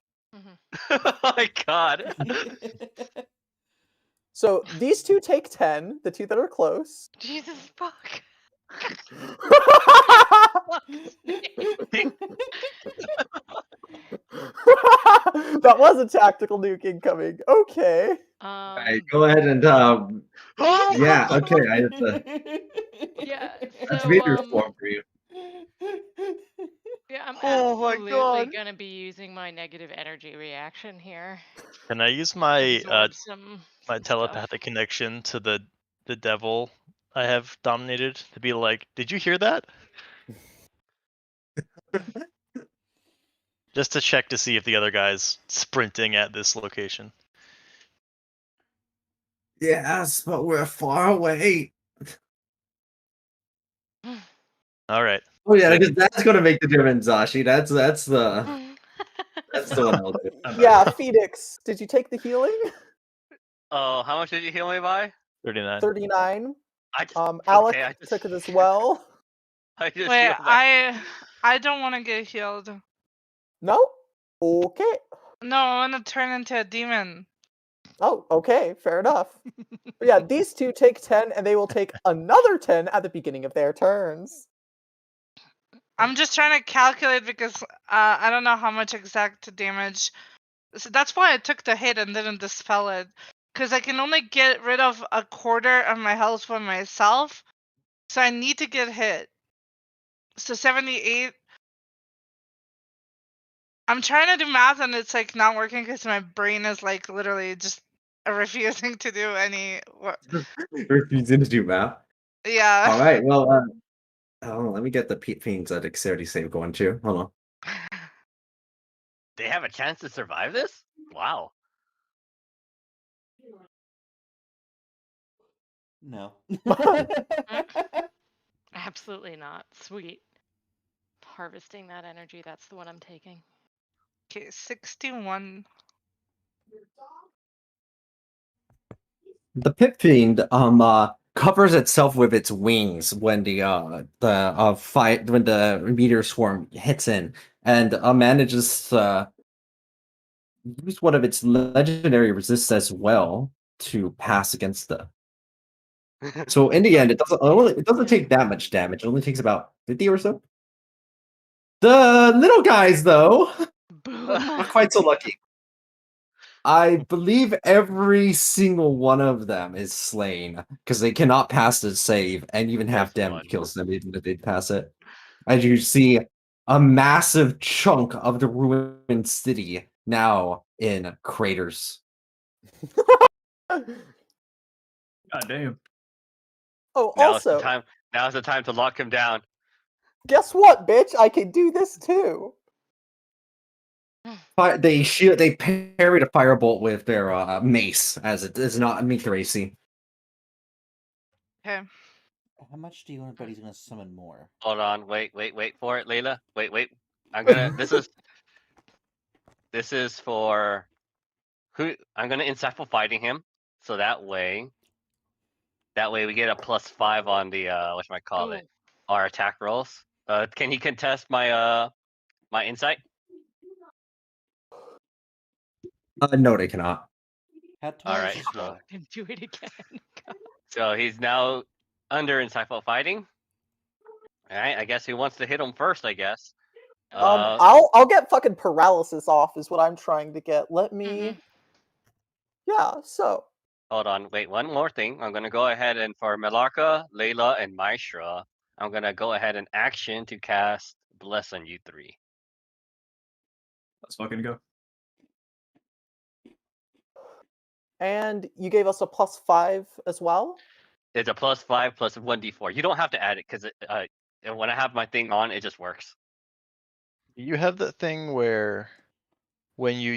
Oh my god. So these two take 10, the two that are close. Jesus fuck. That was a tactical nuke incoming. Okay. all right, go ahead and yeah, okay, Yeah, that's so meteor swarm for you. yeah, I'm Oh my absolutely god. gonna be using my negative energy reaction here. Can I use my Absorb some my stuff. telepathic connection to the devil I have dominated to be like, did you hear that? Just to check to see if the other guy's sprinting at this location. Yes, but we're far away. All right. Oh yeah, Good. because that's gonna make the difference, Zashi. That's the one I'll do. Yeah, Phoenix, did you take the healing? Oh, how much did you heal me by? 39. 39. I just Alec okay, I just took it as well. I just Wait, healed that. I don't want to get healed. No? Okay. No, I want to turn into a demon. Oh, okay, fair enough. But yeah, these two take 10, and they will take another 10 at the beginning of their turns. I'm just trying to calculate because I don't know how much exact damage. So that's why I took the hit and didn't dispel it. Because I can only get rid of a quarter of my health by myself. So I need to get hit. So 78. I'm trying to do math and it's like not working because my brain is like literally just refusing to do any. Refusing to do math. Yeah. All right, well, let me get the Pete Fiend's dexterity save going too. Hold on. They have a chance to survive this? Wow. No. Absolutely not. Sweet. Harvesting that energy, that's the one I'm taking. Okay, 61. The Pit Fiend covers itself with its wings when the fight when the meteor swarm hits in and manages to use one of its legendary resists as well to pass against So in the end, it doesn't take that much damage. It only takes about 50 or so. The little guys, though, Boom. not quite so lucky. I believe every single one of them is slain because they cannot pass the save, and even half That's damage fun. kills them even if they pass it. As you see, a massive chunk of the ruined city now in craters. God damn. Oh, Now is the also, time. Now is the time to lock him down. guess what, bitch? I can do this too. They parry the firebolt with their mace, as it does not meet their AC. Okay. How much do you want to bet he's gonna summon more? Hold on. Wait for it, Layla. Wait. I'm gonna. This is for who? I'm gonna insightful fighting him, so that way we get a +5 on the whatchamacallit, Ooh. our attack rolls. Can he contest my my insight? No, they cannot. How All tall is right, this guy? And do it again. so he's now under insightful fighting. All right, I guess who wants to hit him first? I guess. I'll get fucking paralysis off is what I'm trying to get. Let me. Yeah. So. Hold on, wait, one more thing. I'm gonna go ahead and for Melarka, Layla, and Maestra, I'm gonna go ahead and action to cast Bless on you three. Let's fucking go. And you gave us a +5 as well. It's a +5 plus 1d4. You don't have to add it because when I have my thing on, it just works. You have that thing where when you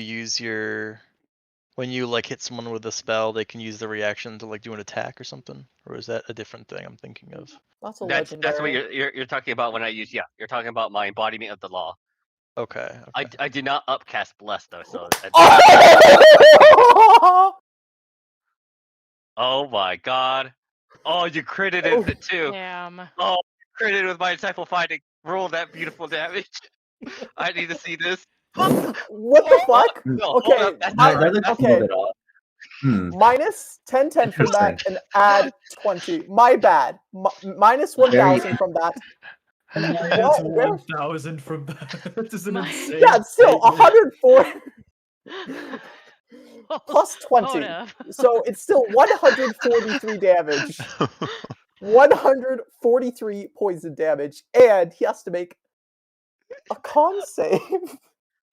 like hit someone with a spell, they can use the reaction to like do an attack or something, or is that a different thing I'm thinking of? That's a That's what legendary. you're talking about when I use You're talking about my embodiment of the law. Okay. I did not upcast Bless though, so. Oh my god! Oh, you critted it too. Damn. Oh, critted with my insightful fighting. Roll that beautiful damage. I need to see this. What the fuck? No, hold Okay, up. That's That, not that right. looks a That's little okay. bit odd. Minus 10 from that Interesting. and add 20. My bad. Minus 1,000 from that. And Minus what? Where? 1,000 from that. That is an My- insane. Yeah, it's still statement. 104 plus 20. Hold up. So it's still 143 damage. 143 poison damage. And he has to make a con save.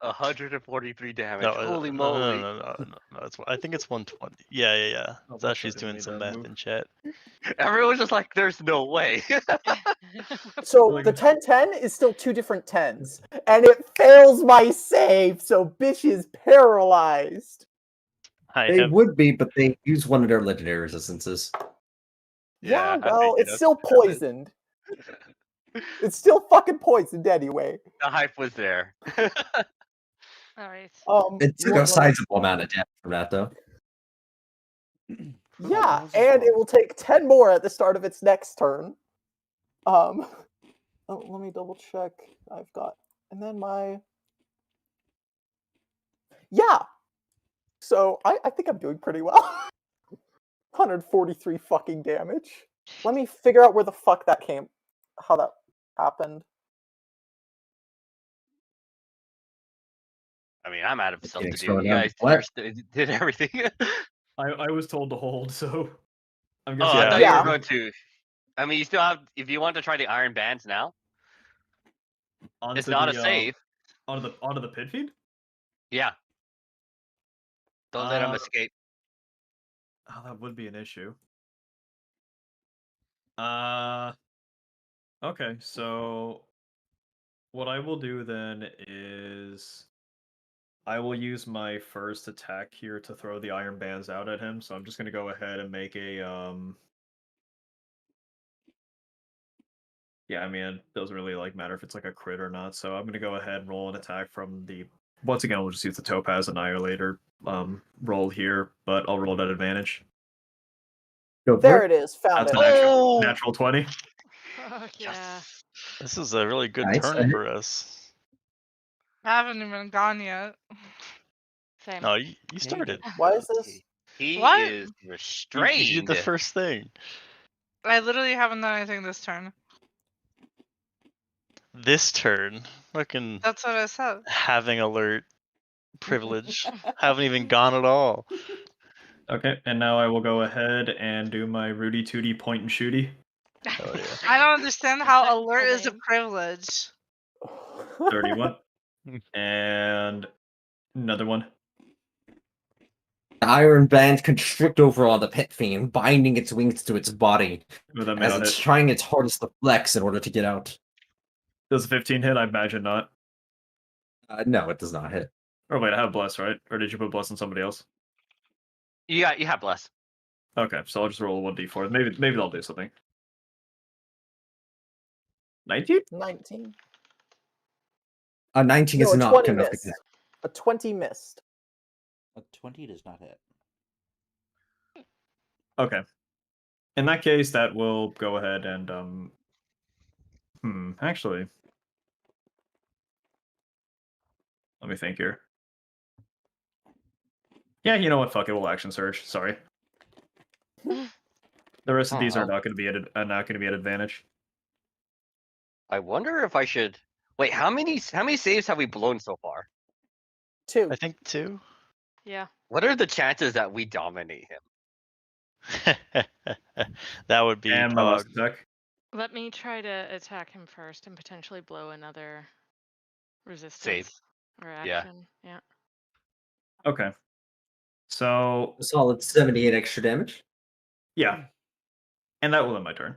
143 damage. No, Holy moly! no. I think it's 120. Yeah. Oh, Zashi's fucking doing made some that math move. in chat. Everyone's just like, "There's no way." So the 10-10 is still two different 10s. And it fails my save, so bitch is paralyzed. They would be, but they use one of their legendary resistances. Yeah, I well, figured it's it. still poisoned. It's still fucking poisoned anyway. The hype was there. All right. It took a sizable amount of damage from that, though. Yeah, How's this and it roll? will take 10 more at the start of its next turn. Oh, let me double check. I've got, and then yeah. So I think I'm doing pretty well. 143 fucking damage. Let me figure out where the fuck that came, how that happened. I mean, I'm out of stuff to Getting do. thrown You down. guys What? did everything. I was told to hold, so I'm Oh, guessing. I thought you Yeah. were going to. I mean, you still have. If you want to try the Iron Bands now, onto it's not the a save. onto the pit feed. Yeah. Don't let them escape. Oh, that would be an issue. Okay, so what I will do then is I will use my first attack here to throw the iron bands out at him. So I'm just gonna go ahead and make a yeah, I mean, it doesn't really like matter if it's like a crit or not. So I'm gonna go ahead and roll an attack from the. Once again, we'll just use the Topaz Annihilator roll here, but I'll roll it at advantage. Go for There it. it is. Found That's it. a natural 20. Fuck yeah. This is a really good Nice. turn for us. I haven't even gone yet. Same. No, you started. Why is this? He What? is You did restrained. the first thing. I literally haven't done anything this turn. This turn, fucking That's what I said. having alert privilege. Haven't even gone at all. Okay, and now I will go ahead and do my Rudy Tooty point and shooty. Hell yeah. I don't understand how Technical alert is a name. privilege. 31. And another one. The iron band constrict over on the pit fiend, binding its wings to its body With that may as not it's hit. trying its hardest to flex in order to get out. Does a 15 hit? I imagine not. No, it does not hit. Oh wait, I have bless, right? Or did you put bless on somebody else? You have bless. Okay, so I'll just roll a 1d4. Maybe they'll do something. 19? 19. A 19 No, is a not 20 good enough to missed. connect. A 20 missed. A 20 does not hit. Okay. In that case, that will go ahead and actually. Let me think here. Yeah, you know what? Fuck it. We'll action surge. Sorry. The rest of these are not going to be at advantage. I wonder if I should wait. How many saves have we blown so far? 2. I think 2. Yeah. What are the chances that we dominate him? That would be And my last attack. Let me try to attack him first and potentially blow another resistance Save. or Yeah. action. Yeah. Okay. So A solid 78 extra damage. yeah, and that will end my turn.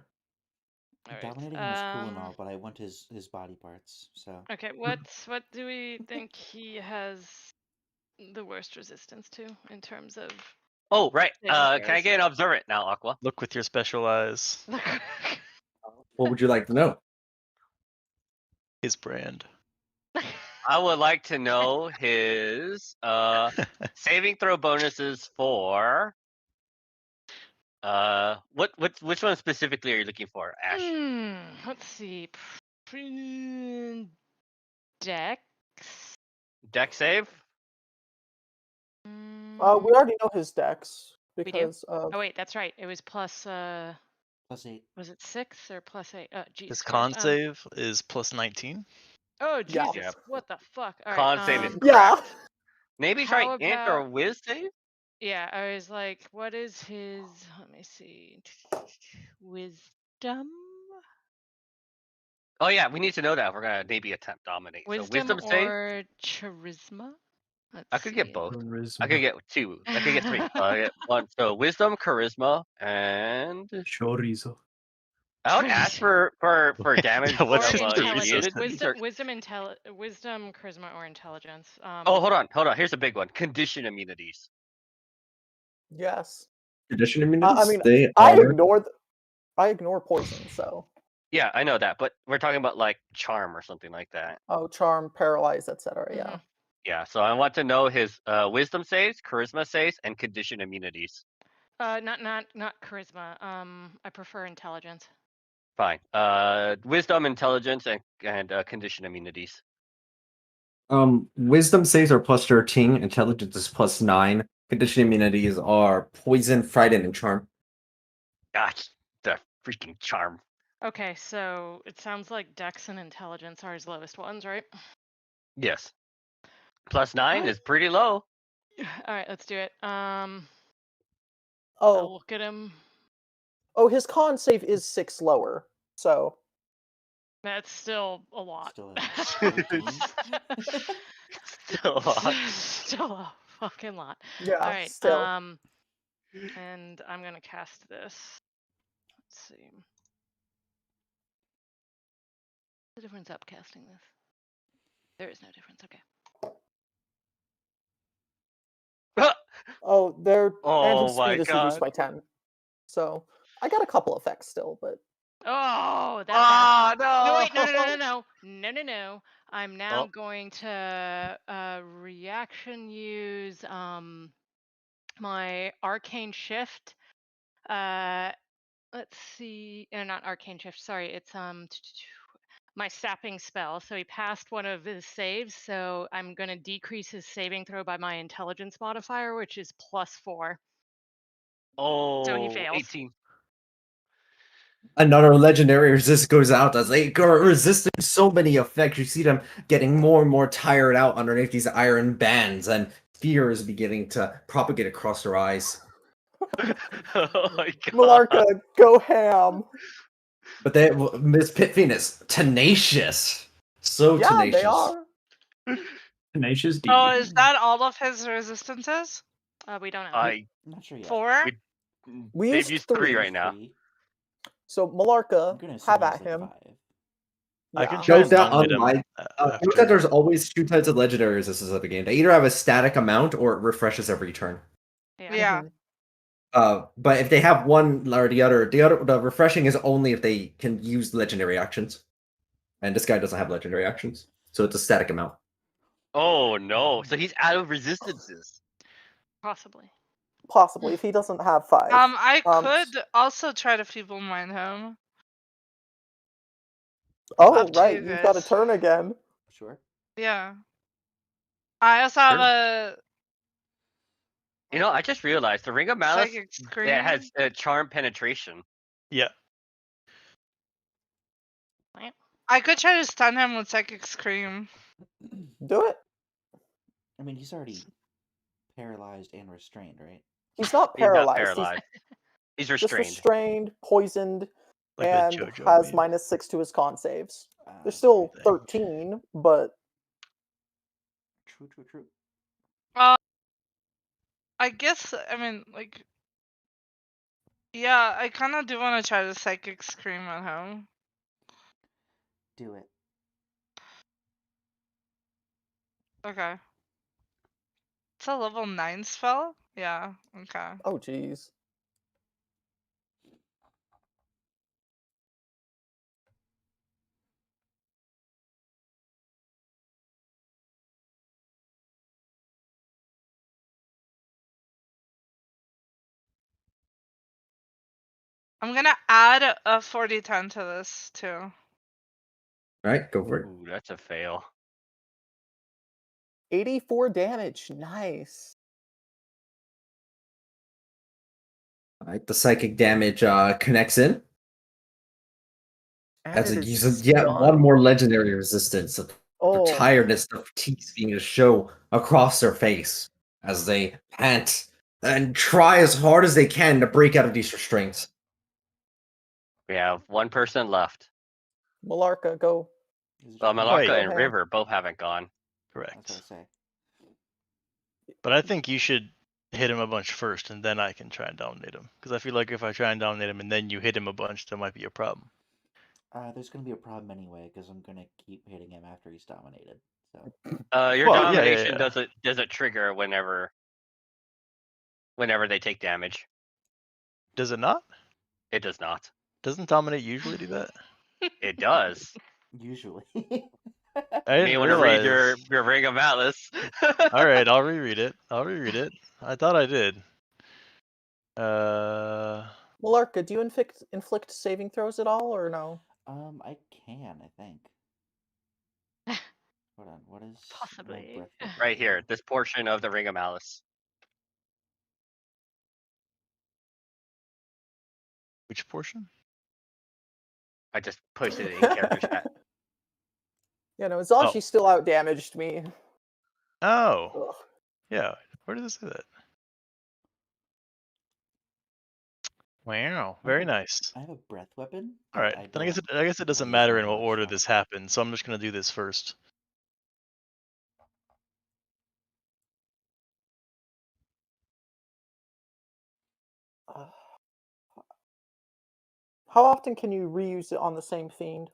All right. Dominating him is cool and all, but I want his body parts. So Okay. What do we think he has the worst resistance to in terms of? Oh right. saving Can I get an observant now, Aqua? Look with your special eyes. throws? What would you like to know? His brand. I would like to know his saving throw bonuses for which one specifically are you looking for, Ash? Let's see. Dex. Deck save? We Mm, already know his dex do? because of Oh wait, that's right. It was plus +8. was it 6 or plus 8? Geez. His Squares. con save is plus 19. Oh Yeah. Jesus! Yeah. What the fuck? All Con right. save is yeah. crap. Maybe try How int or about? whiz save? Yeah, I was like, what is his? Let me see. Wisdom. Oh yeah, we need to know that if we're gonna maybe attempt dominate. So wisdom save? Or charisma? Let's I could get see. both. I Charisma. could get 2. I could get 3. I get 1. So wisdom, charisma, and Chorizo. I would ask for damage Yeah, what's from his intelligence. immunities or... Wisdom, charisma, or intelligence. Oh, hold on. Here's a big one. Condition immunities. Yes. Condition immunities? I mean, they I are. ignore poison, so. Yeah, I know that, but we're talking about like charm or something like that. Oh, charm, paralyze, etc. Yeah. Yeah, so I want to know his wisdom saves, charisma saves, and condition immunities. Not charisma. I prefer intelligence. Fine. Wisdom, intelligence, and condition immunities. Wisdom saves are plus 13, intelligence is plus 9. Condition immunities are poison, frighten, and charm. Gosh, the freaking charm. Okay, so it sounds like Dex and intelligence are his lowest ones, right? Yes. Plus 9 is pretty low. All right, let's do it. I'll Oh, look at him. his con save is 6 lower, so. That's still a lot. Still a 18. Still a lot. Still a fucking lot. Yeah, All right. still. And I'm gonna cast this. Let's see. What's the difference up casting this? There is no difference. Okay. Oh, and Oh his my speed is reduced god. by 10. So, I got a couple effects still, but. Oh, that. Ah, No, no. wait, no. I'm now going to reaction use my arcane shift. Let's see. No, not arcane shift. Sorry, it's my sapping spell. So he passed one of his saves, so I'm going to decrease his saving throw by my intelligence modifier, which is +4. Oh, So he fails. 18. Another legendary resist goes out as they are resisting so many effects. You see them getting more and more tired out underneath these iron bands, and fear is beginning to propagate across their eyes. Oh my god. Malarka, go ham. But they, Miss Pitfin is tenacious. So Yeah, tenacious. they are. Tenacious D. Oh, is that all of his resistances? We don't know. I I'm not sure yet. 4? We they've used used 3. three right now. 3. So I'm Malarka, gonna assume have he at has like him. 5. I can Yeah. try Note and that dominate on him my note after. that there's always 2 types of legendary resistance at the game. They either have a static amount or it refreshes every turn. Yeah. But if they have one or the other, the refreshing is only if they can use legendary actions. And this guy doesn't have legendary actions, so it's a static amount. Oh no! So he's out of resistances. Possibly. Possibly, if he doesn't have 5. I could also try to feeble mind him. Oh, Up to right, you you've got a guys. turn again. Sure. Yeah. I also have Sure. a You know, I just realized the Ring of Malice psychic scream. that has charm penetration. Yeah. I could try to stun him with psychic scream. Do it. I mean, he's already paralyzed and restrained, right? He's not He's not paralyzed. paralyzed. He's Just restrained. restrained, poisoned, Like a and JoJo has meme. -6 to his con saves. They're Okay. still Thing. 13, but True. I guess, I mean, like, yeah, I kind of do want to try to psychic scream at him. Do it. Okay. It's a level 9 spell? Yeah, okay. oh jeez. I'm gonna add a 40-10 to this, too. All right, go for it. Ooh, that's a fail. 84 damage. Nice. All right, the psychic damage connects in. And As it it is uses yet one stunned. more legendary resistance. The Oh, tiredness, the fatigue being to show across their face as they pant and try as hard as they can to break out of these restraints. We have one person left. Malarka, go. Well, Wait. Malaka Go and ahead. River both haven't gone. I was Correct. gonna say. But I think you should hit him a bunch first, and then I can try and dominate him. Because I feel like if I try and dominate him and then you hit him a bunch, there might be a problem. There's gonna be a problem anyway because I'm gonna keep hitting him after he's dominated. So. Your Well, yeah, domination yeah. doesn't trigger whenever they take damage. Does it not? It does not. Doesn't dominate usually do that? It does. Usually. I You may didn't want to read realize. your Ring of Malice. All right, I'll reread it. I thought I did. Malarka, do you inflict saving throws at all, or no? I can, I think. Hold on, what is my Possibly. breath weapon Right here, again? this portion of the Ring of Malice. Which portion? I just posted it in character chat. Yeah, no, Zashi still out damaged me. Oh. Ugh. Yeah. Where does it say that? Wow. Very nice. I have a breath weapon. All right. Then I guess it doesn't matter in what order this happens. So I'm just gonna do this first. How often can you reuse it on the same fiend?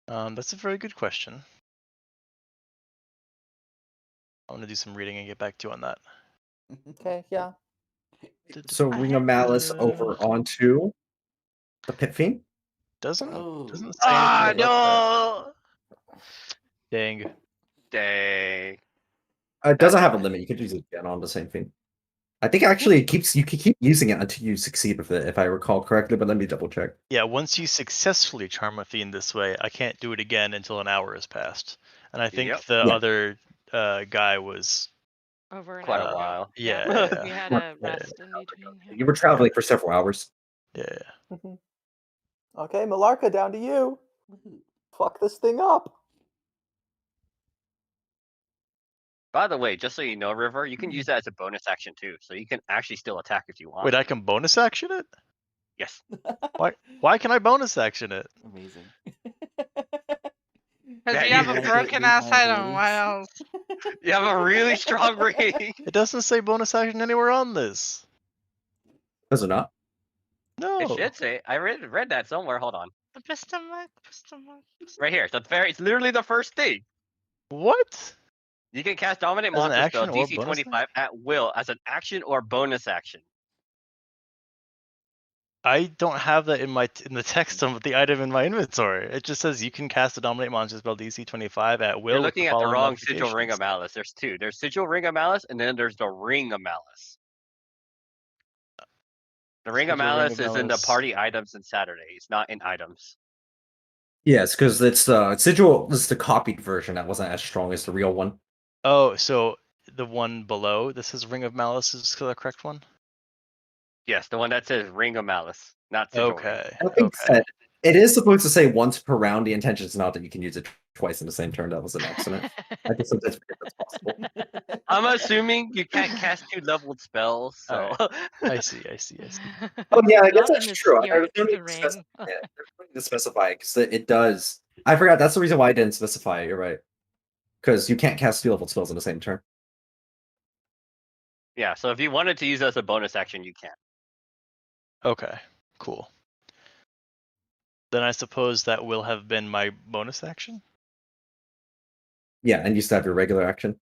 That's a very good question. I'm gonna do some reading and get back to you on that. Okay, yeah. So Ring of Malice over onto the Pit Fiend. Doesn't say anything Ah, about no! that. Dang. It doesn't have a limit. You could use it again on the same thing. I think actually you can keep using it until you succeed with it, if I recall correctly. But let me double check. Yeah, once you successfully charm a fiend this way, I can't do it again until an hour has passed. And I think the other guy was over quite a while. Yeah. We had a rest in between. You were traveling for several hours. Yeah. Okay, Malarka, down to you. Fuck this thing up. By the way, just so you know, River, you can use that as a bonus action too, so you can actually still attack if you want. Wait, I can bonus action it? Yes. Why can I bonus action it? Amazing. Because you you have a broken ass item. Why else? You have a really strong ring. It doesn't say bonus action anywhere on this. Does it not? No. It should say. I read that somewhere. Hold on. Pistol mark, pistol mark. Right here. It's literally the first thing. What? You can cast Dominate As an Monster spell action or DC bonus 25 at will as an action or bonus action. I don't have that in the text of the item in my inventory. It just says you can cast a Dominate Monster spell DC 25 at will. You're with looking at the following wrong Sigil Ring of modifications. Malice. There's two. There's Sigil Ring of Malice, and then there's the Ring of Malice. The Ring of Malice is in the party items in Saturday. It's not in items. Yes, because it's Sigil. This is the copied version that wasn't as strong as the real one. Oh, so the one below this is Ring of Malice is the correct one? Yes, the one that says Ring of Malice, not Sigil Ring. Okay. That being said, it is supposed to say once per round. The intention is not that you can use it twice in the same turn. That was an accident. I think sometimes that's possible. I'm assuming you can't cast 2 leveled spells, so. I see. Oh yeah, I guess Not in that's this true. There's Europe no need to terrain. specify it. There's no need to specify because it does. I forgot. That's the reason why I didn't specify it. You're right. Because you can't cast 2 leveled spells in the same turn. Yeah, so if you wanted to use it as a bonus action, you can. Okay, cool. Then I suppose that will have been my bonus action? Yeah, and you still have your regular action.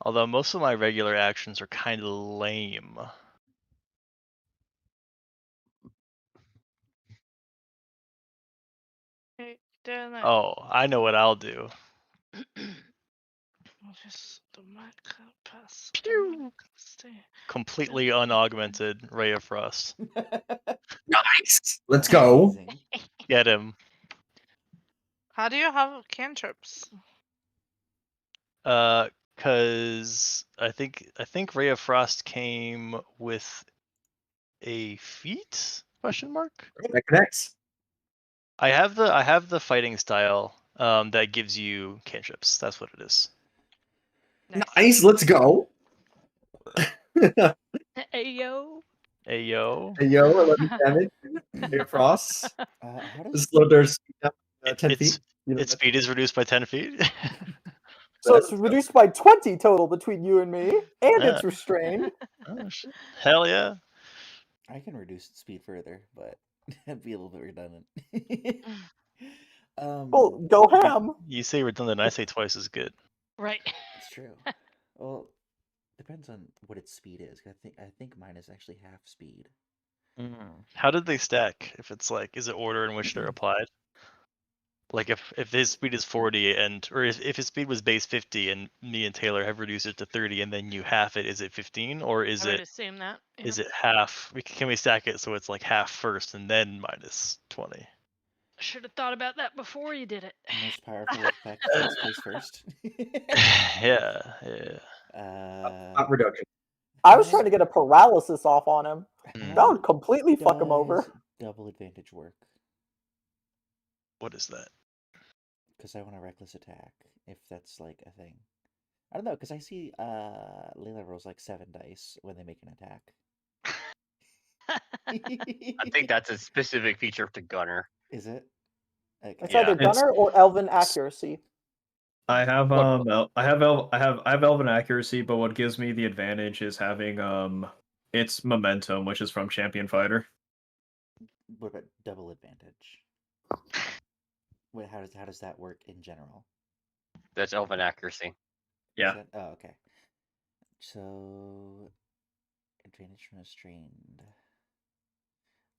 Although most of my regular actions are kind of lame. Okay, doing that. Oh, I know what I'll do. Pew! Completely unaugmented Ray of Frost. Nice. Let's go. Amazing. Get him. How do you have cantrips? Cause I think Ray of Frost came with a feat? Question mark? That connects. I have the fighting style that gives you cantrips. That's what it is. Nice. Let's go. Ayo. Ayo. Yo, 11 damage. Ray of Frost. How does Slow their speed down 10 feet. Its speed is reduced by 10 feet. So it's reduced by 20 total between you and me, and Yeah. it's restrained. Oh, shit. Hell yeah. I can reduce its speed further, but it'd be a little bit redundant. Well, go ham. You say redundant, I say twice as good. Right. It's true. Well, depends on what its speed is. I think mine is actually half speed. How did they stack? If it's like, is it order in which they're applied? Like if his speed is 40 or if his speed was base 50 and me and Taylor have reduced it to 30 and then you half it, is it 15 or is I would it assume that. is it half? Can we stack it so it's like half first and then minus 20? Should have thought about that before you did it. Most powerful effect takes place first. Yeah. Not reduction. I was trying to get a paralysis off on him. That would completely fuck him over. Does double advantage work? What is that? Because I want a reckless attack, if that's like a thing. I don't know, because I see Layla rolls like 7 dice when they make an attack. I think that's a specific feature to Gunner. Is it? Okay. It's either Gunner or Elven accuracy. I have Elven accuracy, but what gives me the advantage is having its momentum, which is from Champion Fighter. What about double advantage? Wait, how does that work in general? That's Elven accuracy. Yeah. Oh, okay. So advantage from restrained.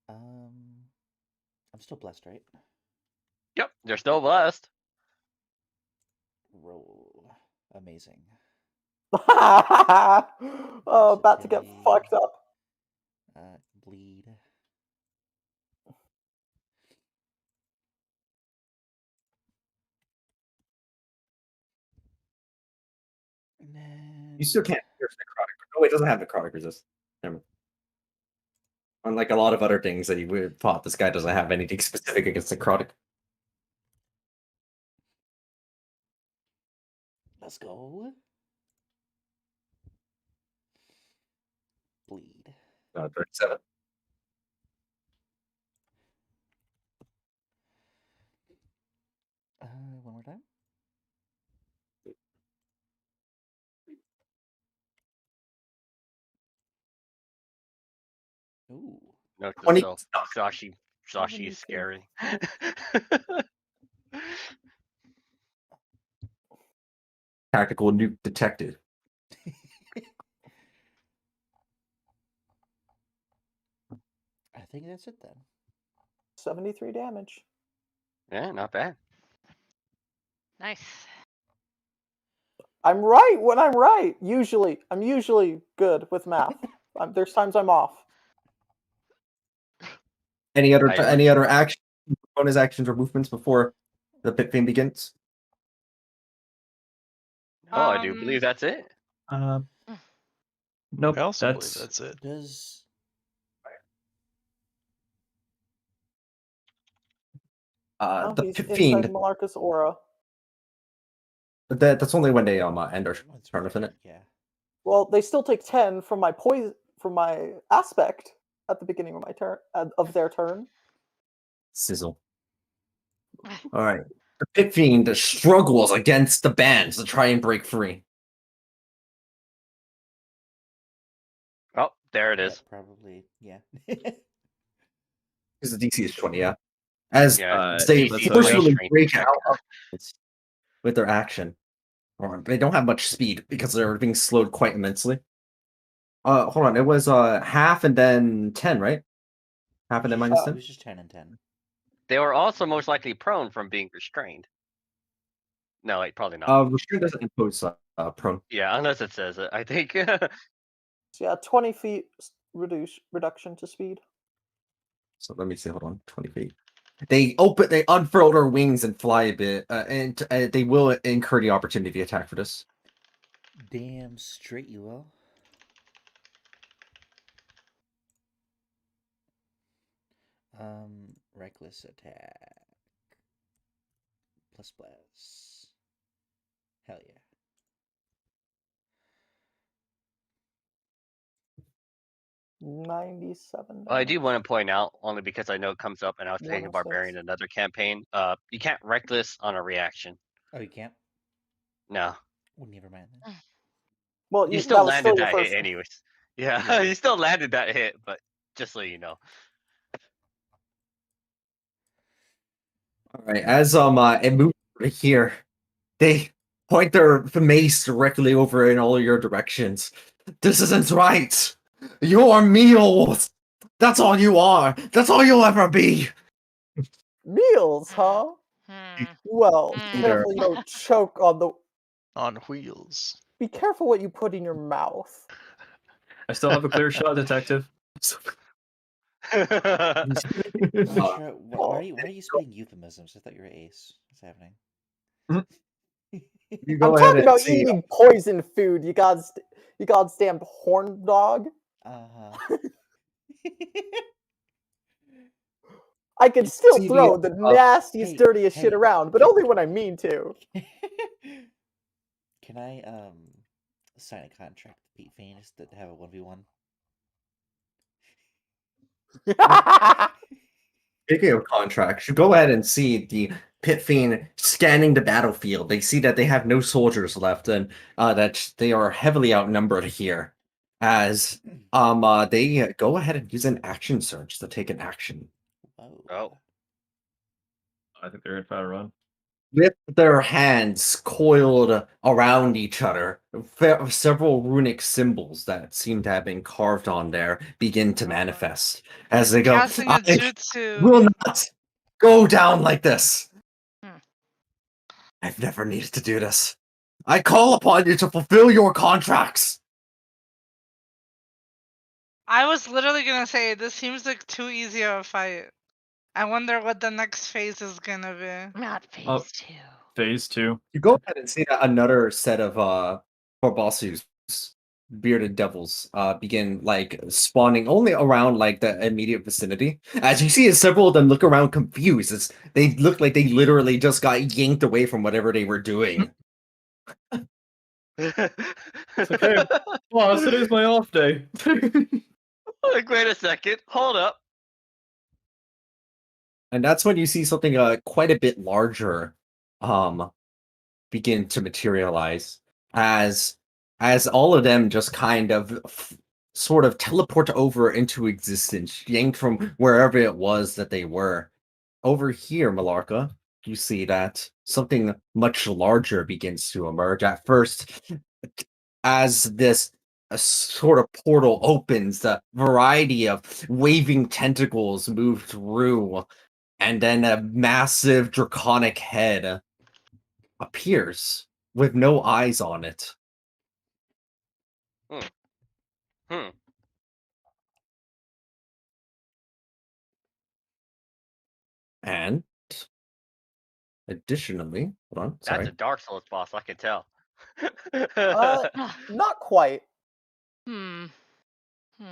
I'm still blessed, right? Yep, they're still blessed. Roll. Amazing. Oh, about to get fucked up. Bleed. You still can't pierce necrotic. Oh, it doesn't have necrotic resist. Never mind. Unlike a lot of other things that you would have thought, this guy doesn't have anything specific against necrotic. Let's go. Bleed. 37. One more time. Ooh. Note to 20. self, Sashi is 73. scary. Tactical nuke detected. I think that's it then. 73 damage. Yeah, not bad. Nice. I'm right when I'm right. Usually, I'm usually good with math. There's times I'm off. Any other I any other action, bonus actions or movements before the pit theme begins? Oh, I do believe that's it. Nope. I also believe That's that's it. Does The He's pit inside fiend. Malarcus aura. That's only when they end their turn, isn't it? Yeah. Well, they still take 10 from my from my aspect at the beginning of my turn of their turn. Sizzle. All right. The pit fiend struggles against the bands to try and break free. Oh, there it Yeah, is. probably. Yeah. Because the DC is 20, yeah. As Yeah, they DC is forcefully restraint break check. out of it with their action. Or they don't have much speed because they're being slowed quite immensely. Hold on. It was half and then 10, right? Half and then minus It 10? was just 10 and 10. They were also most likely prone from being restrained. No, wait, probably not. Restraint doesn't impose prone. Yeah, unless it says it. I think. So yeah, 20 feet reduction to speed. So let me see. Hold on. 20 feet. They unfurl their wings and fly a bit, and they will incur the opportunity attack for this. Damn straight you will. Reckless attack. Plus. Hell yeah. $97. I do want to point out, only because I know it comes up, and I was playing a 106. barbarian in another campaign. You can't reckless on a reaction. Oh, you can't? No, Well, never mind then. Well, you that still was still landed your that first. hit anyways. Yeah, Yeah. you still landed that hit, but just so you know. All right. As it moves over here, they point their mace directly over in all your directions. This isn't right. You are meals. That's all you are. That's all you'll ever be. Meals, huh? Well, be Hmm. careful you don't choke on the. On wheels. Be careful what you put in your mouth. I still have a clear shot, detective. Joshua, why are you spitting euphemisms? I thought you were ace. What's happening? You I'm go ahead talking and about see. eating poison food, you goddamn horn dog. Uh-huh. I can still see throw the nastiest, Hey, dirtiest shit hey, around, but only when I mean to. Can I sign a contract with Pete Phoenix to have a 1v1? Speaking of contracts, you go ahead and see the Pit Fiend scanning the battlefield. They see that they have no soldiers left, and that they are heavily outnumbered here. As they go ahead and use an action surge to take an action. Whoa. Oh. I think they're in fire run. With their hands coiled around each other, several runic symbols that seem to have been carved on there begin to manifest as they go. Casting a I jutsu. will not go down like this. Hmm. I've never needed to do this. I call upon you to fulfill your contracts. I was literally gonna say this seems like too easy of a fight. I wonder what the next phase is gonna be. Not phase 2. Phase 2. You go ahead and see another set of bosses bearded devils begin like spawning only around like the immediate vicinity. As you see, several of them look around confused, as they look like they literally just got yanked away from whatever they were doing. It's like, hey, boss, today's my off day. Like, wait a second, hold up. And that's when you see something quite a bit larger begin to materialize as all of them just kind of sort of teleport over into existence, yanked from wherever it was that they were. Over here, Malarka, you see that something much larger begins to emerge. At first, as this a sort of portal opens, a variety of waving tentacles move through, and then a massive draconic head appears with no eyes on it. Hmm. Hmm. And additionally, hold on, That's sorry. a Dark Souls boss, I can tell. Not quite. Hmm.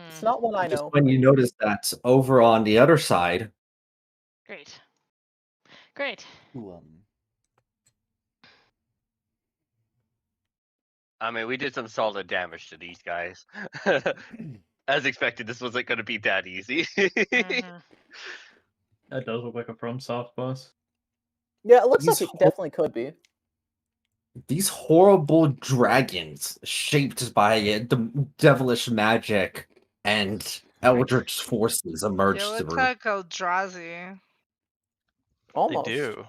It's not one I Just know. when you notice that over on the other side, Great. Great. Ooh, I mean, we did some solid damage to these guys. As expected, this wasn't going to be that easy. Mhm. That does look like a FromSoft boss. Yeah, it looks these like it definitely could be. these horrible dragons shaped by the devilish magic and eldritch forces They emerge look through. like Eldrazi. They Almost. do.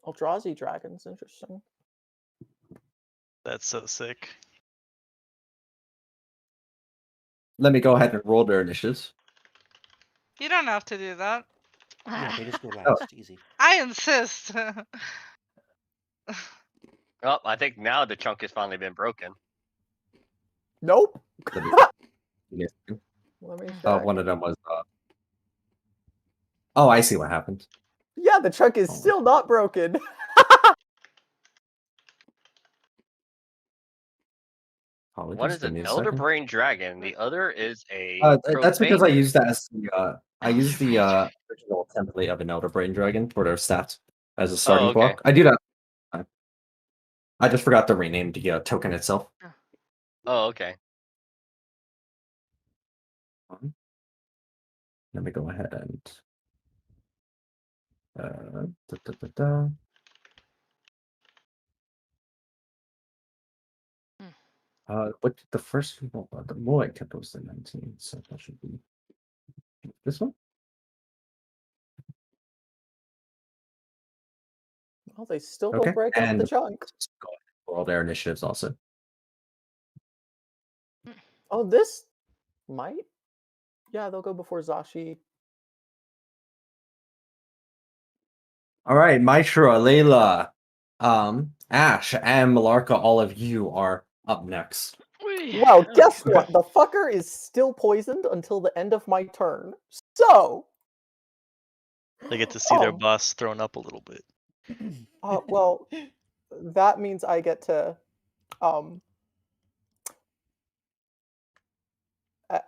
Eldrazi dragons, interesting. That's so sick. Let me go ahead and roll their initiatives. You don't have to do that. yeah, they just go Oh. last. Easy. I insist. Oh, I think now the chunk has finally been broken. Nope. Let me, Let me check. one of them was. Oh, I see what happened. Yeah, the chunk is Oh. still not broken. Apologies, One is give an me a Elder second. Brain Dragon. The other is a That's because I profane. used that as the I Elder used the Brain original template of an Elder Brain Dragon for their stats as a Oh, starting okay. block. I do that. I just forgot to rename the token itself. Oh, okay. Let me go ahead and da, da, da, da. What the first one? The more I kept was the 19, so that should be this one. Well, they still Okay, don't break up and the chunk. go ahead for all their initiatives also. Oh, this might. Yeah, they'll go before Zashi. All right, Maitra, Layla, Ash, and Malarka, all of you are up next. Well, guess Okay. what? The fucker is still poisoned until the end of my turn. So, They get to see their boss thrown up a little bit. well, that means I get to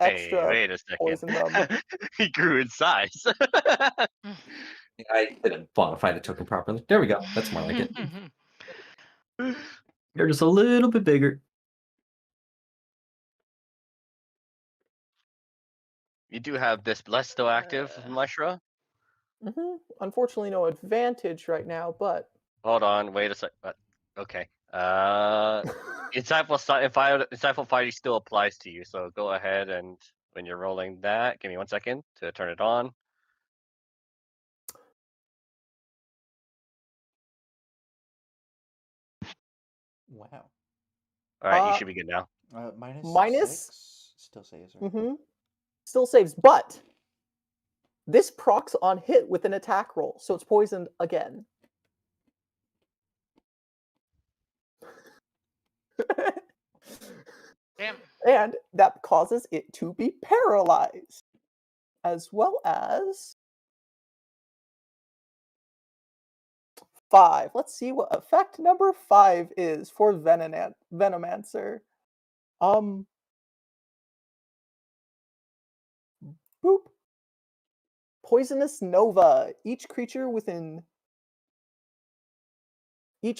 Hey, extra wait a second. poison them. He grew in size. I didn't qualify the token properly. There we go. That's more like it. You're just a little bit bigger. You do have this bless still active, Maeshra? Unfortunately, no advantage right now, but Hold on, wait a sec. Okay. Insightful fighting still applies to you, so go ahead and when you're rolling that, give me 1 second to turn it on. Wow. All right, you should be good now. Minus? 6 still saves, right? Still saves, but this procs on hit with an attack roll, so it's poisoned again. Damn. And that causes it to be paralyzed, as well as 5. Let's see what effect number 5 is for Venomancer. Boop. Poisonous Nova. Each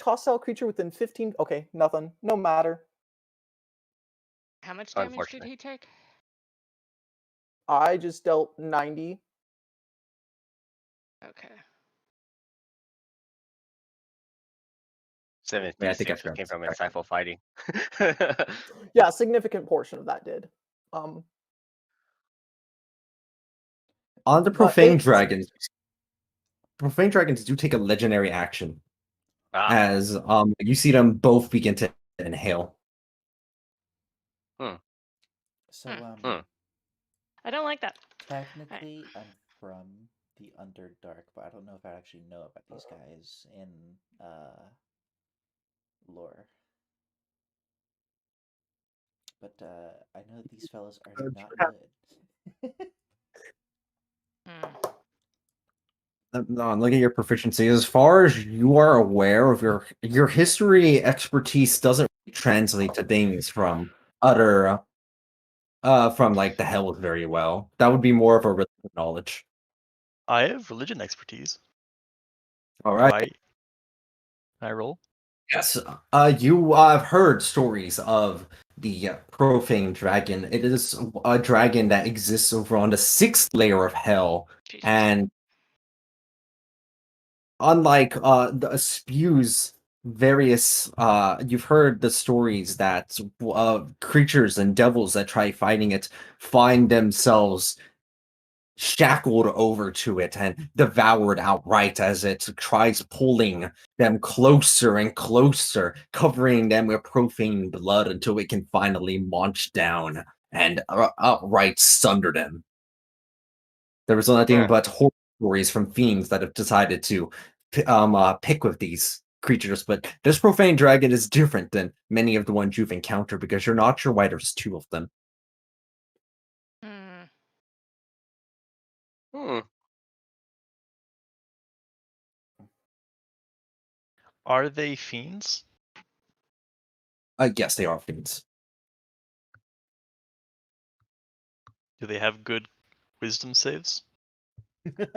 hostile creature within 15. Okay, nothing. No matter. How much damage did Unfortunate. he take? I just dealt 90. Okay. 76 forgot came to from subtract insightful fighting. Yeah, a significant portion of that did. On the But profane dragons do take a legendary action Ah. as you see them both begin to inhale. So I don't like that. technically, I'm from the Underdark, but I don't know if I actually know about these guys in lore. But I know that these fellas are not good. Look at your proficiency. As far as you are aware of your history expertise doesn't translate to things from other from like the hells very well. That would be more of a religion knowledge. I have religion expertise. All Do right. I roll? Yes. You have heard stories of the profane dragon. It is a dragon that exists over on the 6th layer of hell, Jesus. and unlike the spews various you've heard the stories that creatures and devils that try fighting it find themselves shackled over to it and devoured outright as it tries pulling them closer and closer, covering them with profane blood until it can finally launch down and outright sunder them. There was nothing but horror stories from fiends that have decided to pick with these creatures, but this profane dragon is different than many of the ones you've encountered because you're not sure why there's two of them. Are they fiends? Yes, they are fiends. Do they have good wisdom saves? That's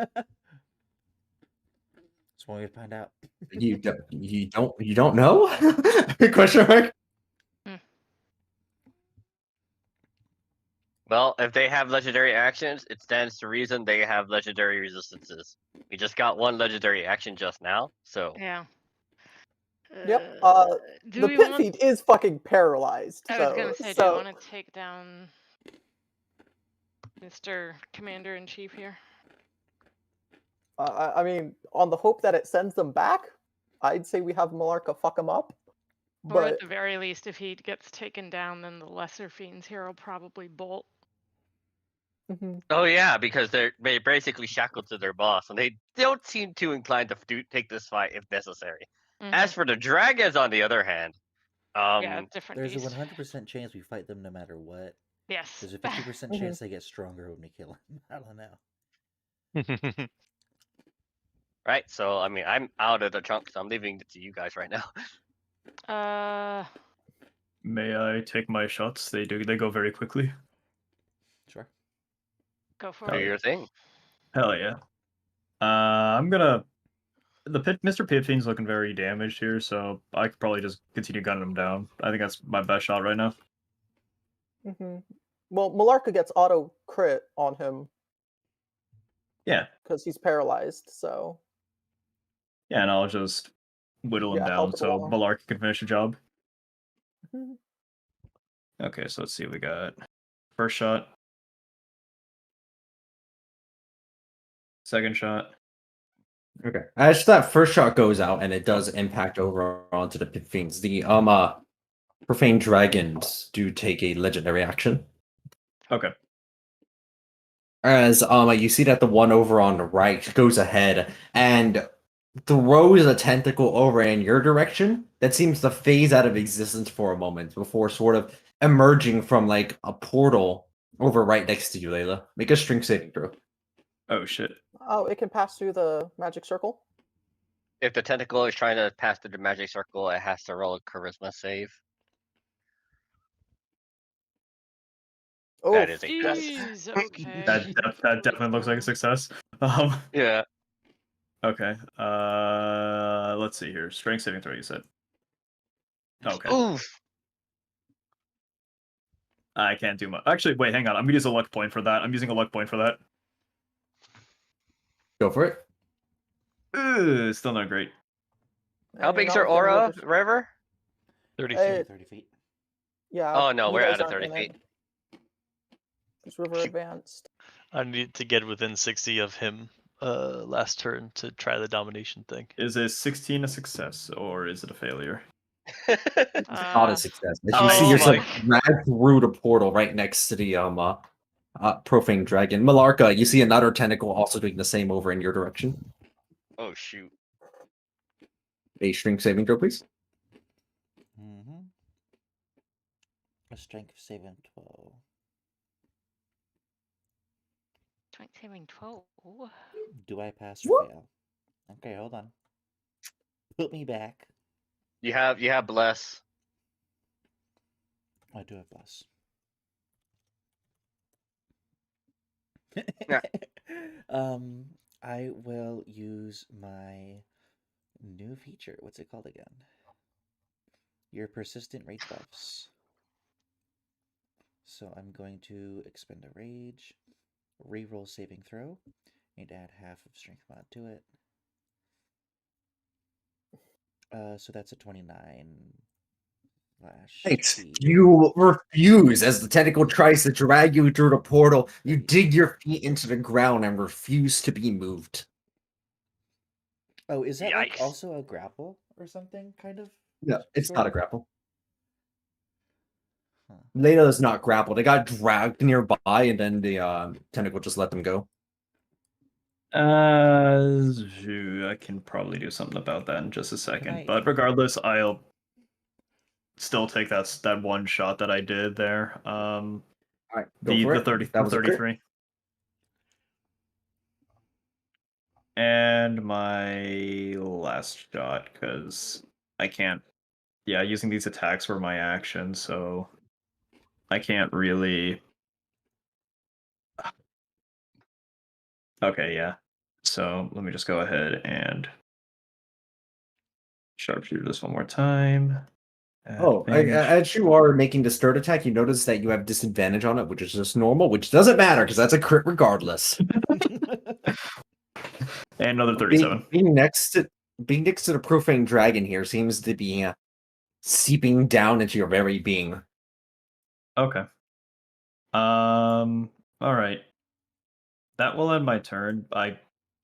one way to find out. You don't know? Question mark. Well, if they have legendary actions, it stands to reason they have legendary resistances. We just got one legendary action just now, so Yeah. Yep. Do The we pit want? feed is fucking paralyzed. I was gonna say, do we want to take down Mr. Commander in Chief here? I mean, on the hope that it sends them back, I'd say we have Malarka fuck them up. Or at But the very least, if he gets taken down, then the lesser fiends here will probably bolt. Oh yeah, because they're basically shackled to their boss, and they don't seem too inclined to take this fight if necessary. As for the dragons, on the other hand, yeah, different there's beast. a 100% chance we fight them no matter what. Yes. There's a 50% chance they get stronger when we kill them. I don't know. Right, so I mean, I'm out of the chunk, so I'm leaving it to you guys right now. May I take my shots? They go very quickly. Sure. Go for Do it. your thing. Hell yeah. I'm gonna. Mr. Pitfiend's looking very damaged here, so I could probably just continue gunning him down. I think that's my best shot right now. Well, Malarka gets auto crit on him. Yeah. Because he's paralyzed, so. Yeah, and I'll just whittle him down so Malarka can finish the job. Okay, so let's see. We got first shot, second shot. Okay. As that first shot goes out and it does impact over onto the pit fiends, the profane dragons do take a legendary action. Okay. As you see that the one over on the right goes ahead and throws a tentacle over in your direction that seems to phase out of existence for a moment before sort of emerging from like a portal over right next to you, Layla. Make a strength saving throw. Oh shit. Oh, it can pass through the magic circle? If the tentacle is trying to pass through the magic circle, it has to roll a charisma save. That is a Jeez, okay. That definitely looks like a success. Yeah. Okay. Let's see here. Strength saving throw. You said. Okay. Oof. I can't do much. Actually, wait. Hang on. I'm gonna use a luck point for that. I'm using a luck point for that. Go for it. Still not great. How big's not our with any aura, other- River? 30 Uh, feet. 30 feet. Yeah. Oh no, you we're guys out of aren't 30 in feet. it. Just River advanced. I need to get within 60 of him last turn to try the domination thing. Is a 16 a success or is it a failure? It's not a success. As you oh see yourself my- dragged through the portal right next to the profane dragon. Malarka, you see another tentacle also doing the same over in your direction. Oh shoot. A strength saving throw, please. Mm-hmm. A strength saving 12. Strength saving 12. Do I pass or fail? Okay, hold on. Put me back. You have bless. I do have bless. Yeah. I will use my new feature. What's it called again? Your persistent rage buffs. So I'm going to expend a rage, reroll saving throw, and add half of strength mod to it. So that's a 29 slash Thanks. speed. You refuse as the tentacle tries to drag you through the portal. You dig your feet into the ground and refuse to be moved. Oh, is that like Yikes. also a grapple or something kind of? No, it's sort not a of? grapple. Huh. Layla is not grappled. They got dragged nearby, and then the tentacle just let them go. I can probably do something about that in just a second. But regardless, I'll still take that one shot that I did there. All right, go for the it. 30 That was a crit. 33. And my last shot, because I can't. Yeah, using these attacks were my action, so I can't really. Okay, yeah. So let me just go ahead and sharpshooter this one more time. Oh, as you are making the start attack, you notice that you have disadvantage on it, which is just normal, which doesn't matter because that's a crit regardless. And another 37. Being next to the profane dragon here seems to be seeping down into your very being. Okay. All right. That will end my turn. I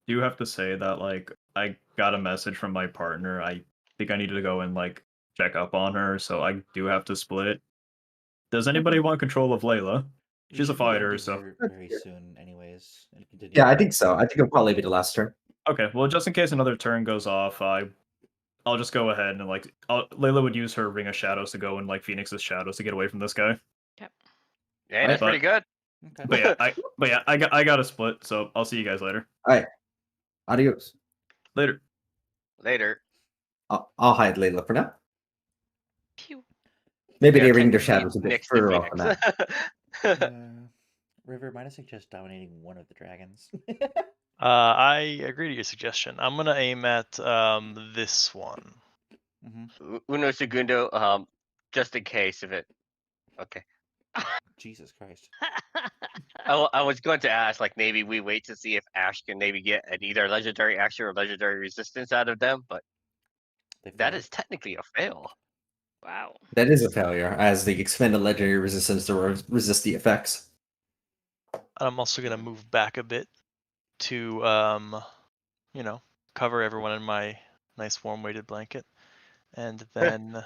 do have to say that, like, I got a message from my partner. I think I needed to go and, like, check up on her, so I do have to split. Does anybody want control of Layla? She's a fighter, so. Very soon, anyways. Yeah, I think so. I think it'll probably be the last turn. Okay, well, just in case another turn goes off, I'll just go ahead and, like, Layla would use her Ring of Shadows to go in, like, Phoenix's shadows to get away from this guy. Yep. Yeah, that's pretty good. Okay. But yeah, I got a split, so I'll see you guys later. All right. Adios. Later. Later. I'll hide Layla for now. Pew. Maybe Yeah, they ring their technically shadows a bit next to further off than that. River, might I suggest dominating one of the dragons? I agree to your suggestion. I'm gonna aim at this one. Uno segundo, just in case of it. Okay. Jesus Christ. I was going to ask, like, maybe we wait to see if Ash can maybe get an either legendary action or legendary resistance out of them, but that is technically a fail. Wow. That is a failure, as they expend a legendary resistance to resist the effects. I'm also gonna move back a bit to cover everyone in my nice warm weighted blanket, and then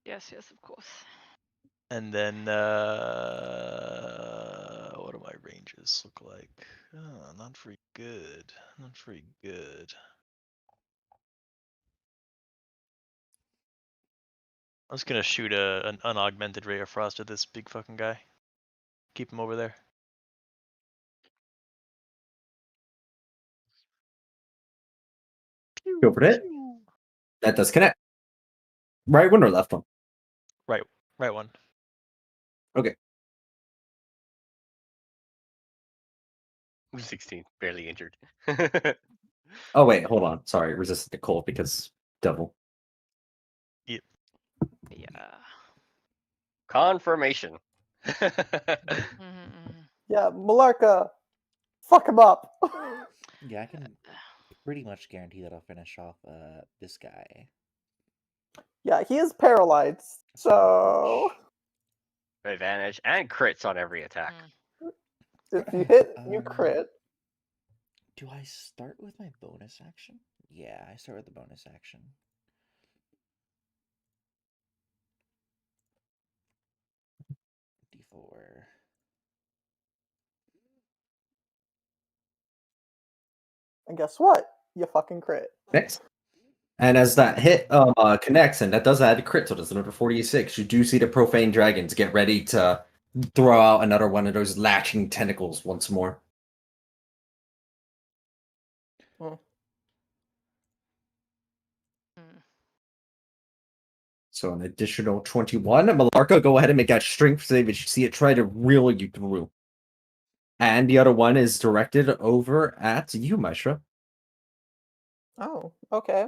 Yes, of course. and then what do my ranges look like? Oh, not very good. Not very good. I'm just gonna shoot an unaugmented ray of frost at this big fucking guy. Keep him over there. Go for it. That does connect. Right one or left one? Right one. Okay. 16, barely injured. Oh wait, hold on. Sorry, resistant to cold because devil. Yeah. Confirmation. Yeah, Malarka, fuck him up. Yeah, I can pretty much guarantee that I'll finish off this guy. Yeah, he is paralyzed, so Advantage and crits on every attack. if you hit, you crit. Do I start with my bonus action? Yeah, I start with the bonus action. D4. And guess what? You fucking crit. Next. And as that hit connects, and that does add a crit, so that's number 46. You do see the profane dragons get ready to throw out another one of those latching tentacles once more. So an additional 21. Malarka, go ahead and make that strength save as you see it try to reel you through. And the other one is directed over at you, Maestra. Oh, okay.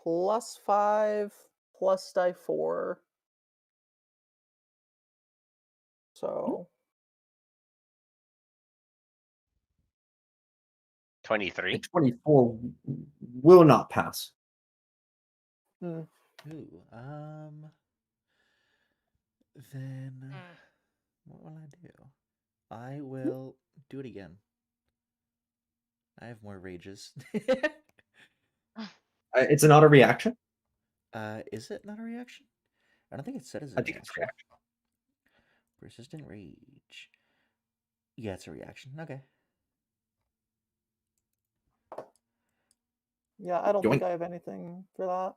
+5 plus die 4. So 23. 24 will not pass. Ooh, then what will I do? I will do it again. I have more rages. It's an auto reaction. Is it not a reaction? I don't think it said as a I think it's a reaction. Persistent rage. Yeah, it's a reaction. Okay. yeah, I don't think I have anything for that.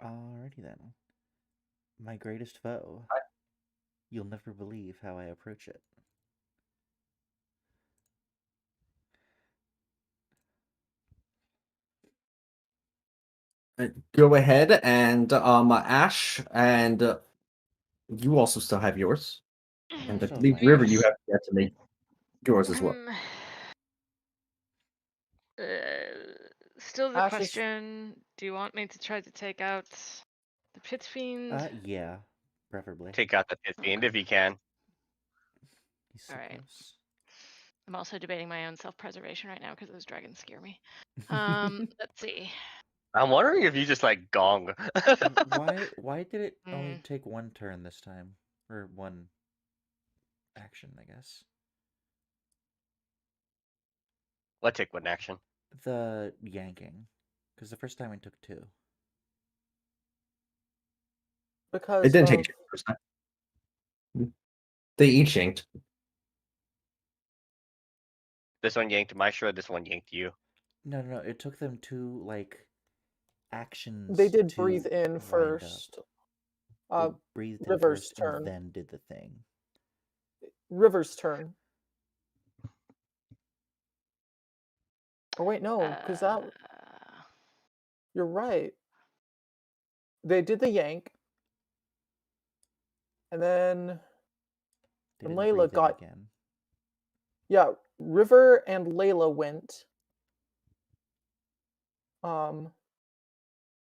Alrighty then. My greatest foe. You'll never believe how I approach it. Go ahead and Ash, and you also still have yours. And I Still have believe mine, River, yeah. you have yet to make yours as well. Still the Ash is- question, do you want me to try to take out the Pit Fiend? Yeah, preferably. Take out the Pit Fiend if you can. He's so Alright. close. I'm also debating my own self-preservation right now because those dragons scare me. Let's see. I'm wondering if you just like gong. Why did it only take one turn this time? Or one action, I guess. What take one action? The yanking. Because the first time it took 2. Because It didn't take you the first time. They each yanked. This one yanked Maestro, this one yanked you. No, it took them 2, like, actions. They did to breathe in wind first. They breathed in River's first turn. and then did the thing. River's turn. Oh wait, no, because that. You're right. They did the yank, and then They when didn't Layla breathe in got. again. Yeah, River and Layla went.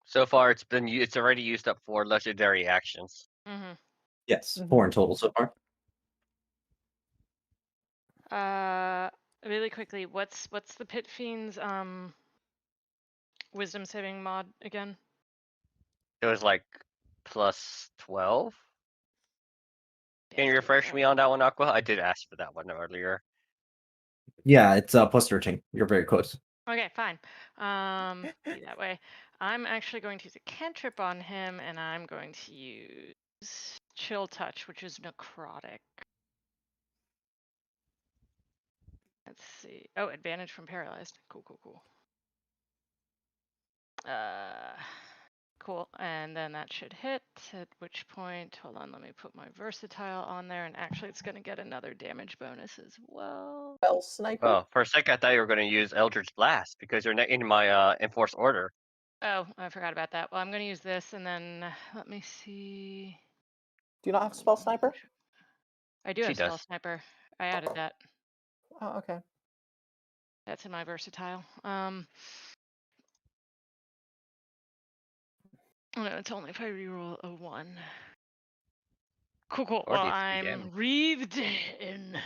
So far, it's already used up 4 legendary actions. Yes, 4 in total so far. Really quickly, what's the Pit Fiend's wisdom saving mod again? It was like plus 12. Can you refresh me on that one, Aqua? I did ask for that one earlier. Yeah, it's plus 13. You're very close. Okay, fine. Be that way. I'm actually going to use a cantrip on him, and I'm going to use Chill Touch, which is necrotic. Let's see. Oh, advantage from paralyzed. Cool. Cool. And then that should hit, at which point, hold on, let me put my versatile on there, and actually it's going to get another damage bonus as well. Spell Sniper? Oh, for a second I thought you were going to use Eldritch Blast because you're in my enforced order. Oh, I forgot about that. Well, I'm going to use this, and then let me see. Do you not have spell sniper? I do She have spell does. sniper. I added that. Oh, okay. That's in my versatile. Oh, no, it's only if I reroll a 1. Cool. Well, 43 I'm damage. wreathed in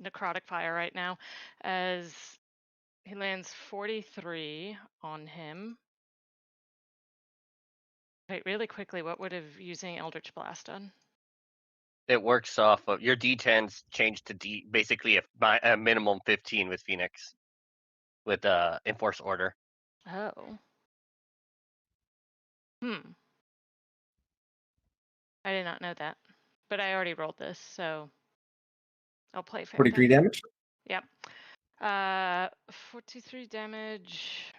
necrotic fire right now, as he lands 43 on him. Wait, really quickly, what would have using Eldritch Blast done? It works off of your D10s change to basically a minimum 15 with Phoenix, with Enforce Order. Oh. I did not know that, but I already rolled this, so I'll play fair 43 then. damage. Yep. 43 damage,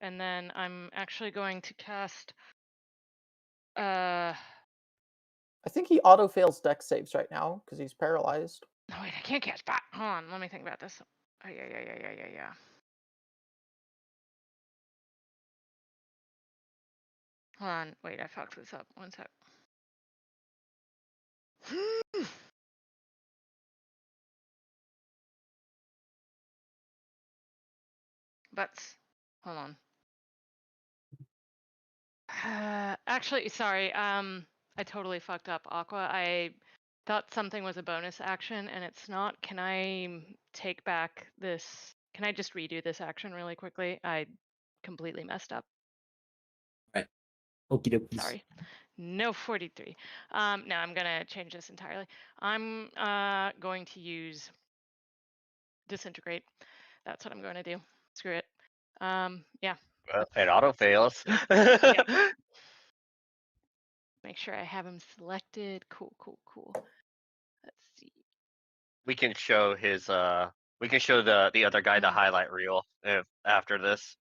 and then I'm actually going to cast. I think he auto fails dex saves right now because he's paralyzed. No, wait, I can't cast back. Hold on, let me think about this. Oh, yeah. Hold on, wait, I fucked this up. One sec. Butts. Hold on. Actually, sorry. I totally fucked up, Aqua. I thought something was a bonus action, and it's not. Can I take back this? Can I just redo this action really quickly? I completely messed up. Right. Okie dokies. Sorry. No 43. No, I'm gonna change this entirely. I'm going to use disintegrate. That's what I'm going to do. Screw it. Yeah. Well, it auto fails. Yep. Make sure I have him selected. Cool. Let's see. We can show his we can show the other guy the highlight reel after this.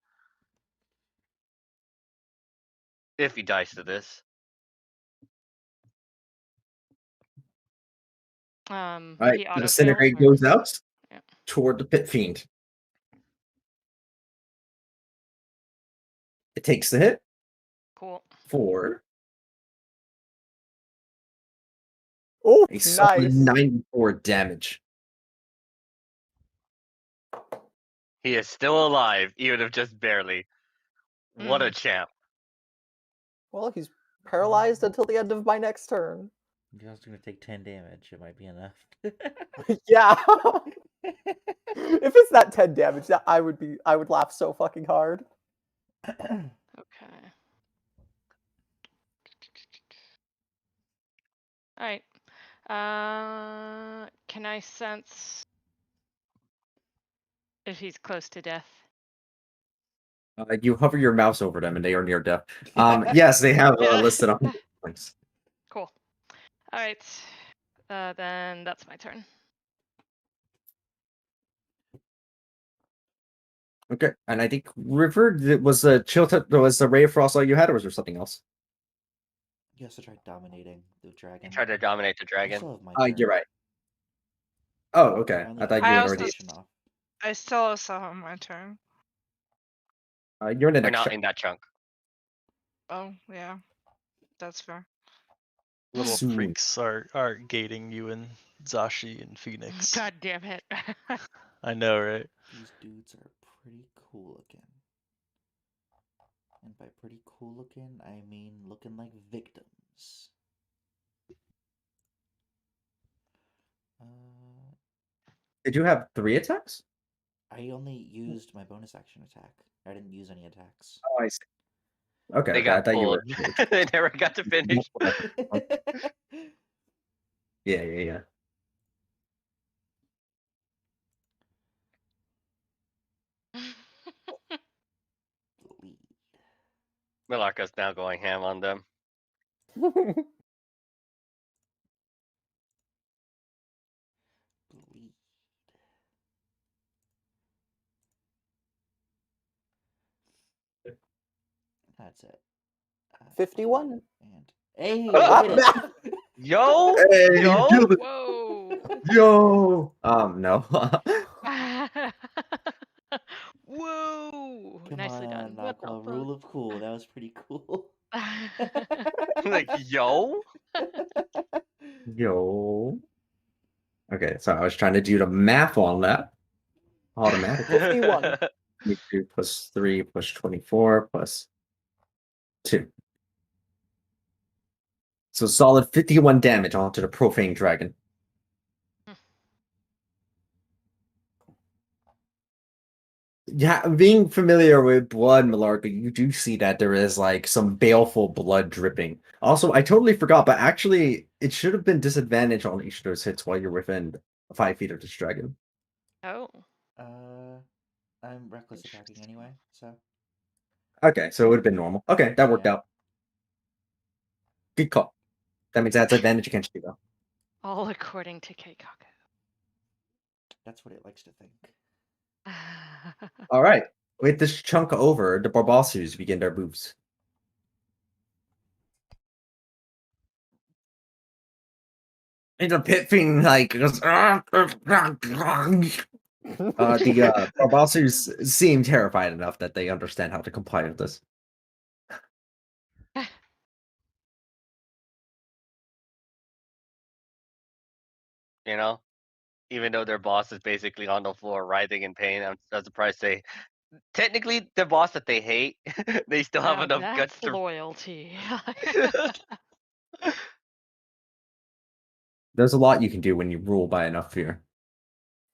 If he dies to this. All right, He the auto disintegrate fails, goes out toward the pit fiend. It takes the hit. Cool. For Oh, a solid nice. 94 damage. He is still alive, even if just barely. What a champ. Well, he's paralyzed until the end of my next turn. You're also going to take 10 damage. It might be enough. Yeah. If it's that 10 damage, that I would laugh so fucking hard. Okay. All right. Can I sense if he's close to death? You hover your mouse over them and they are near death. Yes, they have listed on points. Cool. All right. Then that's my turn. Okay, and I think River was the was the ray of frost all you had, or was there something else? You also tried dominating the dragon. He tried to dominate the I dragon. still have my turn. You're right. Oh, okay. I thought you I were also- already. I still also have my turn. You're in the We're next not chunk. in that chunk. Oh, yeah. That's fair. Little Smooth. freaks are gating you and Zashi and Phoenix. God damn it. I know, right? These dudes are pretty cool looking. And by pretty cool looking, I mean looking like victims. Did you have 3 attacks? I only used my bonus action attack. I didn't use any attacks. Oh, I see. Okay, They I got thought you pulled. were. They never got to finish. Yeah. Bleed. Milaka's now going ham on them. Bleed. That's it. 51. And hey, I did it. Yo, Hey, you yo, killed it. Whoa. Yo. No. Whoa. Come nicely done. on, Well Aqua. done. Rule of cool. That was pretty cool. Like, yo. Yo. Okay, so I was trying to do the math on that automatically. 51. 22 plus 3 plus 24 plus 2. So solid 51 damage onto the profane dragon. Yeah, being familiar with blood, Malarkey, you do see that there is like some baleful blood dripping. Also, I totally forgot, but actually, it should have been disadvantage on each of those hits while you're within 5 feet of this dragon. Oh. I'm reckless attacking anyway, so. Okay, so it would have been normal. Okay, that worked Yeah. out. Good call. That means that's advantage against you, though. All according to Keikaku. That's what it likes to think. All right. With this chunk over, the Barbasus begin their moves. And the pit fiend like goes, the Barbasus seem terrified enough that they understand how to comply with this. You know, even though their boss is basically on the floor writhing in pain, I'm surprised they. Technically, the boss that they hate, they still have Now enough guts that's to. loyalty. There's a lot you can do when you rule by enough fear.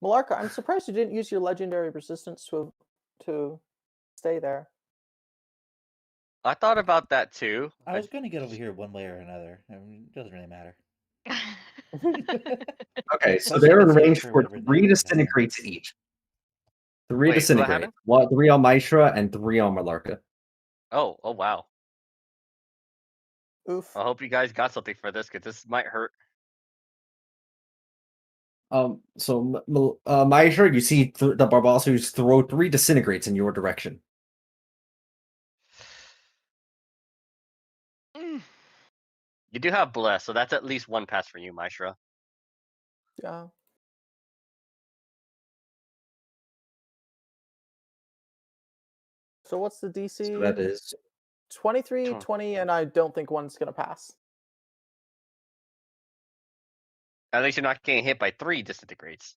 Malarka, I'm surprised you didn't use your legendary resistance to stay there. I thought about that too. I was going to get over here one way or another. I mean, it doesn't really matter. Okay, so Especially they're in considering range for for whatever 3 network I'm in. disintegrates each. 3 Wait, what disintegrate. happened? 3 on Mishra and 3 on Malarka. Oh wow. Oof. I hope you guys got something for this because this might hurt. So Mishra, you see the Barbasus throw 3 disintegrates in your direction. You do have bless, so that's at least one pass for you, Mishra. Yeah. So what's the DC? So that is 23, 20, and I don't think one's going to pass. At least you're not getting hit by 3 disintegrates.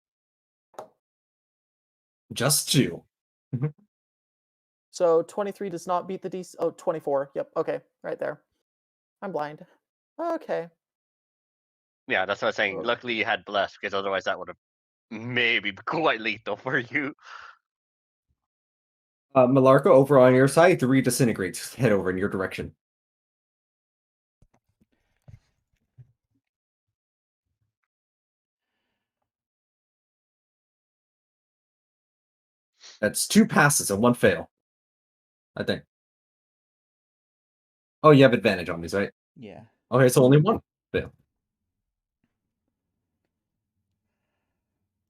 just 2. So 23 does not beat the DC. Oh, 24. Yep. Okay. Right there. I'm blind. Okay. Yeah, that's what I was saying. Oh. Luckily you had bless, because otherwise that would have maybe been quite lethal for you. Malarka, over on your side, 3 disintegrates head over in your direction. That's 2 passes and 1 fail. I think. Oh, you have advantage on these, right? Yeah. Okay, so only 1 fail.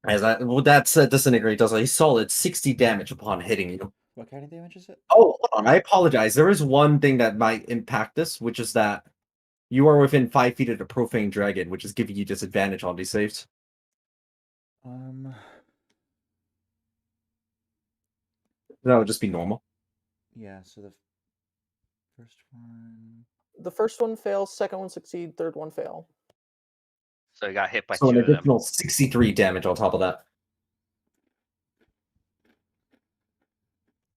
As that's disintegrate does a solid 60 damage upon hitting you. What kind of damage is it? Oh, hold on, I apologize. There is one thing that might impact this, which is that you are within 5 feet of the profane dragon, which is giving you disadvantage on these saves. That would just be normal. Yeah, so the first one. The first one fails, second one succeed, third one fail. So you got hit by So 2 an of them. additional 63 damage on top of that.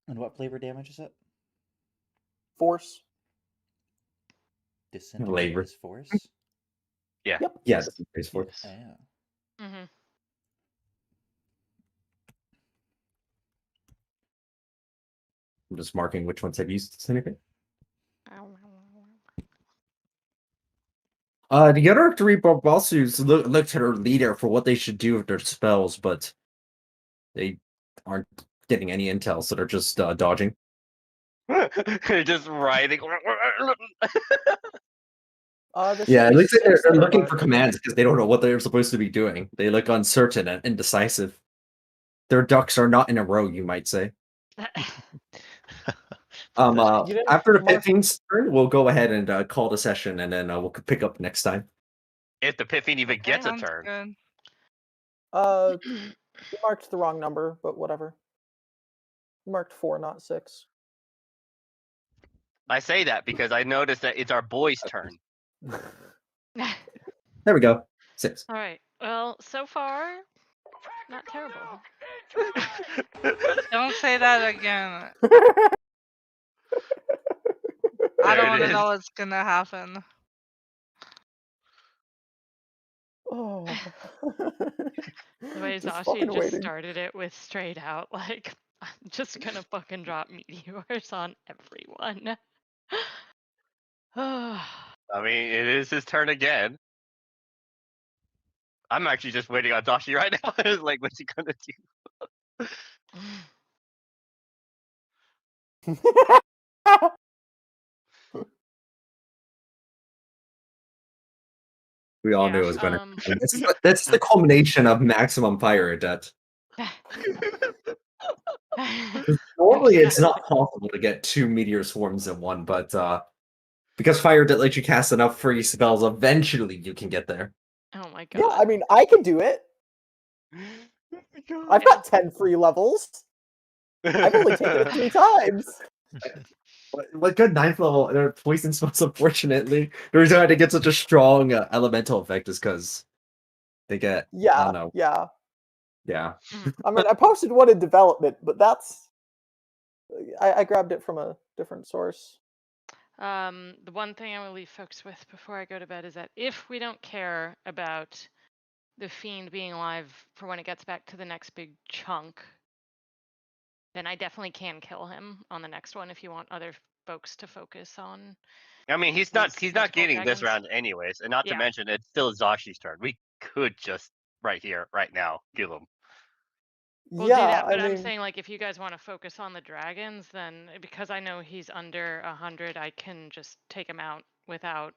And what flavor damage is it? Force. Disintegrate Labor. is force? Yeah. Yep. Yeah, disintegrate force. Oh. Mm-hmm. I'm just marking which ones have used disintegrate. The other 3 Barbasus look to their leader for what they should do with their spells, but they aren't getting any intel, so they're just dodging. You're just writhing. Yeah, it looks like they're looking but... for commands because they don't know what they're supposed to be doing. They look uncertain and indecisive. Their ducks are not in a row, you might say. After the pit fiend's turn, we'll go ahead and call the session, and then we'll pick up next time. If the pit fiend even gets a turn. You marked the wrong number, but whatever. Marked 4, not 6. I say that because I noticed that it's our boy's turn. There we go. 6. All right. Well, so far, not terrible. Don't say that again. I There don't it want to is. know what's gonna happen. Oh. The way Just Zashi fucking just waiting. started it with straight out, like, I'm just gonna fucking drop meteors on everyone. I mean, it is his turn again. I'm actually just waiting on Dashi right now. It's like, what's he gonna do? We all Yeah, knew it was going to. That's the culmination of maximum fire debt. Normally, it's not possible to get 2 meteor swarms in one, but because fire debt lets you cast enough free spells, eventually you can get there. Oh my Yeah, god. I mean, I can do it. I've got 10 free levels. I've only taken it 3 times. What good 9th level? They're poison spells, unfortunately. The reason why they get such a strong elemental effect is because they get. I Yeah, don't know. yeah. Yeah. I mean, I posted one in development, but that's... I grabbed it from a different source. The one thing I will leave folks with before I go to bed is that if we don't care about the fiend being alive for when it gets back to the next big chunk, then I definitely can kill him on the next one if you want other folks to focus on. I mean, he's not getting this round anyways, and not to mention it's still Zashi's turn. We could just right here, right now, kill him. We'll do that, but I'm saying, like, if you guys want to focus on the dragons, then because I know he's under 100, I can just take him out without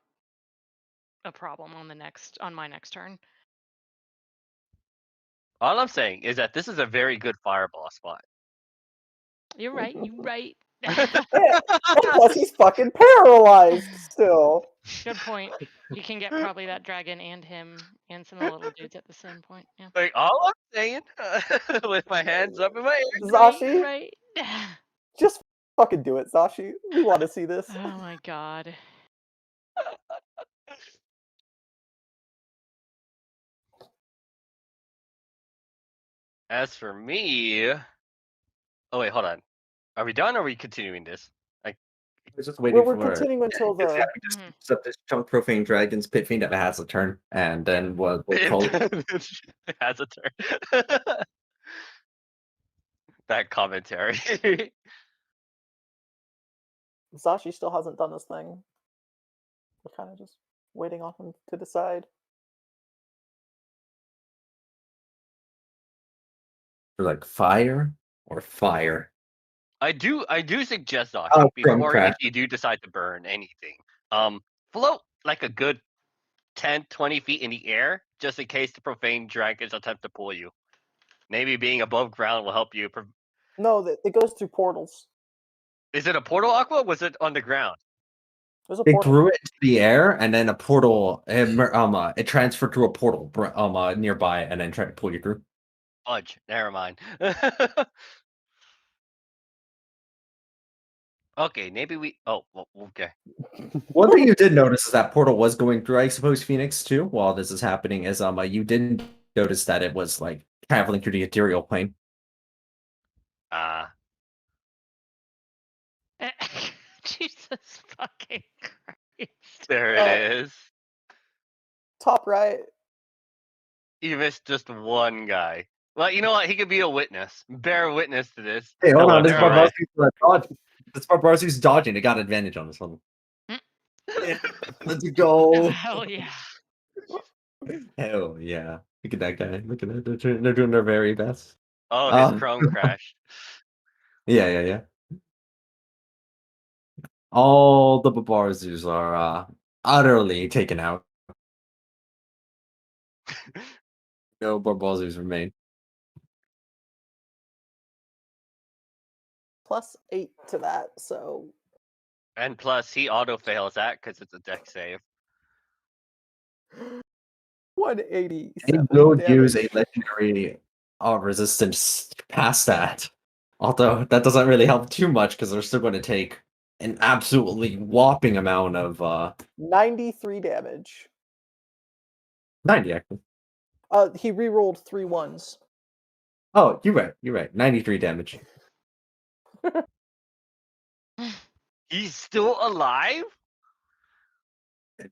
a problem on my next turn. All I'm saying is that this is a very good fireball spot. You're right. You're right. Plus, he's fucking paralyzed still. Good point. You can get probably that dragon and him and some of the little dudes at the same point. Yeah. Like, all I'm saying, with my hands up in my air. Zashi, right. Just fucking do it, Zashi. We want to see this. Oh my god. As for me, oh wait, hold on. Are we done? Or are we continuing this? I was just waiting We're for continuing until the. Except this chunk profane dragons pit fiend that has a turn, and then we'll call it. It has a turn. That commentary. Zashi still hasn't done his thing. We're kind of just waiting on him to decide. Like fire or fire. I do suggest, Zashi, before if you do decide to burn anything, float like a good 10, 20 feet in the air, just in case the profane dragons attempt to pull you. Maybe being above ground will help you. No, it goes through portals. Is it a portal, Aqua? Was it on the ground? There's a They portal. threw it into the air, and then a portal. It transferred to a portal nearby, and then tried to pull you through. Fudge. Never mind. Okay, maybe we. Oh, well, okay. One thing you did notice is that portal was going through, I suppose, Phoenix too. While this is happening, is you didn't notice that it was like traveling through the ethereal plane. Jesus fucking Christ. There it is. Top right. You missed just one guy. Well, you know what? He could be a witness. Bear witness to this. Hey, hold on. Right. This Barbarzy's dodging. They got advantage on this one. Let's go. Oh, hell yeah. Hell yeah. Look at that guy. Look at that. They're doing their very best. Oh, his Chrome crashed. Yeah. All the Barbarzus are utterly taken out. No Barbarzus remain. +8 to that, so. And plus, he auto fails that because it's a deck save. 187. They will use a legendary resistance past that. Although that doesn't really help too much because they're still going to take an absolutely whopping amount of 93 damage. 90 actually. He re-rolled 3 ones. Oh, you're right. You're right. 93 damage. He's still alive?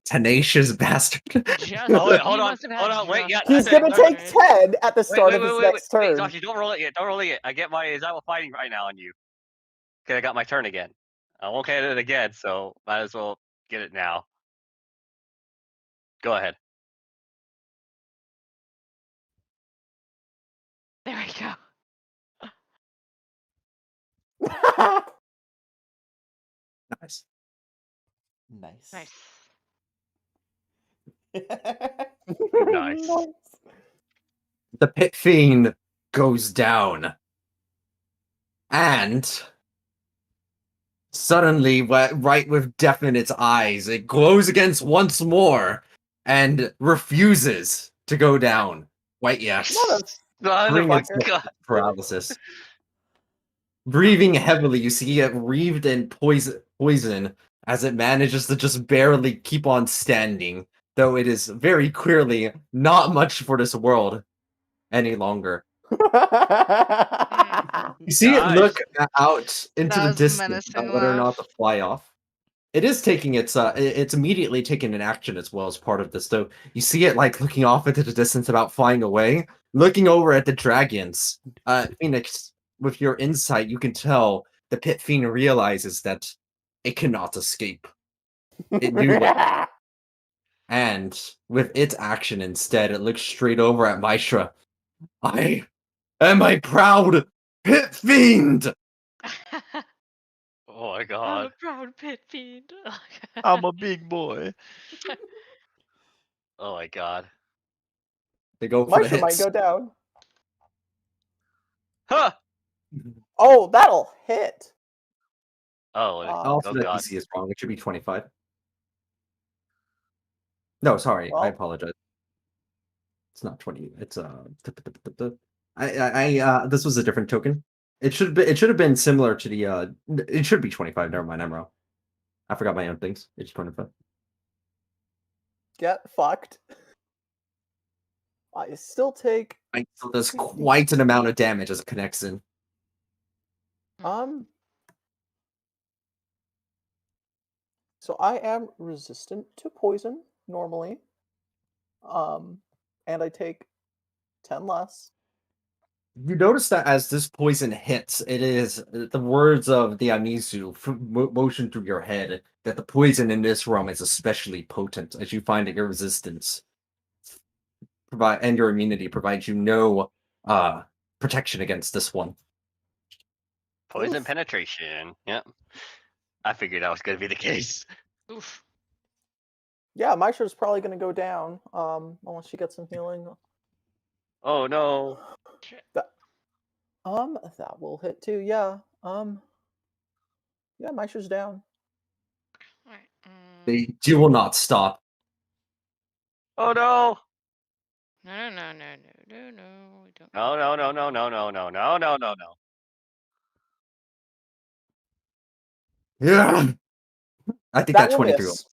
Tenacious bastard. Just, Oh wait, he hold on, must have hold had on, wait, yeah, just He's that's it. gonna enough take damage. 10 at the Wait, start wait, of wait, his wait, next wait, turn. Josh, don't roll it yet. Don't roll it yet. I get my is that fighting right now on you. Okay, I got my turn again. I won't get it again, so might as well get it now. Go ahead. There we go. Nice. Nice. Nice. The pit fiend goes down. And suddenly, right with death in its eyes, it glows against once more and refuses to go down quite yet. Son of Bring a itself gun. to paralysis. Breathing heavily, you see it wreathed in poison as it manages to just barely keep on standing, though it is very clearly not much for this world any longer. You see it look out into That the was distance menacing about whether or not laugh. to fly off. It is taking it's immediately taking an action as well as part of this, though. You see it like looking off into the distance about flying away, looking over at the dragons. Phoenix, with your insight, you can tell the pit fiend realizes that it cannot escape. It knew what, and with its action instead, it looks straight over at Mishra. I am a proud pit fiend! Oh my I'm god. a proud pit fiend. I'm a big boy. Oh my god. They go for the Maestro might hits. go down. Huh! Oh, that'll hit. Also, Oh that god. DC is wrong. It should be 25. No, sorry. I Well, apologize. It's not 20. It's this was a different token. It should have been similar to the it should be 25. Never mind, I'm wrong. I forgot my own things. It's 25. get fucked. I still take So there's quite an amount of damage as it connects in. So I am resistant to poison normally. And I take 10 less. You notice that as this poison hits, it is the words of the Amizu motion through your head that the poison in this realm is especially potent, as you find that your resistance and your immunity provides you no protection against this one. Poison Oof. penetration. Yep. I figured that was gonna be the case. Oof. Yeah, Maisha's probably gonna go down. Unless she gets some healing. Oh no. That will hit too, yeah. Yeah, Maisha's down. Alright, They will not stop. Oh no. No, no, no, no, no, no. We don't. No, no, no, no, no, no, no, no, no, no, no. Yeah. I think That that will 23 miss.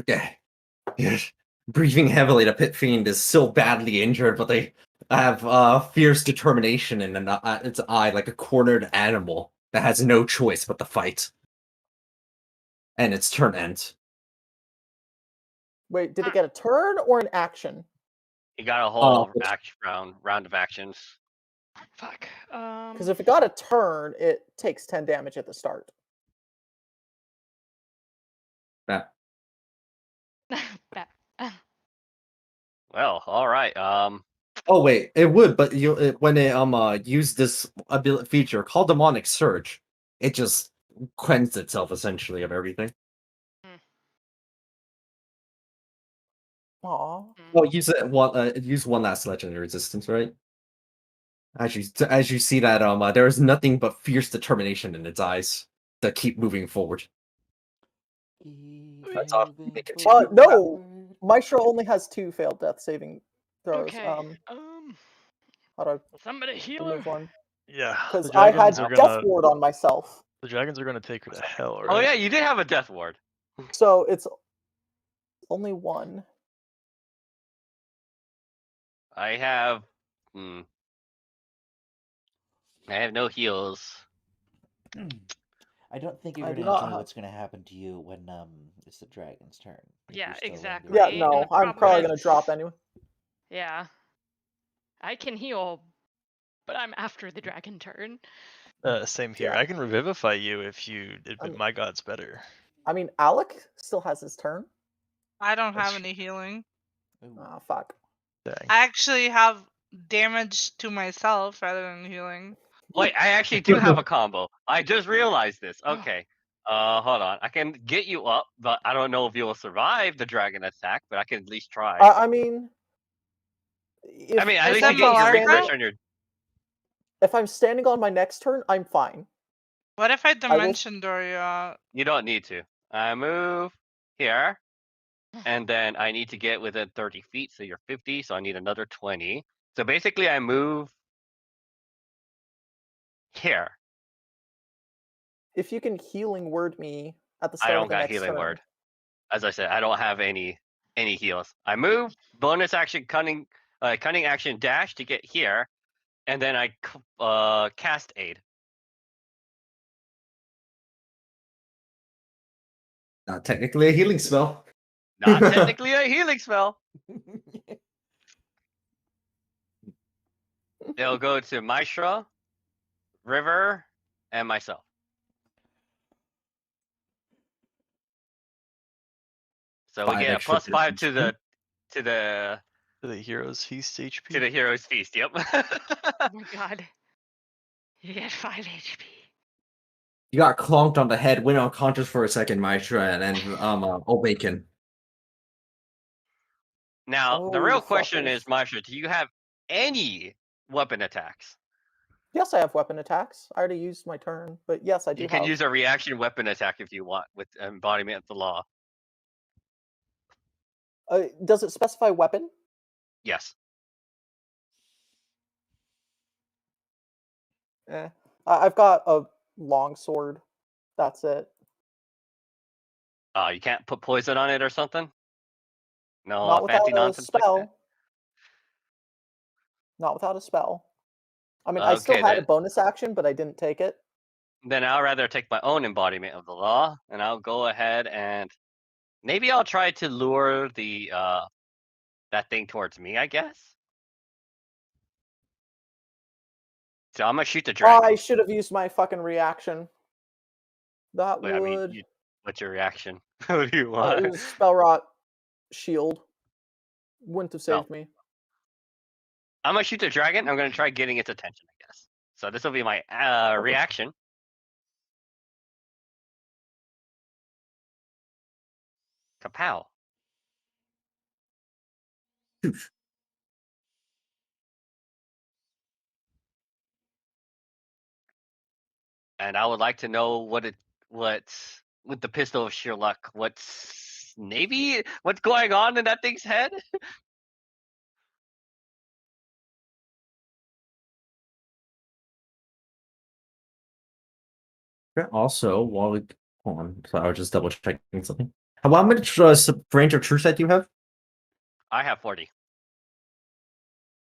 Okay. Yes. Breathing heavily, the pit fiend is still badly injured, but they have fierce determination in its eye, like a cornered animal that has no choice but to fight. And its turn ends. Wait, did it get a turn or an action? You got a whole Which- round of actions. Fuck. Because if it got a turn, it takes 10 damage at the start. that. That. Well, all right. Oh wait, it would, but when it used this ability feature called Demonic Surge, it just cleansed itself essentially of everything. Aw. Well, use one last legendary resistance, right? As you see that there is nothing but fierce determination in its eyes to keep moving forward. No! Maestro only has 2 failed death saving throws. Okay. How do I Somebody heal remove her. one? Yeah, Because the I had dragons are Death gonna Ward on myself. take her to hell, Oh right? yeah, you did have a death ward. So it's only 1. I have. I have no heals. I don't think you're I going do to not enjoy have. what's going to happen to you when it's the dragon's turn. If Yeah, you're still exactly. Yeah, lingering. And no, the I'm problem probably gonna is- drop anyway. Yeah. I can heal, but I'm after the dragon turn. Same here. Yeah. I can revivify you if you admit mean- my god's better. I mean, Alec still has his turn. I don't That's have any healing. Ooh. Oh, fuck. Dang. I actually have damage to myself rather than healing. Wait, I actually do have a combo. I just realized this. Okay. Hold on. I can get you up, but I don't know if you will survive the dragon attack, but I can at least try. I mean, if, I mean, at Is least that you get your Malarkey? refresh on your. if I'm standing on my next turn, I'm fine. What if I will- dimension door you out? You don't need to. I move here, and then I need to get within 30 feet, so you're 50, so I need another 20. So basically, I move here. If you can healing word me at the I start don't of the got next healing turn. word. As I said, I don't have any heals. I move, bonus action, cunning action, dash to get here, and then I cast aid. Not technically a healing spell. Not technically a healing spell. It'll go to Maestro, River, and myself. So we 5 get a extra plus 5 HP. to the to the To the hero's feast HP. to the hero's feast. Yep. Oh my god. You get 5 HP. You got clonked on the head, went unconscious for a second, Maestro, and then awaken. Now the Oh, real question fuckers. is, Maestro, do you have any weapon attacks? Yes, I have weapon attacks. I already used my turn, but yes, I do You can have. use a reaction weapon attack if you want with embodiment of the law. Does it specify weapon? Yes. I've got a long sword. That's it. You can't put poison on it or something? No Not without fancy a nonsense like that? spell. Not without a spell. I mean, I still Okay, had a bonus action, but I didn't take it. then I'll rather take my own embodiment of the law, and I'll go ahead and maybe I'll try to lure the that thing towards me, I guess. So I'm gonna shoot the dragon. I should have used my fucking reaction. That Wait, I mean, would what's your reaction? What do you want? it was spell rot shield. Wouldn't have No. saved me. I'm gonna shoot the dragon. I'm gonna try getting its attention, I guess. So this will be my reaction. Kapow. And I would like to know what's with the pistol of sheer luck. What's going on in that thing's head? Also, while we hold on, so I was just double checking something. How much range of true sight do you have? I have 40.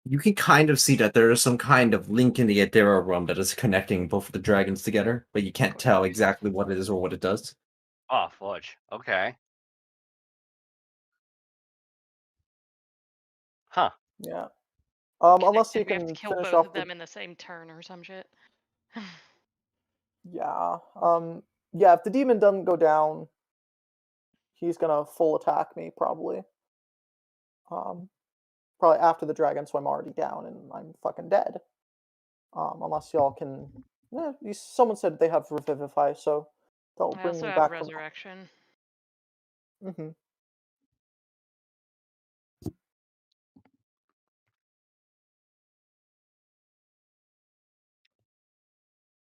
You can kind of see that there is some kind of link in the Adara realm that is connecting both of the dragons together, but you can't tell exactly what it is or what it does. Oh, fudge. Okay. Huh. Yeah. Connected, Unless you we have can to kill finish both off of the them in the same turn or some shit. yeah. Yeah. If the demon doesn't go down, he's gonna full attack me probably. Probably after the dragon, so I'm already down and I'm fucking dead. Unless y'all can. Yeah, someone said they have revivify, so they'll I bring also me have back resurrection. from. Mm-hmm.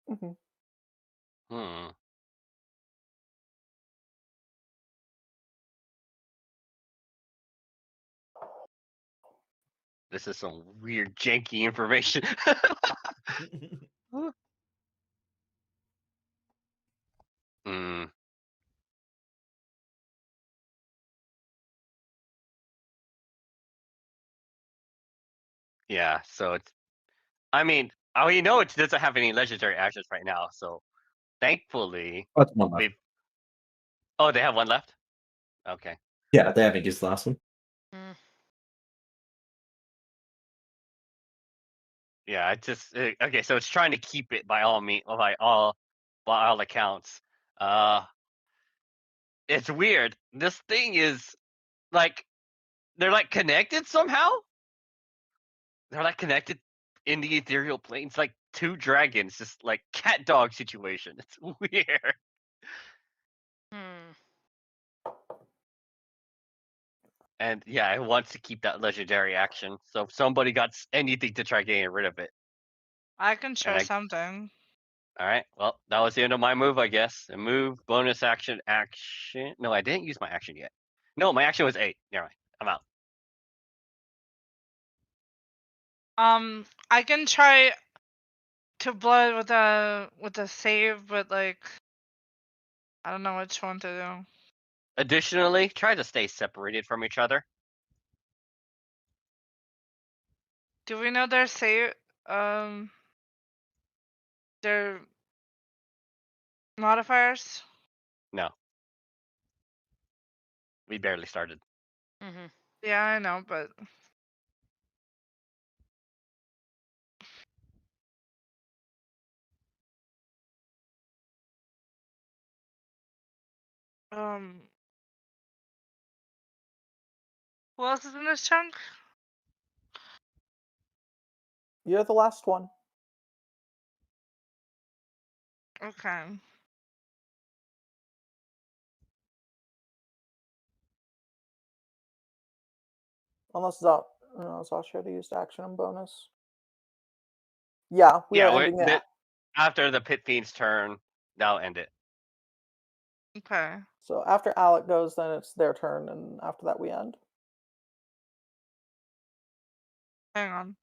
Mm-hmm. Hmm. This is some weird janky information. Hmm. Yeah, so it's. I mean, we know it doesn't have any legendary actions right now, so thankfully That's one left. we've. Oh, they have one left. Okay. Yeah, they haven't used the last one. Yeah, it just okay. So it's trying to keep it by all accounts. It's weird. This thing is like they're like connected somehow. They're like connected in the ethereal plane. It's like two dragons, just like cat dog situation. It's weird. Hmm. And yeah, it wants to keep that legendary action. So if somebody got anything to try getting rid of it, I can and try something. all right, well, that was the end of my move, I guess. A move, bonus action, action. No, I didn't use my action yet. No, my action was 8. Never mind. I'm out. I can try to blood with a save, but like I don't know which one to do. Additionally, try to stay separated from each other. Do we know their save? Their modifiers? No, we barely started. Mm-hmm. Yeah, I know, but who else is in this chunk? You're the last one. Okay. Unless Zasha used action and bonus. Yeah, we are Yeah, ending it. after the Pit Fiend's turn, that'll end it. Okay. So after Alec goes, then it's their turn, and after that we end. Hang on.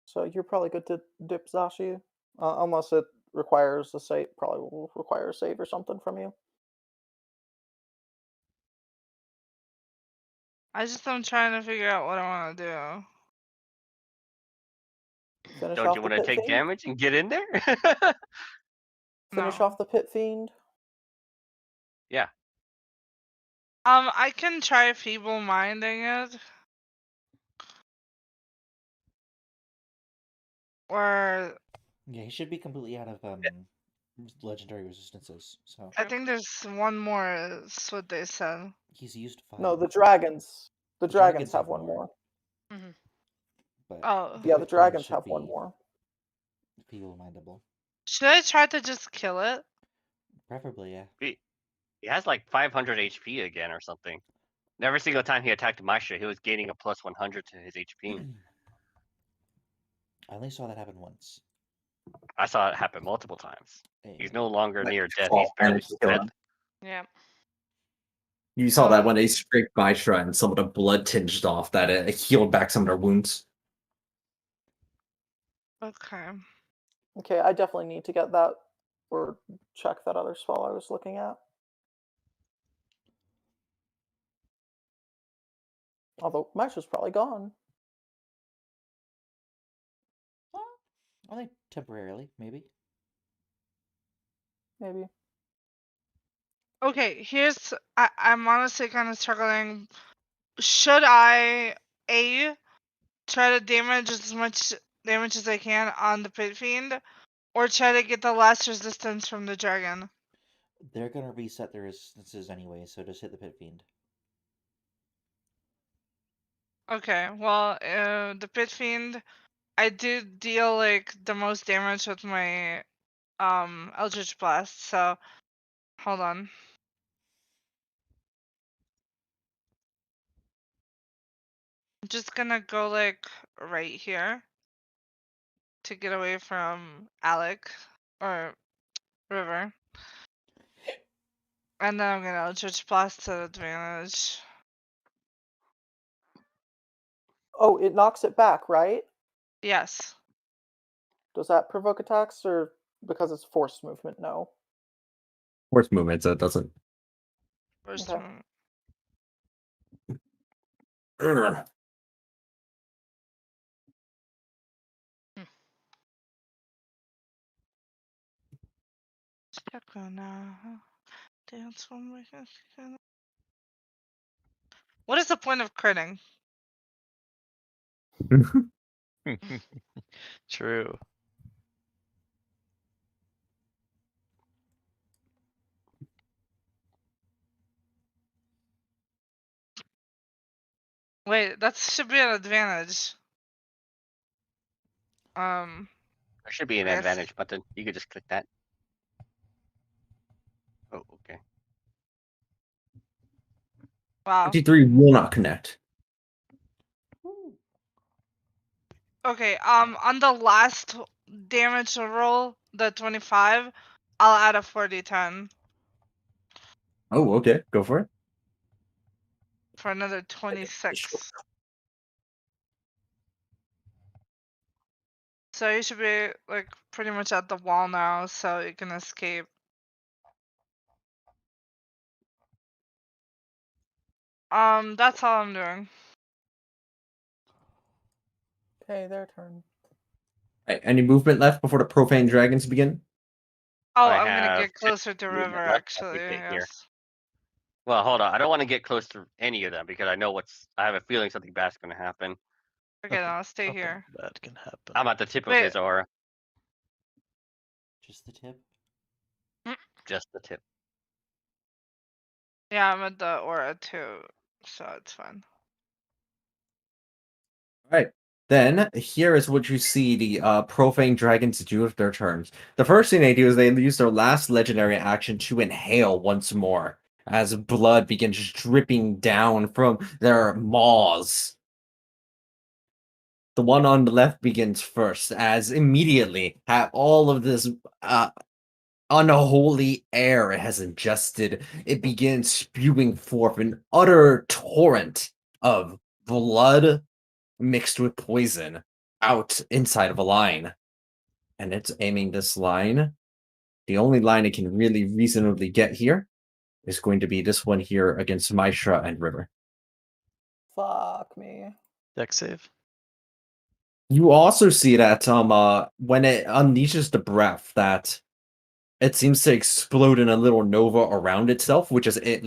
So you're probably good to dip Zashi, unless it requires a save. Probably will require a save or something from you. I just am trying to figure out what I want to do. Finish Don't off you the want to Pit take Fiend. damage and get in there? Finish No. off the Pit Fiend. Yeah. I can try feeble minding it. Or Yeah, he should be completely out of legendary resistances. So I think there's one more. Is what they said. he's used 5. No, the dragons. The The dragons dragons have have one more. more. Mm-hmm. But Oh. Yeah, the Pit Fiend dragons should have one be more. feeble-mindable. Should I try to just kill it? Preferably, yeah. He has like 500 HP again or something. Every single time he attacked Maisha, he was gaining a plus 100 to his HP. I only saw that happen once. I saw it happen multiple times. He's no longer Like, near death. fall He's barely managed to kill dead. him. Yeah. You saw that when they scraped Maisha and some of the blood tinged off, that it healed back some of their wounds. Okay. Okay, I definitely need to get that or check that other spell I was looking at. Although Maisha's probably gone. Only temporarily, maybe. Maybe. Okay, I'm honestly kind of struggling. Should I try to damage as much damage as I can on the Pit Fiend, or try to get the last resistance from the dragon? They're gonna reset their resistances anyway, so just hit the Pit Fiend. Okay, well, the Pit Fiend, I do deal like the most damage with my Eldritch Blast, so hold on. I'm just gonna go like right here to get away from Alec or River. And then I'm gonna Eldritch Blast at advantage. Oh, it knocks it back, right? Yes. Does that provoke attacks, or because it's forced movement? No. Force movement, so it doesn't. First Okay. movement. Ugh. Dance one way. What is the point of critting? True. Wait, that should be an advantage. There should be an I guess. advantage button. You could just click that. Oh, okay. Wow. 53 will not connect. Okay, on the last damage roll, the 25, I'll add a 4d10 Oh, okay. Go for it. for another 26. So you should be like pretty much at the wall now, so you can escape. That's all I'm doing. Okay, their turn. Right, any movement left before the profane dragons begin? Oh, I I'm gonna have get closer to movement river left as actually, we get here. yes. Well, hold on. I don't want to get close to any of them because I know what's. I have a feeling something bad's going to happen. Okay, Nothing- I'll stay nothing here. Bad can happen. I'm at the tip of Wait. his aura. Just the tip. Just the tip. Yeah, I'm at the aura too, so it's fine. All right. Then here is what you see the profane dragons do with their turns. The first thing they do is they use their last legendary action to inhale once more as blood begins dripping down from their maws. The one on the left begins first, as immediately all of this unholy air it has ingested, it begins spewing forth an utter torrent of blood mixed with poison out inside of a line. And it's aiming this line. The only line it can really reasonably get here is going to be this one here against Maisha and River. Fuck me. Deck save. You also see that when it unleashes the breath, that it seems to explode in a little nova around itself, which is it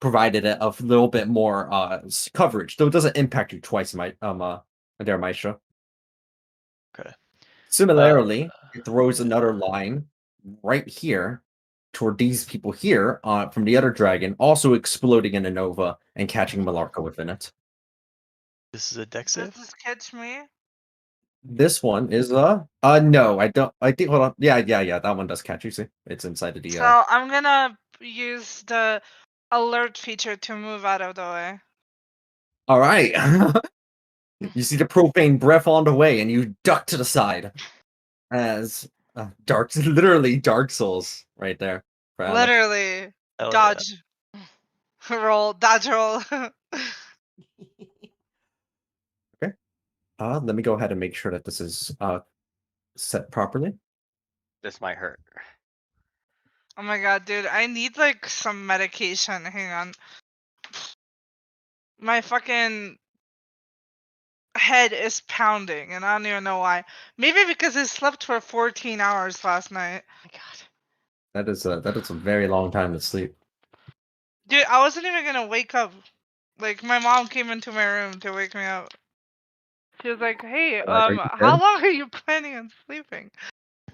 provided a little bit more coverage, though it doesn't impact you twice, there, Maisha. Okay. Similarly, it throws another line right here toward these people here from the other dragon, also exploding in a nova and catching Malarka within it. This is a deck Does save. this catch me? This one is no, I don't. I think. Hold on. Yeah. That one does catch you. See, it's inside of the. So I'm gonna use the alert feature to move out of the way. All right. You see the profane breath on the way, and you duck to the side as literally Dark Souls right there. For Alex. Literally, Hell dodge roll, dodge roll. Okay. Let me go ahead and make sure that this is set properly. This might hurt. Oh my god, dude, I need like some medication. Hang on. My fucking head is pounding and I don't even know why. Maybe because I slept for 14 hours last night. Oh my god. That is a very long time to sleep. Dude, I wasn't even gonna wake up. Like my mom came into my room to wake me up. She was like, "Hey, Are you how dead? long are you planning on sleeping?"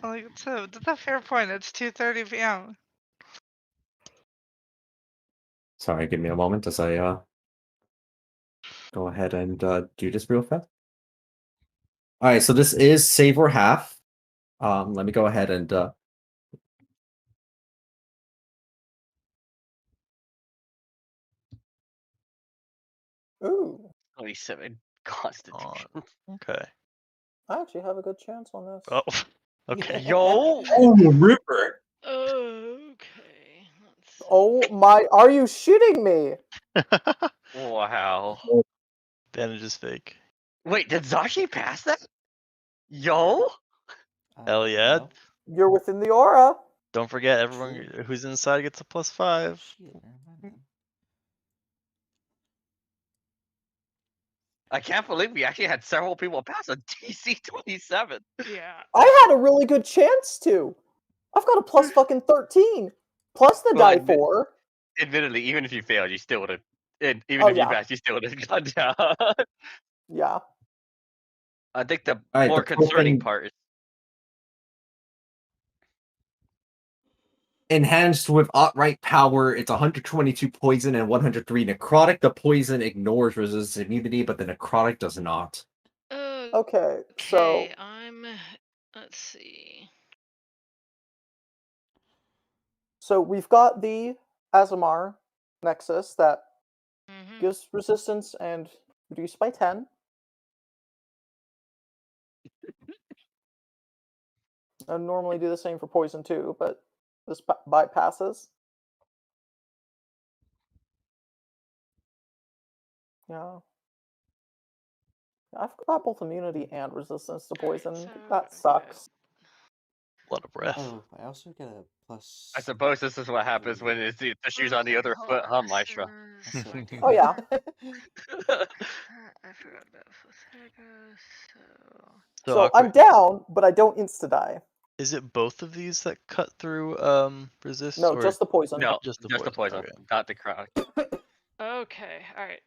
I'm like, that's a fair point. It's 2:30 p.m. Sorry, give me a moment as I go ahead and do this real fast. All right, so this is save or half. Let me go ahead and Ooh, 27 Constitution. Okay. I actually have a good chance on this. Oh. Okay. Yo! oh, Ripper. Okay. Let's Oh my! Are you shitting me? Wow. Advantage is fake. Wait, did Zashi pass that? Yo. Hell yeah. No. You're within the aura. Don't forget, everyone True. who's inside gets a +5. Shit, never mind then. I can't believe we actually had several people pass a DC 27. Yeah. I had a really good chance to. I've got a plus fucking 13. Plus the Well, die 4. admittedly, even if you failed, you still would have. Even Oh, if you yeah. passed, you still would have gone down. Yeah. I think the All right, more the concerning profane part is enhanced with outright power. It's 122 poison and 103 necrotic. The poison ignores resistance immunity, but the necrotic does not. Okay, so Okay, let's see. we've got the Azamar Nexus that Mhm. gives resistance and reduced by 10. I normally do the same for poison too, but this bypasses. Yeah. I've got both immunity and resistance to Alright, poison. so That good. sucks. A lot of breath. Oh, I also get a plus. I suppose this is what happens when it's the shoes on the other foot, huh, Maestro? That's what I Oh, yeah. I forgot about Fothagos, so... So awkward. I'm down, but I don't insta-die. Is it both of these that cut through resist? No, or just the poison. No, just the just the poison? poison, Okay. not the crown. Okay, alright,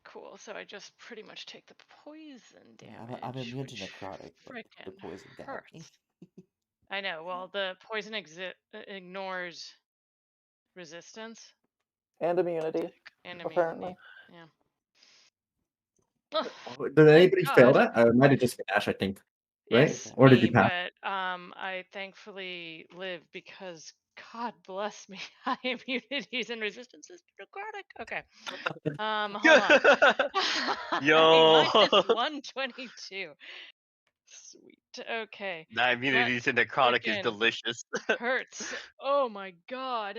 cool. So I just pretty much take the poison damage, I'm immune to which necrotic, but the frickin' poison got me. hurts. I know, well, the poison ignores resistance And immunity, and apparently. immunity. Yeah. Ugh, Did thank anybody fail God. that? It might have just been Ash, I think. Right? It's Or did you me, pass? but I thankfully live because God bless me, high immunities and resistances to necrotic. Okay. Hold on. Yo. Minus 122. Sweet. Okay. That immunity to necrotic is Frickin' delicious. hurts. Oh my God.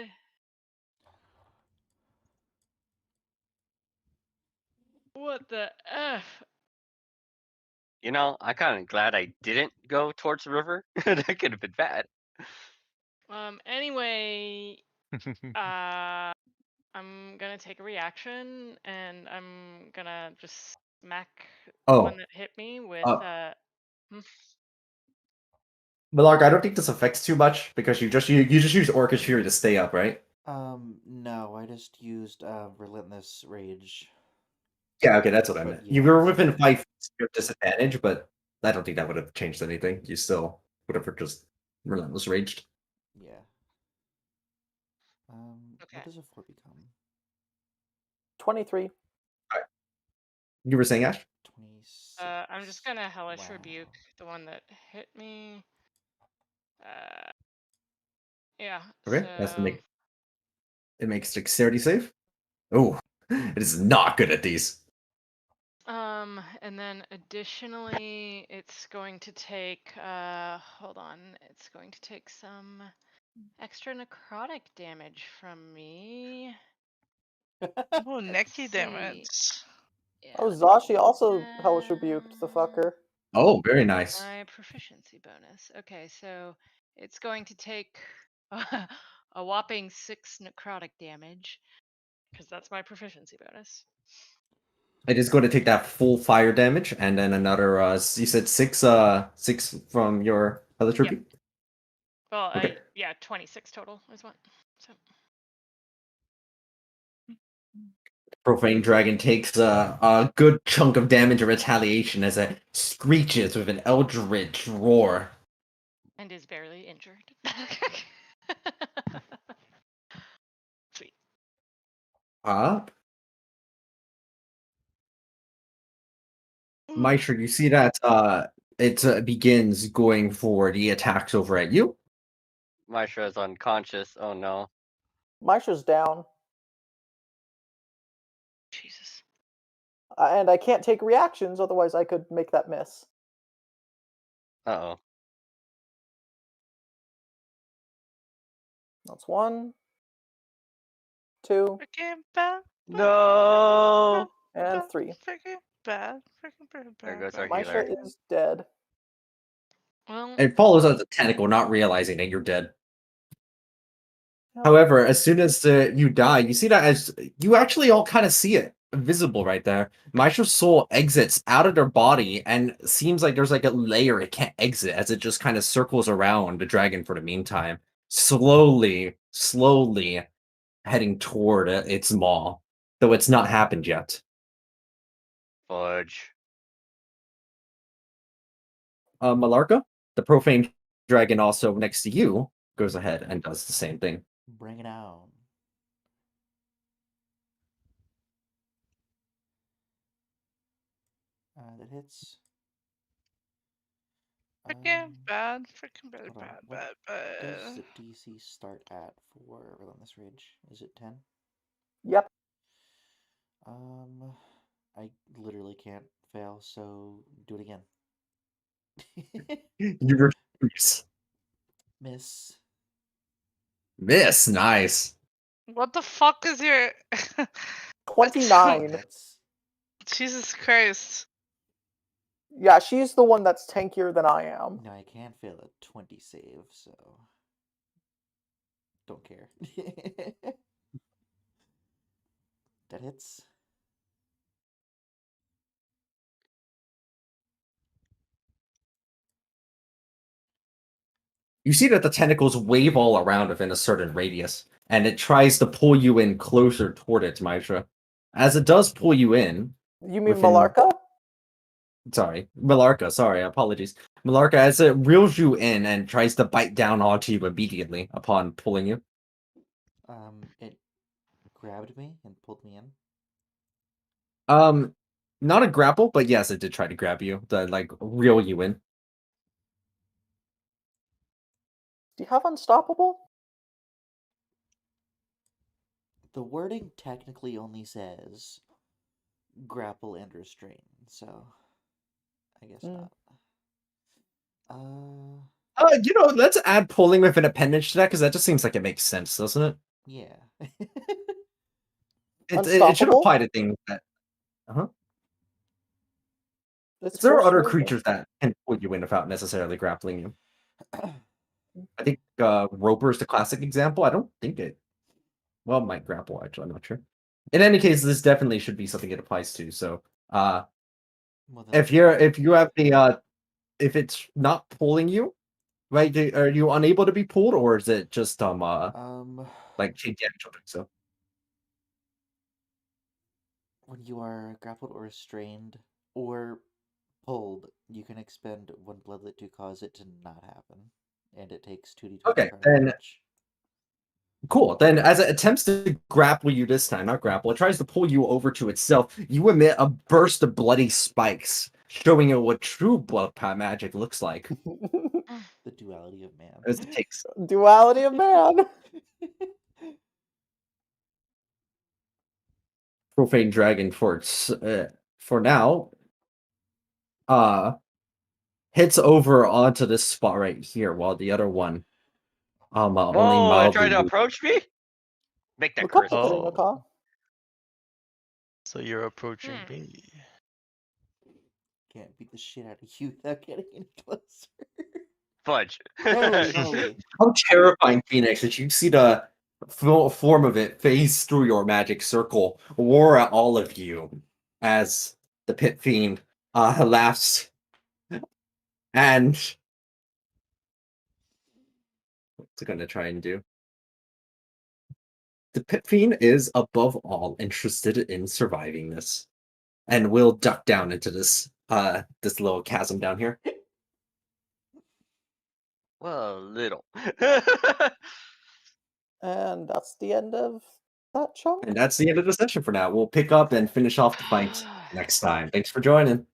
What the F? You know, I'm kind of glad I didn't go towards the river. That could have been bad. Anyway, I'm gonna take a reaction and I'm gonna just smack the one Oh, that hit me with hmm, Millark, I don't think this affects too much because you just use Orcish Fury to stay up, right? No, I just used Relentless Rage. Yeah, okay, that's what I But meant. You yeah, were so within 5 feet of your disadvantage, but I don't think that would have changed anything. You still would have just relentless raged. yeah. okay. What does a 4 become? 23. You were saying, Ash? 26. I'm just gonna hellish Wow. rebuke the one that hit me. Yeah. Okay, that's So it makes dexterity save. Oh, it is not good at these. and then additionally, it's going to take hold on, it's going to take some extra necrotic damage from me. Oh, necky See. damage. Yeah, Oh, let me Zashi get also hellish rebuked the fucker. Oh, very nice. my proficiency bonus. Okay, so it's going to take a whopping 6 necrotic damage because that's my proficiency bonus. It is going to take that full fire damage, and then another. You said 6 from your other Yep. tribute. Well, Okay. 26 total is what. So Profane Dragon takes a good chunk of damage of retaliation as it screeches with an eldritch roar. and is barely injured. Sweet. Maestro, you see that it begins going for the attacks over at you. Maestro is unconscious. Oh no. Maisha's down. Jesus. And I can't take reactions, otherwise I could make that miss. Uh-oh. That's one. 2, Freaking bad. No. and 3. Freaking bad. Freaking There bad. goes our Misha healer. is dead. Well, It follows out the tentacle, not realizing that you're dead. No. However, as soon as you die, you see that as you actually all kind of see it visible right there. Maisha's soul exits out of their body and seems like there's like a layer it can't exit as it just kind of circles around the dragon for the meantime, slowly heading toward its maw, though it's not happened yet. Fudge. Malarka, the profane dragon also next to you, goes ahead and does the same thing. Bring it on. That hits. Freaking bad. Freaking bad. Hold on. Bad. What does Bad. the DC start at for Relentless Rage? Is it 10? Yep. I literally can't fail, so do it again. You refuse. Miss. Miss, nice. What the fuck is your 29. That's Jesus Christ. Yeah, she's the one that's tankier than I am. no, I can fail a 20 save, so don't care. That hits. You see that the tentacles wave all around within a certain radius, and it tries to pull you in closer toward it, Mitra. As it does pull you in, You mean within- Malarka? sorry, Malarka, sorry, apologies. Malarka, as it reels you in and tries to bite down onto you immediately upon pulling you. It grabbed me and pulled me in. Not a grapple, but yes, it did try to grab you, to like reel you in. Do you have Unstoppable? The wording technically only says grapple and restrain, so I guess not. Let's add pulling with an appendage to that, because that just seems like it makes sense, doesn't it? Yeah. It should Unstoppable? apply to things that... Uh-huh. It's There are force other movement. creatures that can pull you in without necessarily grappling you. I think Roper is the classic example. I don't think it... Well, it might grapple, actually. I'm not sure. In any case, this definitely should be something it applies to. So, if you have the... if it's not pulling you, right? Are you unable to be pulled, or is it just like chain damage? So when you are grappled or restrained or pulled, you can expend 1 bloodlet to cause it to not happen, and it takes 2d20 okay, fire then damage. cool. Then, as it attempts to grapple you this time, not grapple, it tries to pull you over to itself. You emit a burst of bloody spikes, showing you what true blood magic looks like. The duality of man. As it takes Duality of man. Profane Dragon for now, hits over onto this spot right here, while the other one, only Whoa, it mildly tried to moved. approach me? Make that Look up curse. to the Oh. Ringoka. So you're approaching me. Can't beat the shit out of you without getting any closer. Fudge. No. How terrifying, Phoenix, that you see the form of it phase through your magic circle, roar at all of you as the pit fiend laughs. And what's it going to try and do? The pit fiend is above all interested in surviving this, and will duck down into this little chasm down here. Well, little. And that's the end of that chunk. And that's the end of the session for now. We'll pick up and finish off the fight next time. Thanks for joining.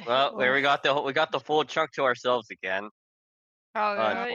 Well, we got the full chunk to ourselves again. Oh, yeah. Unfortunately.